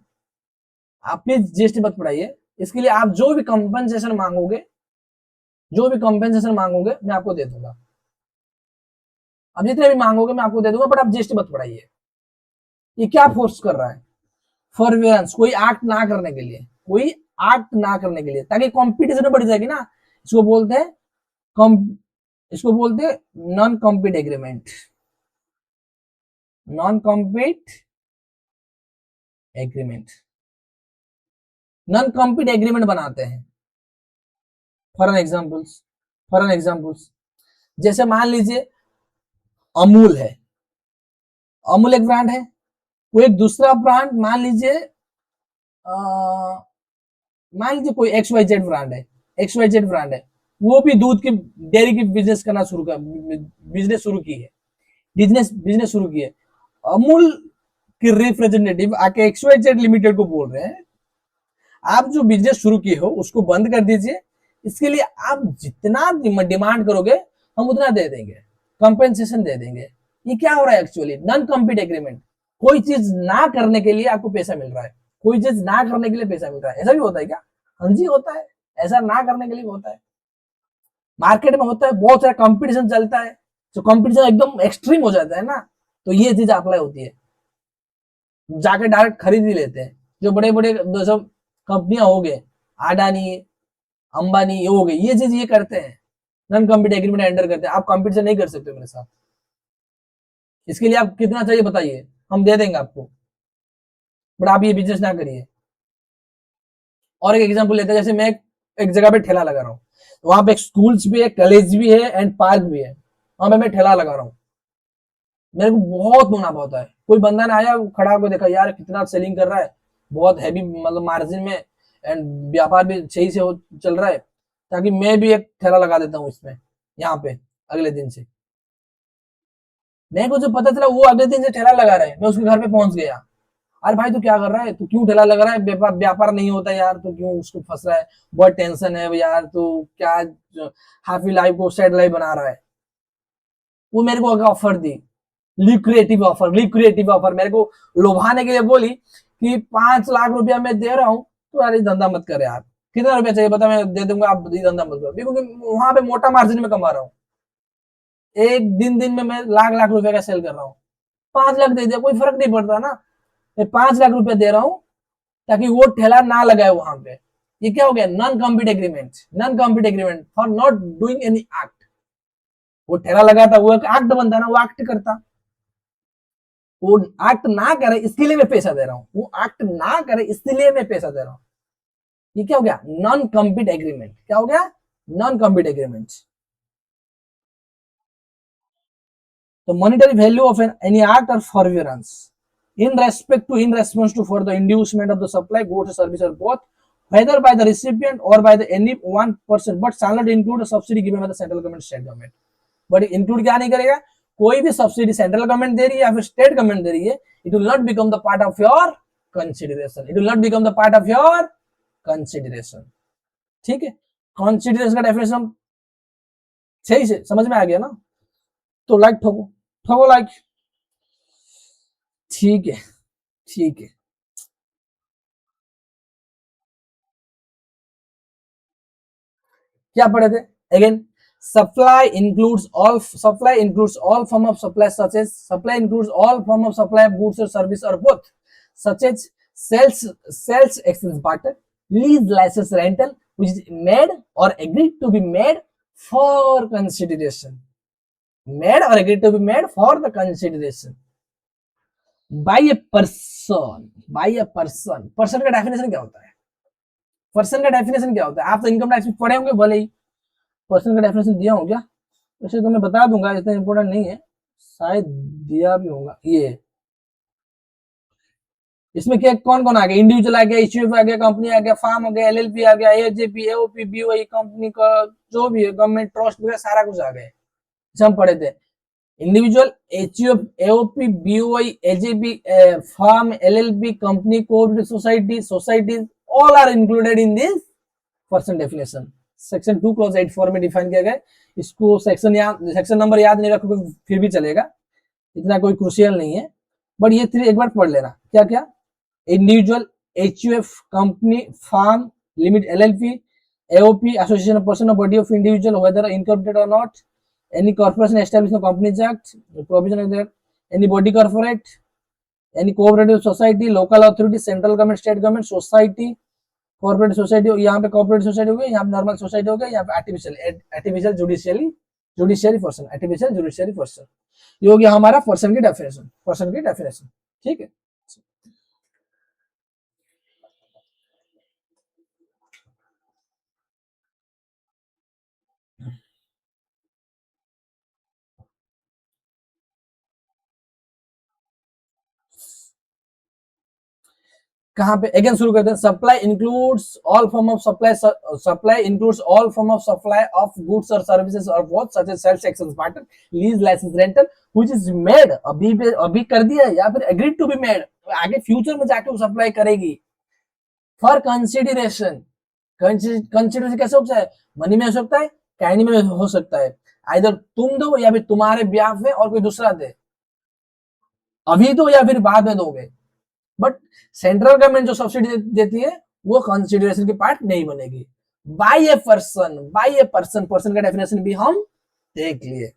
आप प्लीज जीएसटी मत पढ़ाइए, इसके लिए आप जो भी कंपनसेशन मांगोगे, जो भी कंपनसेशन मांगोगे मैं आपको दे दूंगा, अब जितने भी मांगोगे मैं आपको दे दूंगा, बट आप जीएसटी मत पढ़ाइए। ये क्या फोर्स कर रहा है, फॉरबियरेंस, कोई एक्ट ना करने के लिए, कोई एक्ट ना करने के लिए, ताकि कंपटीशन बढ़ जाएगी ना। इसको बोलते हैं इसको बोलते हैं non compete agreement, non compete agreement, non compete agreement बनाते हैं। For an examples, for an examples, जैसे मान लीजिए अमूल है, अमूल एक ब्रांड है, कोई एक दूसरा ब्रांड मान लीजिए कोई एक्स वाई जेड ब्रांड है, एक्स वाई जेड ब्रांड है, वो भी दूध की डेयरी की बिजनेस करना शुरू कर, बिजनेस शुरू की है, बिजनेस बिजनेस शुरू की है। अमूल के रिप्रेजेंटेटिव आके एक्स वाई जेड लिमिटेड को बोल रहे हैं आप जो बिजनेस शुरू किए हो उसको बंद कर दीजिए, इसके लिए आप जितना डिमांड करोगे हम उतना दे देंगे, कंपेंसेशन दे देंगे। ये क्या हो रहा है एक्चुअली, नॉन कॉम्पीट एग्रीमेंट, कोई चीज ना करने के लिए आपको पैसा मिल रहा है, कोई चीज ना करने के लिए पैसा मिल रहा है। ऐसा भी होता है क्या, हाँ जी होता है, ऐसा ना करने के लिए होता है, मार्केट में होता है, बहुत सारा कंपटीशन चलता है, तो कंपटीशन एकदम एक्सट्रीम हो जाता है ना, तो ये चीज अप्लाई होती है, जाके डायरेक्ट खरीद ही लेते हैं। जो बड़े बड़े सब कंपनियां हो गए, अडानी अंबानी ये हो गए, ये चीज ये करते हैं, नॉन कॉम्पीट एग्रीमेंट एंटर करते हैं। आप कंपटीशन नहीं कर सकते मेरे साथ, इसके लिए आप कितना चाहिए बताइए, हम दे देंगे आपको, बट आप ये बिजनेस ना करिए। और एक एग्जांपल लेते हैं, जैसे मैं एक जगह पे ठेला लगा रहा हूँ, वहां पे एक स्कूल्स भी है, कॉलेज भी है एंड पार्क भी है, वहां पे मैं ठेला लगा रहा हूँ, मेरे को बहुत मुनाफा होता है। कोई बंदा ने आया खड़ा होकर देखा यार कितना सेलिंग कर रहा है, बहुत हैवी मतलब मार्जिन में, एंड व्यापार भी सही से चल रहा है, ताकि मैं भी एक ठेला लगा देता हूँ इसमें, यहाँ पे अगले दिन से। मेरे को जो पता चला वो अगले दिन से ठेला लगा रहा है, मैं उसके घर पे पहुंच गया, अरे भाई तू क्या कर रहा है, तू क्यों ठेला लगा रहा है, व्यापार व्यापार नहीं होता यार, तू क्यों उसको फंस रहा है, बहुत टेंशन है यार, तू क्या हैप्पी लाइफ को सैड लाइफ बना रहा है। वो मेरे को ऑफर दी, लिक्रेटिव ऑफर, लिक्रेटिव ऑफर मेरे को लुभाने के लिए बोली कि 5 लाख रुपया मैं दे रहा हूँ, तो यार ये धंधा मत कर यार, कितना रुपया चाहिए बता मैं दे दूंगा, आप ये धंधा मत करो, क्योंकि वहां पे मोटा मार्जिन में कमा रहा हूँ, एक दिन में मैं लाख लाख रुपए का सेल कर रहा हूँ, 5 लाख दे दिया कोई फर्क नहीं पड़ता ना, मैं 5 लाख रुपया दे रहा हूँ ताकि वो ठेला ना लगाए वहां पे। ये क्या हो गया, non compete agreement, non compete agreement for not doing any act. वो ठेला लगाता, वो एक एक्ट बनता ना, वो एक्ट करता, वो एक्ट ना करे इसके लिए मैं पैसा दे रहा हूं, वो एक्ट ना करे इसलिए मैं पैसा दे रहा हूं। ये क्या हो गया, नॉन कॉम्पीट एग्रीमेंट, क्या हो गया, non compete agreement. The monetary value of any act or forbearance in response to for the inducement of the supply goods or service or both, whether by the recipient or by the any one person, but shall not include a subsidy given by the central government, state government। But include क्या नहीं करेगा, कोई भी subsidy central government दे रही है या फिर state government दे रही है, it will not become the part of your consideration, it will not become the part of your consideration. ठीक है, कंसिडरेशन का डेफिनेशन सही से समझ में आ गया ना, तो लाइक ठोको, ठोको लाइक, ठीक है, ठीक है। क्या पढ़े थे again, supply includes all form of supply such as supply includes all form of supply of goods or service or both, such as sales exchange barter, lease license rental, which is made or agreed to be made for consideration, made or agreed to be made for the consideration। By a person, by a person, person का definition क्या होता है? Person का definition क्या होता है? आप तो इनकम टैक्स में पढ़े होंगे भले ही, पर्सन का डेफिनेशन दिया हो क्या? वैसे तो मैं बता दूंगा, इतना इंपॉर्टेंट नहीं है, शायद दिया भी होगा। ये इसमें क्या कौन कौन आ गया? इंडिविजुअल आ गया, ईसीएफ आ गया, कंपनी आ गया, फार्म आ गया, एलएलपी आ गया, एजेपी, एओपी, बीओआई, कंपनी का जो भी है, गवर्नमेंट ट्रस्ट वगैरह सारा कुछ आ गया, जैसे हम पढ़े थे। Individual, HUF, AOP, BOI, AJP, firm, LLP, company, cooperative society, societies, all are included in this person definition. Section 2 clause 84 में डिफाइन किया गया। इसको सेक्शन नंबर याद नहीं रखोगे फिर भी चलेगा, इतना कोई क्रूशियल नहीं है, बट ये 3 एक बार पढ़ लेना। क्या क्या? Individual, HUF, company, firm, limit, LLP, AOP, association of person or body of individual whether incorporated or not, any corporation established in the Companies Act, provision of that, any body corporate, any cooperative society, local authority, central government, state government, society, corporate society, यहाँ पे corporate society हो गई, यहाँ पे normal society हो गई, यहाँ पे artificial judiciary person, artificial judiciary person. ये हो गया हमारा पर्सन की डेफिनेशन, पर्सन की डेफिनेशन। ठीक है, कहाँ पे अगेन शुरू करते हैं। Supply includes all form of supply, supply includes all form of supply of goods और सर्विसेज और both such as sales, exchange, barter, lease, licence, rental which is made, अभी कर दिया या फिर एग्रीड टू बी मेड, आगे future में जाके वो सप्लाई करेगी, फॉर कंसिडरेशन। कंसिडरेशन कैसे हो सकता है? मनी में हो सकता है, काइंड में हो सकता है, आइदर तुम दो या फिर तुम्हारे ब्याह में और कोई दूसरा दे, अभी दो या फिर बाद में दोगे, बट सेंट्रल गवर्नमेंट जो सब्सिडी देती है वो कंसिडरेशन की पार्ट नहीं बनेगी। By a person, by a person, person का डेफिनेशन भी हम देख लिए।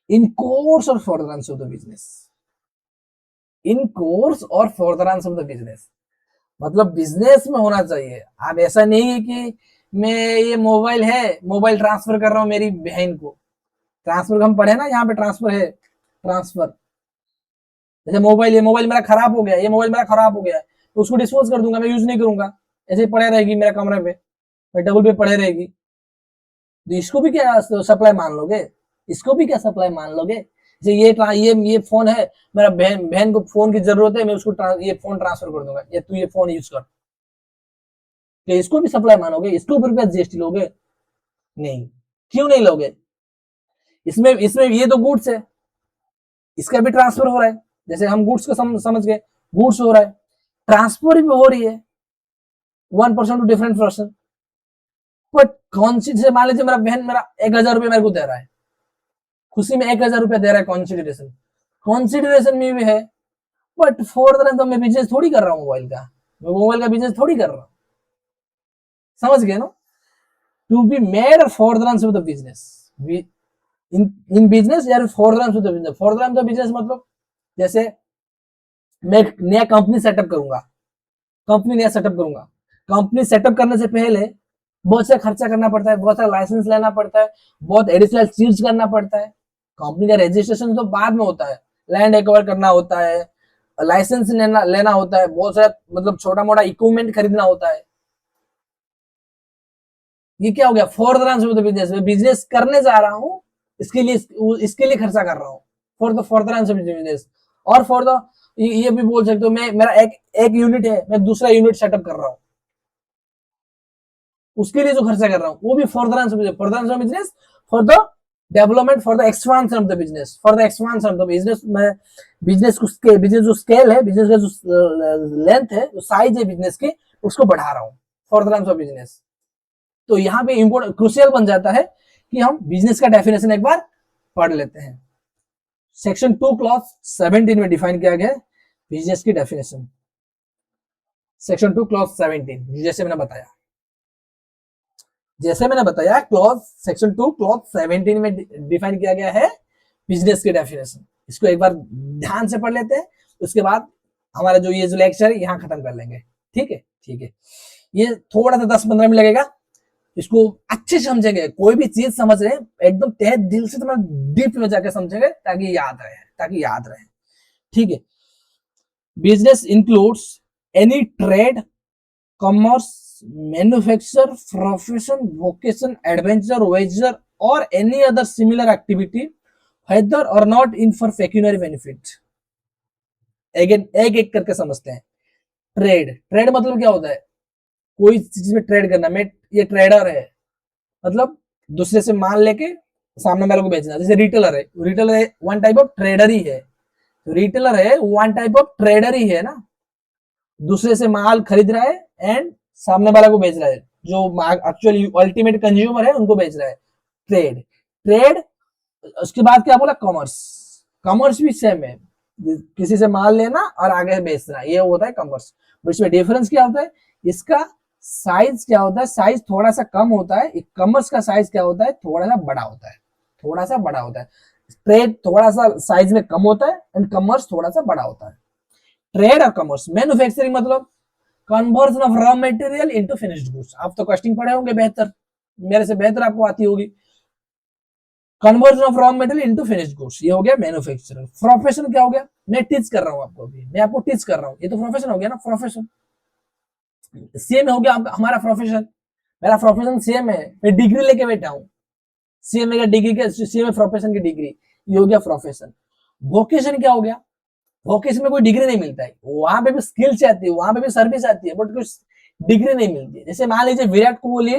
In course or furtherance of the business, in course or furtherance of the business मतलब बिजनेस में होना चाहिए। आप ऐसा नहीं है कि मैं ये मोबाइल है, मोबाइल ट्रांसफर कर रहा हूं मेरी बहन को, ट्रांसफर हम पढ़े ना, यहाँ पे ट्रांसफर है, ट्रांसफर। जैसे मोबाइल, ये मोबाइल मेरा खराब हो गया, ये मोबाइल मेरा खराब हो गया, तो उसको डिस्पोज कर दूंगा, मैं यूज नहीं करूंगा, ऐसे ही पड़े रहेगी मेरे कमरे पे, टेबल पे पड़े रहेगी। तो इसको भी क्या सप्लाई मान लोगे? इसको भी क्या सप्लाई मान लोगे? जैसे ये फोन है, मेरा बहन को फोन की जरूरत है, मैं उसको ये फोन ट्रांसफर कर दूंगा, ये तू ये फोन यूज कर, क्या इसको भी सप्लाई मानोगे? इसको भी रुपया जीएसटी लोगे? नहीं। क्यों नहीं लोगे? इसमें इसमें ये तो गुड्स है, इसका भी ट्रांसफर हो रहा है, जैसे हम गुड्स को समझ गए, गुड्स हो रहा है, ट्रांसफर भी हो रही है 1% टू डिफरेंट पर्सन। बट कौन सी, जैसे मान लीजिए मेरा बहन मेरा 1000 रुपये मेरे को दे रहा है, खुशी में 1000 रुपया दे रहा है, कॉन्सिडरेशन, कॉन्सिडरेशन में भी है, बट फॉर द तो मैं बिजनेस थोड़ी कर रहा हूँ मोबाइल का, मैं मोबाइल का बिजनेस थोड़ी कर रहा हूँ, समझ गए ना? To be made for the business, in business या for the business. For the business मतलब जैसे मैं नया कंपनी सेटअप करूंगा, कंपनी नया सेटअप करूंगा, कंपनी सेटअप करने से पहले बहुत सा खर्चा करना पड़ता है, बहुत सारा लाइसेंस लेना पड़ता है, बहुत एडिशनल चीज करना पड़ता है। कंपनी का रजिस्ट्रेशन तो बाद में होता है, लैंड एक्वायर करना होता है, लाइसेंस लेना होता है, बहुत सारा मतलब छोटा मोटा इक्विपमेंट खरीदना होता है। ये क्या हो गया? फॉर द बिजनेस, मैं बिजनेस करने जा रहा हूँ, इसके लिए खर्चा कर रहा हूँ, फॉर द बिजनेस। और फॉर द, ये भी बोल सकते हो, मैं मेरा एक यूनिट है, मैं दूसरा यूनिट सेटअप कर रहा हूँ, उसके लिए जो खर्चा कर रहा हूँ वो भी for the business, for the development, for the expansion of the business, for the expansion of the business. मैं बिजनेस जो स्केल है, बिजनेस का जो लेंथ है, जो साइज है बिजनेस की, उसको बढ़ा रहा हूँ, फॉर द बिजनेस। तो यहाँ पे इंपोर्टेंट क्रूशियल बन जाता है कि हम बिजनेस का डेफिनेशन एक बार पढ़ लेते हैं। सेक्शन 2 क्लॉज 17 में डिफाइन किया गया है बिजनेस की डेफिनेशन। सेक्शन 2 क्लॉज 17, जैसे मैंने बताया क्लॉज सेक्शन 2 क्लॉज 17 में डिफाइन किया गया है बिजनेस की डेफिनेशन। इसको एक बार ध्यान से पढ़ लेते हैं, उसके बाद हमारा जो ये जो लेक्चर है यहाँ खत्म कर लेंगे। ठीक है, ठीक है, ये थोड़ा सा 10-15 मिनट लगेगा, इसको अच्छे से समझेंगे। कोई भी चीज समझ रहे हैं एकदम तहे दिल से, तुम्हारा डीप में जाकर समझेंगे ताकि याद रहे, ठीक है। Business includes any trade, commerce, manufacture, profession, vocation, adventure, venture or any other similar activity whether or not in for pecuniary benefit। एक एक करके समझते हैं। ट्रेड, ट्रेड मतलब क्या होता है? कोई चीज में ट्रेड करना। मैं ये ट्रेडर है, मतलब दूसरे से माल लेके सामने वाले को बेचना। जैसे रिटेलर है, retailer one type of trader ही है। रिटेलर है वन टाइप ऑफ ट्रेडर ही है ना, दूसरे से माल खरीद रहा है एंड सामने वाला को बेच रहा है, जो एक्चुअली अल्टीमेट कंज्यूमर है उनको बेच रहा है। Trade, trade. उसके बाद क्या बोला? कॉमर्स। कॉमर्स भी सेम है, किसी से माल लेना और आगे बेचना, ये होता है कॉमर्स। बट इसमें डिफरेंस क्या होता है? इसका साइज क्या होता है? साइज थोड़ा सा कम होता है। कॉमर्स का साइज क्या होता है? थोड़ा सा बड़ा होता है, थोड़ा सा बड़ा होता है। ट्रेड थोड़ा सा साइज में कम होता है एंड कॉमर्स थोड़ा सा बड़ा होता है। ट्रेड और कॉमर्स। मैन्युफैक्चरिंग मतलब conversion of raw material into finished goods. आप तो कॉस्टिंग पढ़े होंगे बेहतर, मेरे से बेहतर आपको आती होगी। Conversion of raw material into finished goods, ये हो गया मैन्युफैक्चरिंग। प्रोफेशन क्या हो गया? मैं टीच कर रहा हूं आपको, अभी मैं आपको टीच कर रहा हूं, ये तो प्रोफेशन हो गया ना। प्रोफेशन सेम हो गया हमारा प्रोफेशन। मेरा प्रोफेशन सेम है, मैं डिग्री लेके बैठा हूं। सेम है डिग्री के, सेम है प्रोफेशन की डिग्री, ये हो गया प्रोफेशन। वोकेशन क्या हो गया? वोकेशन में कोई डिग्री नहीं मिलता है, वहां पे भी स्किल्स आती है, वहां पे भी सर्विस आती है, बट कुछ डिग्री नहीं मिलती है। जैसे मान लीजिए विराट कोहली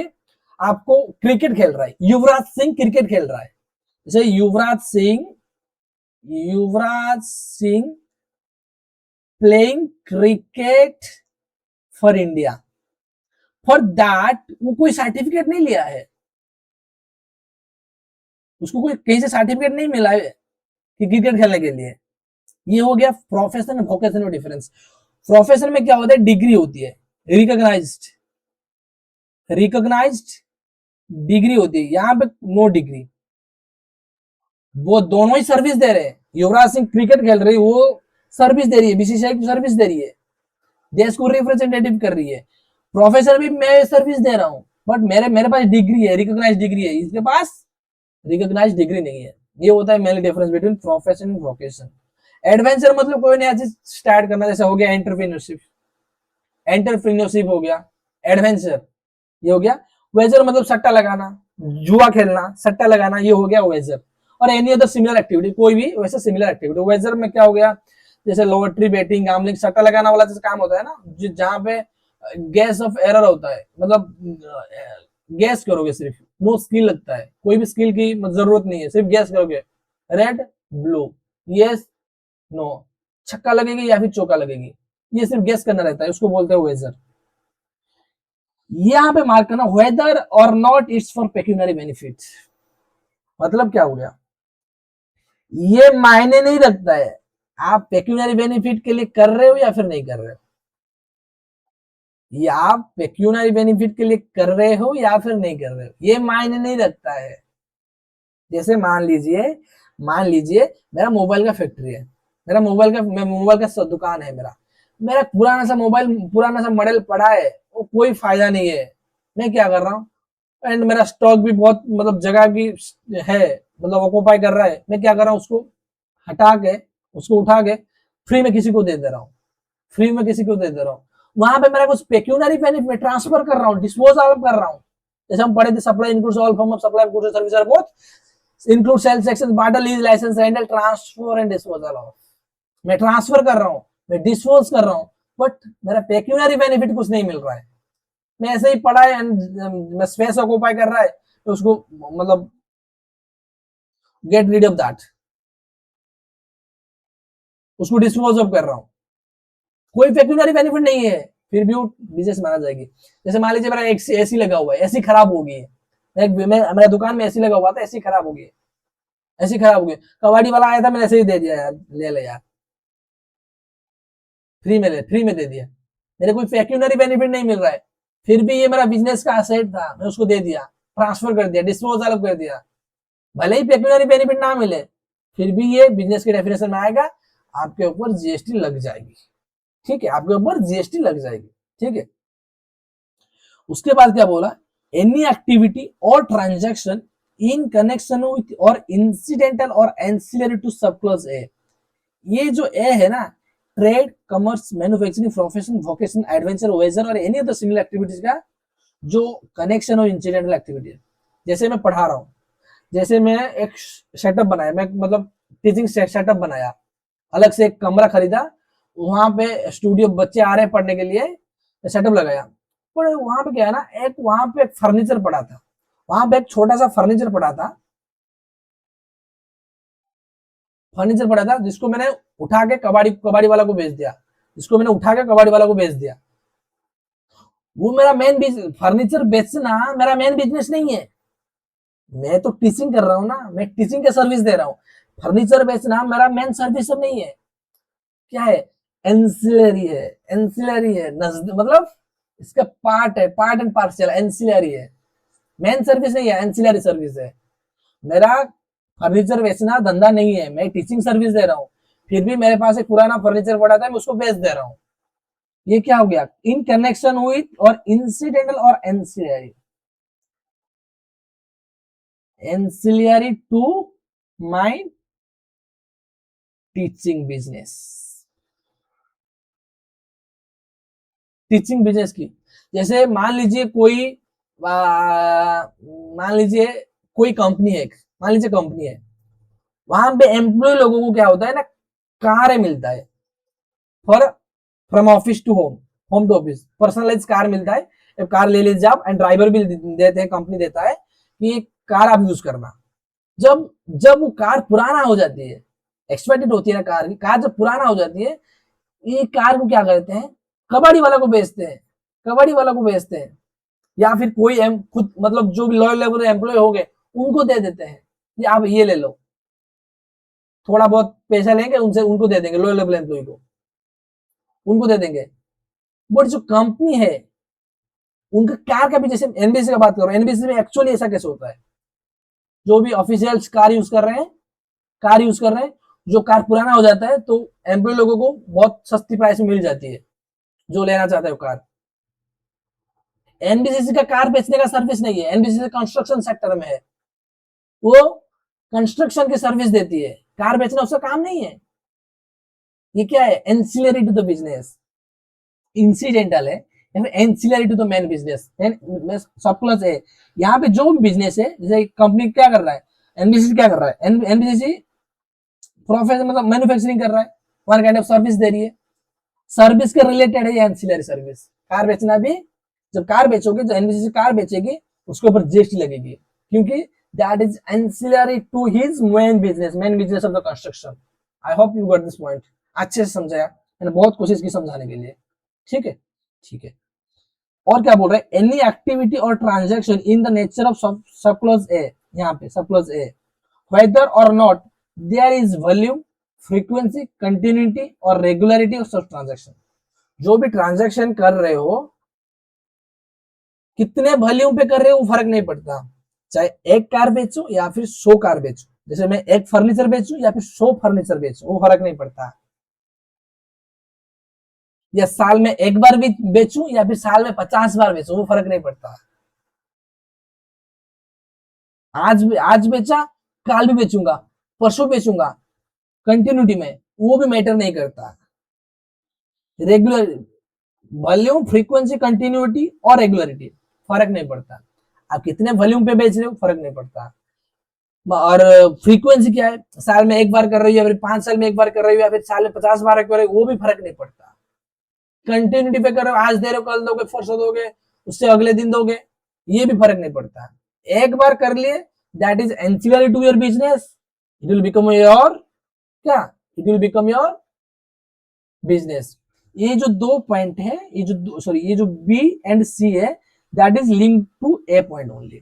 आपको क्रिकेट खेल रहा है, युवराज सिंह क्रिकेट खेल रहा है। जैसे Yuvraj Singh playing cricket for India, for that वो कोई सर्टिफिकेट नहीं लिया है, उसको कोई कहीं से सर्टिफिकेट नहीं मिला है कि क्रिकेट खेलने के लिए। ये हो गया प्रोफेशन वोकेशन में डिफरेंस। प्रोफेशन में क्या होता है? डिग्री होती है, रिकॉग्नाइज्ड डिग्री होती है। यहाँ पे नो डिग्री, वो दोनों ही सर्विस दे रहे हैं। युवराज सिंह क्रिकेट खेल रही है, वो सर्विस दे रही है, बीसीसीआई की सर्विस दे रही है, देश को रिप्रेजेंटेटिव कर रही है। प्रोफेसर भी मैं सर्विस दे रहा हूँ, बट मेरे मेरे पास डिग्री है, रिकॉग्नाइज डिग्री है, इसके पास रिकॉग्नाइज डिग्री नहीं है। ये होता है main difference between profession and vocation. Adventure मतलब कोई नया चीज स्टार्ट करना, जैसे हो गया एंटरप्रेन्योरशिप, एंटरप्रेन्योरशिप हो गया एडवेंचर, ये हो गया। वेजर मतलब सट्टा लगाना, जुआ खेलना, सट्टा लगाना, ये हो गया Vaser. Or any other similar activity, कोई भी वैसे सिमिलर एक्टिविटी। वेजर में क्या हो गया? जैसे लॉटरी, बेटिंग, गैम्बलिंग, सट्टा लगाना वाला जैसे काम होता है ना, जहां पे गैस ऑफ एरर होता है, मतलब गैस करोगे सिर्फ, नो स्किल लगता है, कोई भी स्किल की जरूरत नहीं है, सिर्फ गैस करोगे, रेड ब्लू, यस नो, छक्का लगेगी या फिर चौका लगेगी, ये सिर्फ गैस करना रहता है, उसको बोलते हैं वेजर। यहां पे मार्क करना weather or not it's for pecuniary benefit. मतलब क्या हो गया? ये मायने नहीं रखता है आप पेक्यूनरी बेनिफिट के लिए कर रहे हो या फिर नहीं कर रहे हो, ये आप पेक्यूनरी बेनिफिट के लिए कर रहे हो या फिर नहीं कर रहे हो, ये मायने नहीं रखता है। जैसे मान लीजिए मेरा मोबाइल का फैक्ट्री है, मेरा मोबाइल का दुकान है, मेरा मेरा पुराना सा मॉडल पड़ा है, वो कोई फायदा नहीं है। मैं क्या कर रहा हूँ, एंड मेरा स्टॉक भी बहुत मतलब जगह की है, मतलब ऑक्यूपाई कर रहा है। मैं क्या कर रहा हूँ, उसको हटा के, उसको उठा के फ्री में किसी को दे दे रहा हूँ, फ्री में किसी को दे दे रहा हूँ। वहां पे मेरा कुछ पेक्यूनरी बेनिफिट में ट्रांसफर कर रहा हूँ, डिस्पोजल कर रहा हूँ। जैसे हम पढ़े थे, supply includes all form of supply of goods and services both include sales exchange barter lease licence rental transfer and disposal of. मैं ट्रांसफर कर रहा हूँ, मैं डिस्पोज कर रहा हूँ, बट मेरा पेक्यूनरी बेनिफिट कुछ नहीं मिल रहा है। मैं ऐसे ही पढ़ा है, मैं स्पेस ऑक्यूपाई कर रहा है, तो उसको मतलब गेट रीड ऑफ दैट, उसको डिस्पोज ऑफ कर रहा हूँ, कोई पेक्यूनरी बेनिफिट नहीं है, फिर भी वो बिजनेस माना जाएगी। जैसे मान लीजिए मेरा एसी लगा हुआ है, एसी खराब हो गई है, मेरा दुकान में एसी लगा हुआ था, एसी खराब हो गई, एसी खराब हो गई, कबाड़ी वाला आया था, मैंने ऐसे ही दे दिया यार, ले ले यार, फ्री में दे दिया, मेरे कोई पेक्यूनरी बेनिफिट नहीं मिल रहा है, फिर भी ये मेरा बिजनेस का असेट था, मैं उसको दे दिया, ट्रांसफर कर दिया, डिस्पोजल कर दिया, भले ही पेक्यूनरी बेनिफिट ना मिले, फिर भी ये बिजनेस के डेफिनेशन में आएगा, आपके ऊपर जीएसटी लग जाएगी। ठीक है, आपके ऊपर जीएसटी लग जाएगी। ठीक है, उसके बाद क्या बोला? Any activity or transaction in connection with or incidental or ancillary to sub clause A. ये जो ए है ना, trade, commerce, manufacturing, profession, vocation, adventure, wager or any other similar activities का जो कनेक्शन और इंसिडेंटल एक्टिविटी है। जैसे मैं पढ़ा रहा हूँ, जैसे मैं एक सेटअप बनाया, मैं मतलब टीचिंग सेटअप बनाया, अलग से एक कमरा खरीदा, वहां पे स्टूडियो बच्चे आ रहे हैं पढ़ने के लिए, सेटअप लगाया। पर वहां पे क्या है ना, एक वहां पे एक फर्नीचर पड़ा था, वहां पे एक छोटा सा फर्नीचर पड़ा था, जिसको मैंने उठा के कबाड़ी वाला को बेच दिया, जिसको मैंने उठा के कबाड़ी वाला को बेच दिया। वो मेरा मेन बिजनेस, फर्नीचर बेचना मेरा मेन बिजनेस नहीं है। मैं तो टीचिंग कर रहा हूँ ना, मैं टीचिंग के सर्विस दे रहा हूँ। फर्नीचर बेचना मेरा मेन सर्विस नहीं है। क्या है? एंसिलरी है, एंसिलरी है, मतलब इसका पार्ट है, पार्ट एंड पार्सल, एंसिलरी है, मेन सर्विस नहीं है, एंसिलरी सर्विस है। मेरा फर्नीचर बेचना धंधा नहीं है, मैं टीचिंग सर्विस दे रहा हूँ। फिर भी मेरे पास एक पुराना फर्नीचर पड़ा था, मैं उसको बेच दे रहा हूँ। ये क्या हो गया? In connection with or incidental or ancillary, ancillary to my teaching business, teaching business की। जैसे मान लीजिए कोई कंपनी है, मान लीजिए कंपनी है, वहां पे एम्प्लॉय लोगों को क्या होता है ना, कार मिलता है for from office to home, home to office, personalise car मिलता है। एक कार ले लीजिए आप, एंड ड्राइवर भी देते हैं, कंपनी देता है कि एक कार आप यूज करना। जब जब वो कार पुराना हो जाती है, एक्सपायर्ड होती है ना कार की, कार जब पुराना हो जाती है, ये कार को क्या करते हैं, कबाड़ी वाला को बेचते हैं, कबाड़ी वाला को बेचते हैं, या फिर कोई खुद मतलब जो भी लोअर लेवल एम्प्लॉय हो गए उनको दे देते हैं कि आप ये ले लो, थोड़ा बहुत पैसा लेंगे उनसे, उनको दे देंगे, लोअर लेवल एम्प्लॉय को उनको दे देंगे। बट जो कंपनी है उनका कार का भी, जैसे एनबीसी का बात करो, एनबीसी में एक्चुअली ऐसा कैसे होता है, जो भी ऑफिशियल्स कार यूज कर रहे हैं, कार यूज कर रहे हैं, जो कार पुराना हो जाता है तो एम्प्लॉय लोगों को बहुत सस्ती प्राइस में मिल जाती है, जो लेना चाहता है वो कार। एनबीसीसी का कार बेचने का सर्विस नहीं है, एनबीसीसी कंस्ट्रक्शन सेक्टर में है, वो कंस्ट्रक्शन की सर्विस देती है, कार बेचना उसका काम नहीं है। ये क्या है? Ancillary to the business, incidental है, या फिर ancillary to the main business. Sub clause है। यहाँ पे जो भी बिजनेस है, जैसे कंपनी क्या कर रहा है, एनबीसीसी क्या कर रहा है, एनबीसीसी प्रोफेशन मतलब मैन्युफैक्चरिंग कर रहा है, वन काइंड ऑफ सर्विस दे रही है, सर्विस के रिलेटेड है ये एंसिलरी सर्विस। कार बेचना भी, जब कार बेचोगे, जो एनबीसीसी कार बेचेगी उसके ऊपर जीएसटी लगेगी, क्योंकि that is ancillary to his main business of the construction. I hope you got this point, अच्छे से समझाया मैंने, बहुत कोशिश की समझाने के लिए। ठीक है, ठीक है। और क्या बोल रहे हैं, any activity or transaction in the nature of सब क्लॉज ए, यहाँ पे सब clause A, whether or not there is volume, frequency, continuity और regularity of such transaction। जो भी ट्रांजैक्शन कर रहे हो, कितने वॉल्यूम पे कर रहे हो, फर्क नहीं पड़ता, चाहे एक कार बेचो या फिर 100 कार बेचो, जैसे मैं एक फर्नीचर बेचूं या फिर 100 फर्नीचर बेचूं, वो फर्क नहीं पड़ता। या साल में एक बार भी बेचूं या फिर साल में 50 बार बेचूं, वो फर्क नहीं पड़ता। आज बेचा, कल भी बेचूंगा, परसों बेचूंगा, कंटिन्यूटी में, वो भी मैटर नहीं करता। रेगुलर वॉल्यूम, फ्रीक्वेंसी, कंटिन्यूटी और रेगुलरिटी, फर्क नहीं पड़ता। आप कितने वॉल्यूम पे बेच रहे हो, फर्क नहीं पड़ता। और फ्रीक्वेंसी क्या है, साल में एक बार कर रही हो या फिर 5 साल में एक बार कर रही हो या फिर साल में 50 बार कर रही हो, वो भी फर्क नहीं पड़ता। कंटिन्यूटी पे कर रहे हो, आज दे रहे हो, कल दोगे, परसों दोगे, उससे अगले दिन दोगे, ये भी फर्क नहीं पड़ता। एक बार कर लिए, that is ancillary to your business, it will become your, क्या, it will become your business. ये जो दो पॉइंट है, ये जो बी एंड सी है, that is link to A point only.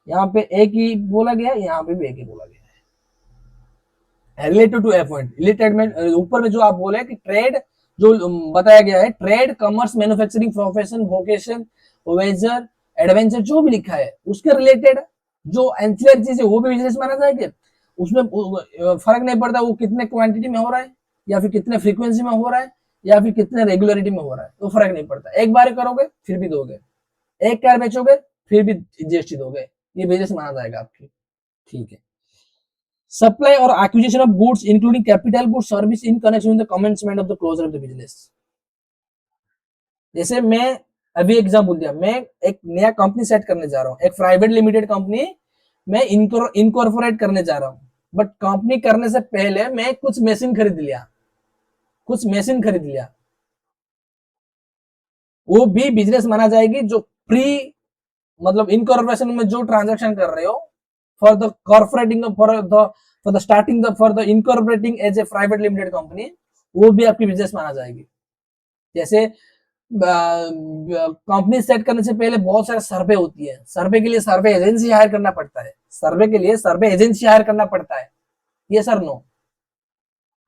यहाँ पे एक ही बोला गया, यहाँ पे भी एक ही बोला गया है, related to A point. Related में ऊपर में जो आप बोले कि ट्रेड, जो बताया गया है, trade, commerce, manufacturing, profession, vocation, wager, adventure, जो भी लिखा है उसके रिलेटेड जो एंसिलरी चीज है वो भी बिजनेस माना जाएगा। उसमें फर्क नहीं पड़ता वो कितने क्वांटिटी में हो रहा है, या फिर कितने फ्रीक्वेंसी में हो रहा है, या फिर कितने रेगुलरिटी में हो रहा है, तो फर्क नहीं पड़ता। एक बार करोगे फिर भी दोगे, एक कार बेचोगे फिर भी जीएसटी दोगे, ये बिजनेस माना जाएगा आपकी। ठीक है, supply or acquisition of goods including capital goods service in connection with the commencement of the closure of the business. जैसे मैं अभी एग्जाम्पल दिया, मैं एक नया कंपनी सेट करने जा रहा हूँ, एक प्राइवेट लिमिटेड कंपनी मैं इनकॉर्पोरेट करने जा रहा हूँ, बट कंपनी करने से पहले मैं कुछ मशीन खरीद लिया, वो भी बिजनेस माना जाएगी। जो प्री मतलब इनकॉर्पोरेशन में जो ट्रांजैक्शन कर रहे हो for the corporating for the starting for the incorporating as a private limited company, वो भी आपकी बिजनेस माना जाएगी। जैसे कंपनी सेट करने से पहले बहुत सारे सर्वे होती है, सर्वे के लिए सर्वे एजेंसी हायर करना पड़ता है, ये सर नो,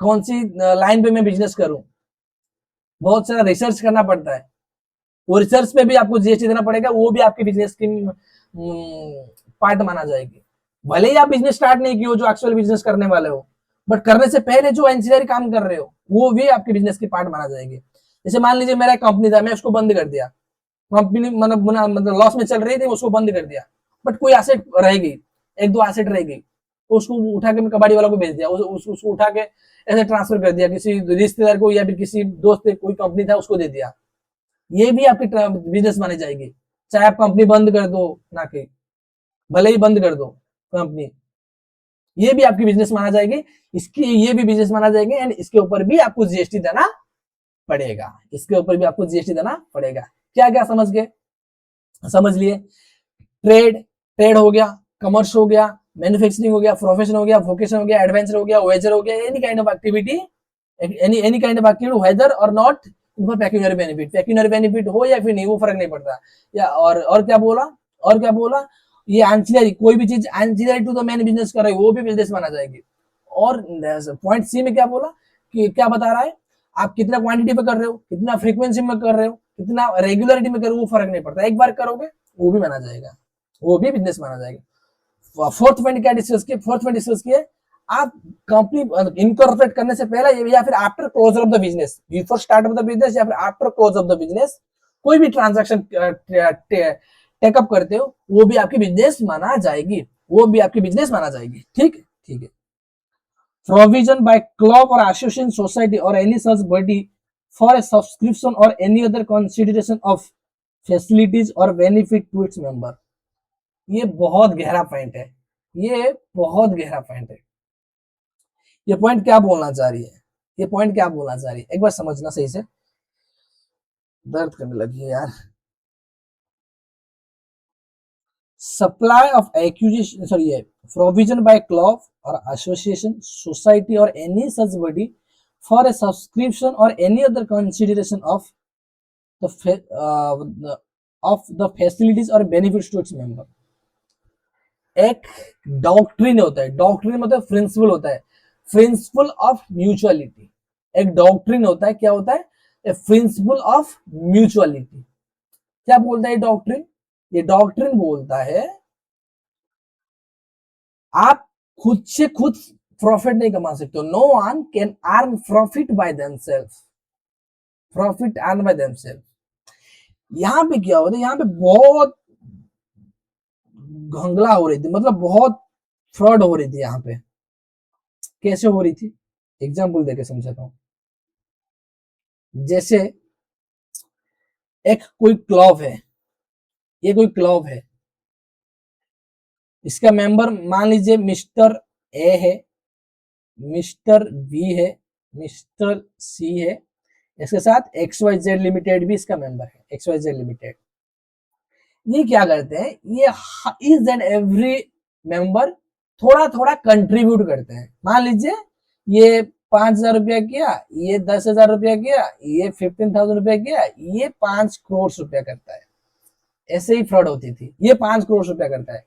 कौन सी लाइन पे मैं बिजनेस करूं, बहुत सारा रिसर्च करना पड़ता है, वो रिसर्च पे भी आपको जीएसटी देना पड़ेगा, वो भी आपके बिजनेस की पार्ट माना जाएगी। भले ही आप बिजनेस स्टार्ट नहीं किए हो, जो एक्चुअल बिजनेस करने वाले हो, बट करने से पहले जो एंसिलरी काम कर रहे हो वो भी आपके बिजनेस की पार्ट माना जाएगी। जैसे मान लीजिए मेरा कंपनी था, मैं उसको बंद कर दिया, कंपनी मतलब लॉस में चल रही थी, उसको बंद कर दिया, बट कोई एसेट रह गई, एक दो एसेट रह गई, तो उसको उठा के मैं कबाड़ी वाला को भेज दिया, उसको उठा के ऐसे ट्रांसफर कर दिया किसी रिश्तेदार को, या फिर किसी दोस्त कोई कंपनी था उसको दे दिया, ये भी आपकी बिजनेस मानी जाएगी। चाहे आप कंपनी बंद कर दो ना, कि भले ही बंद कर दो कंपनी, ये भी आपकी बिजनेस माना जाएगी, ये भी बिजनेस माना जाएगी, एंड इसके ऊपर भी आपको जीएसटी देना पड़ेगा, क्या क्या समझ गए? समझ लिए। ट्रेड हो गया, कमर्स हो गया, मैन्युफैक्चरिंग हो गया, प्रोफेशन हो गया, वोकेशन हो गया, एडवेंचर हो गया, वेजर हो गया, any kind of activity whether or not in for pecuniary benefit हो या फिर नहीं, वो फर्क नहीं पड़ता। या और क्या बोला, ये एंसिलरी, कोई भी चीज ancillary to the main business कर रहे हो, वो भी बिजनेस माना जाएगी। और पॉइंट सी में क्या बोला, कि क्या बता रहा है, आप कितना क्वांटिटी पे कर रहे हो, कितना फ्रीक्वेंसी में कर रहे हो, कितना रेगुलरिटी में कर रहे हो, वो फर्क नहीं पड़ता, एक बार करोगे वो भी माना जाएगा, वो भी बिजनेस माना जाएगा। फोर्थ पॉइंट क्या डिस्कस किए, आप कंपनी इनकॉर्पोरेट करने से पहले या फिर after closure of the business, before start of the business या फिर after close of the business, कोई भी ट्रांजैक्शन टेकअप करते हो, वो भी आपकी बिजनेस माना जाएगी, ठीक है। Provision by club or association, society or any such body for a subscription or any other consideration of facilities or benefit to its member। ये बहुत गहरा पॉइंट है, ये पॉइंट क्या बोलना चाह रही है, एक बार समझना सही से, दर्द करने लगी है यार। Supply of acquisition, provision by club or association, society or any such body for a subscription or any other consideration of the facilities or benefits to its member। एक डॉक्ट्रिन होता है, डॉक्ट्रिन मतलब प्रिंसिपल होता है, principle of mutuality. एक doctrine होता है, क्या होता है, ए प्रिंसिपल ऑफ म्यूचुअलिटी। क्या बोलता है डॉक्ट्रिन? ये डॉक्ट्रिन बोलता है आप खुद से खुद प्रॉफिट नहीं कमा सकते हो, no one can earn profit by themself, यहां पे क्या होता है, यहां पे बहुत घंगला हो रही थी, मतलब बहुत फ्रॉड हो रही थी। यहाँ पे कैसे हो रही थी, एग्जाम्पल देके समझाता हूं। जैसे एक कोई क्लब है, इसका मेंबर मान लीजिए मिस्टर ए है, मिस्टर बी है, मिस्टर सी है, इसके साथ XYZ लिमिटेड भी इसका मेंबर है, XYZ लिमिटेड। ये क्या करते हैं, ये ईच एंड एवरी मेंबर थोड़ा थोड़ा कंट्रीब्यूट करते हैं। मान लीजिए ये 5,000 रुपया किया, ये 10,000 रुपया किया, ये 15,000 रुपया किया, ये 5 करोड़ रुपया करता है। ऐसे ही फ्रॉड होती थी, ये 5 करोड़ रुपया करता है,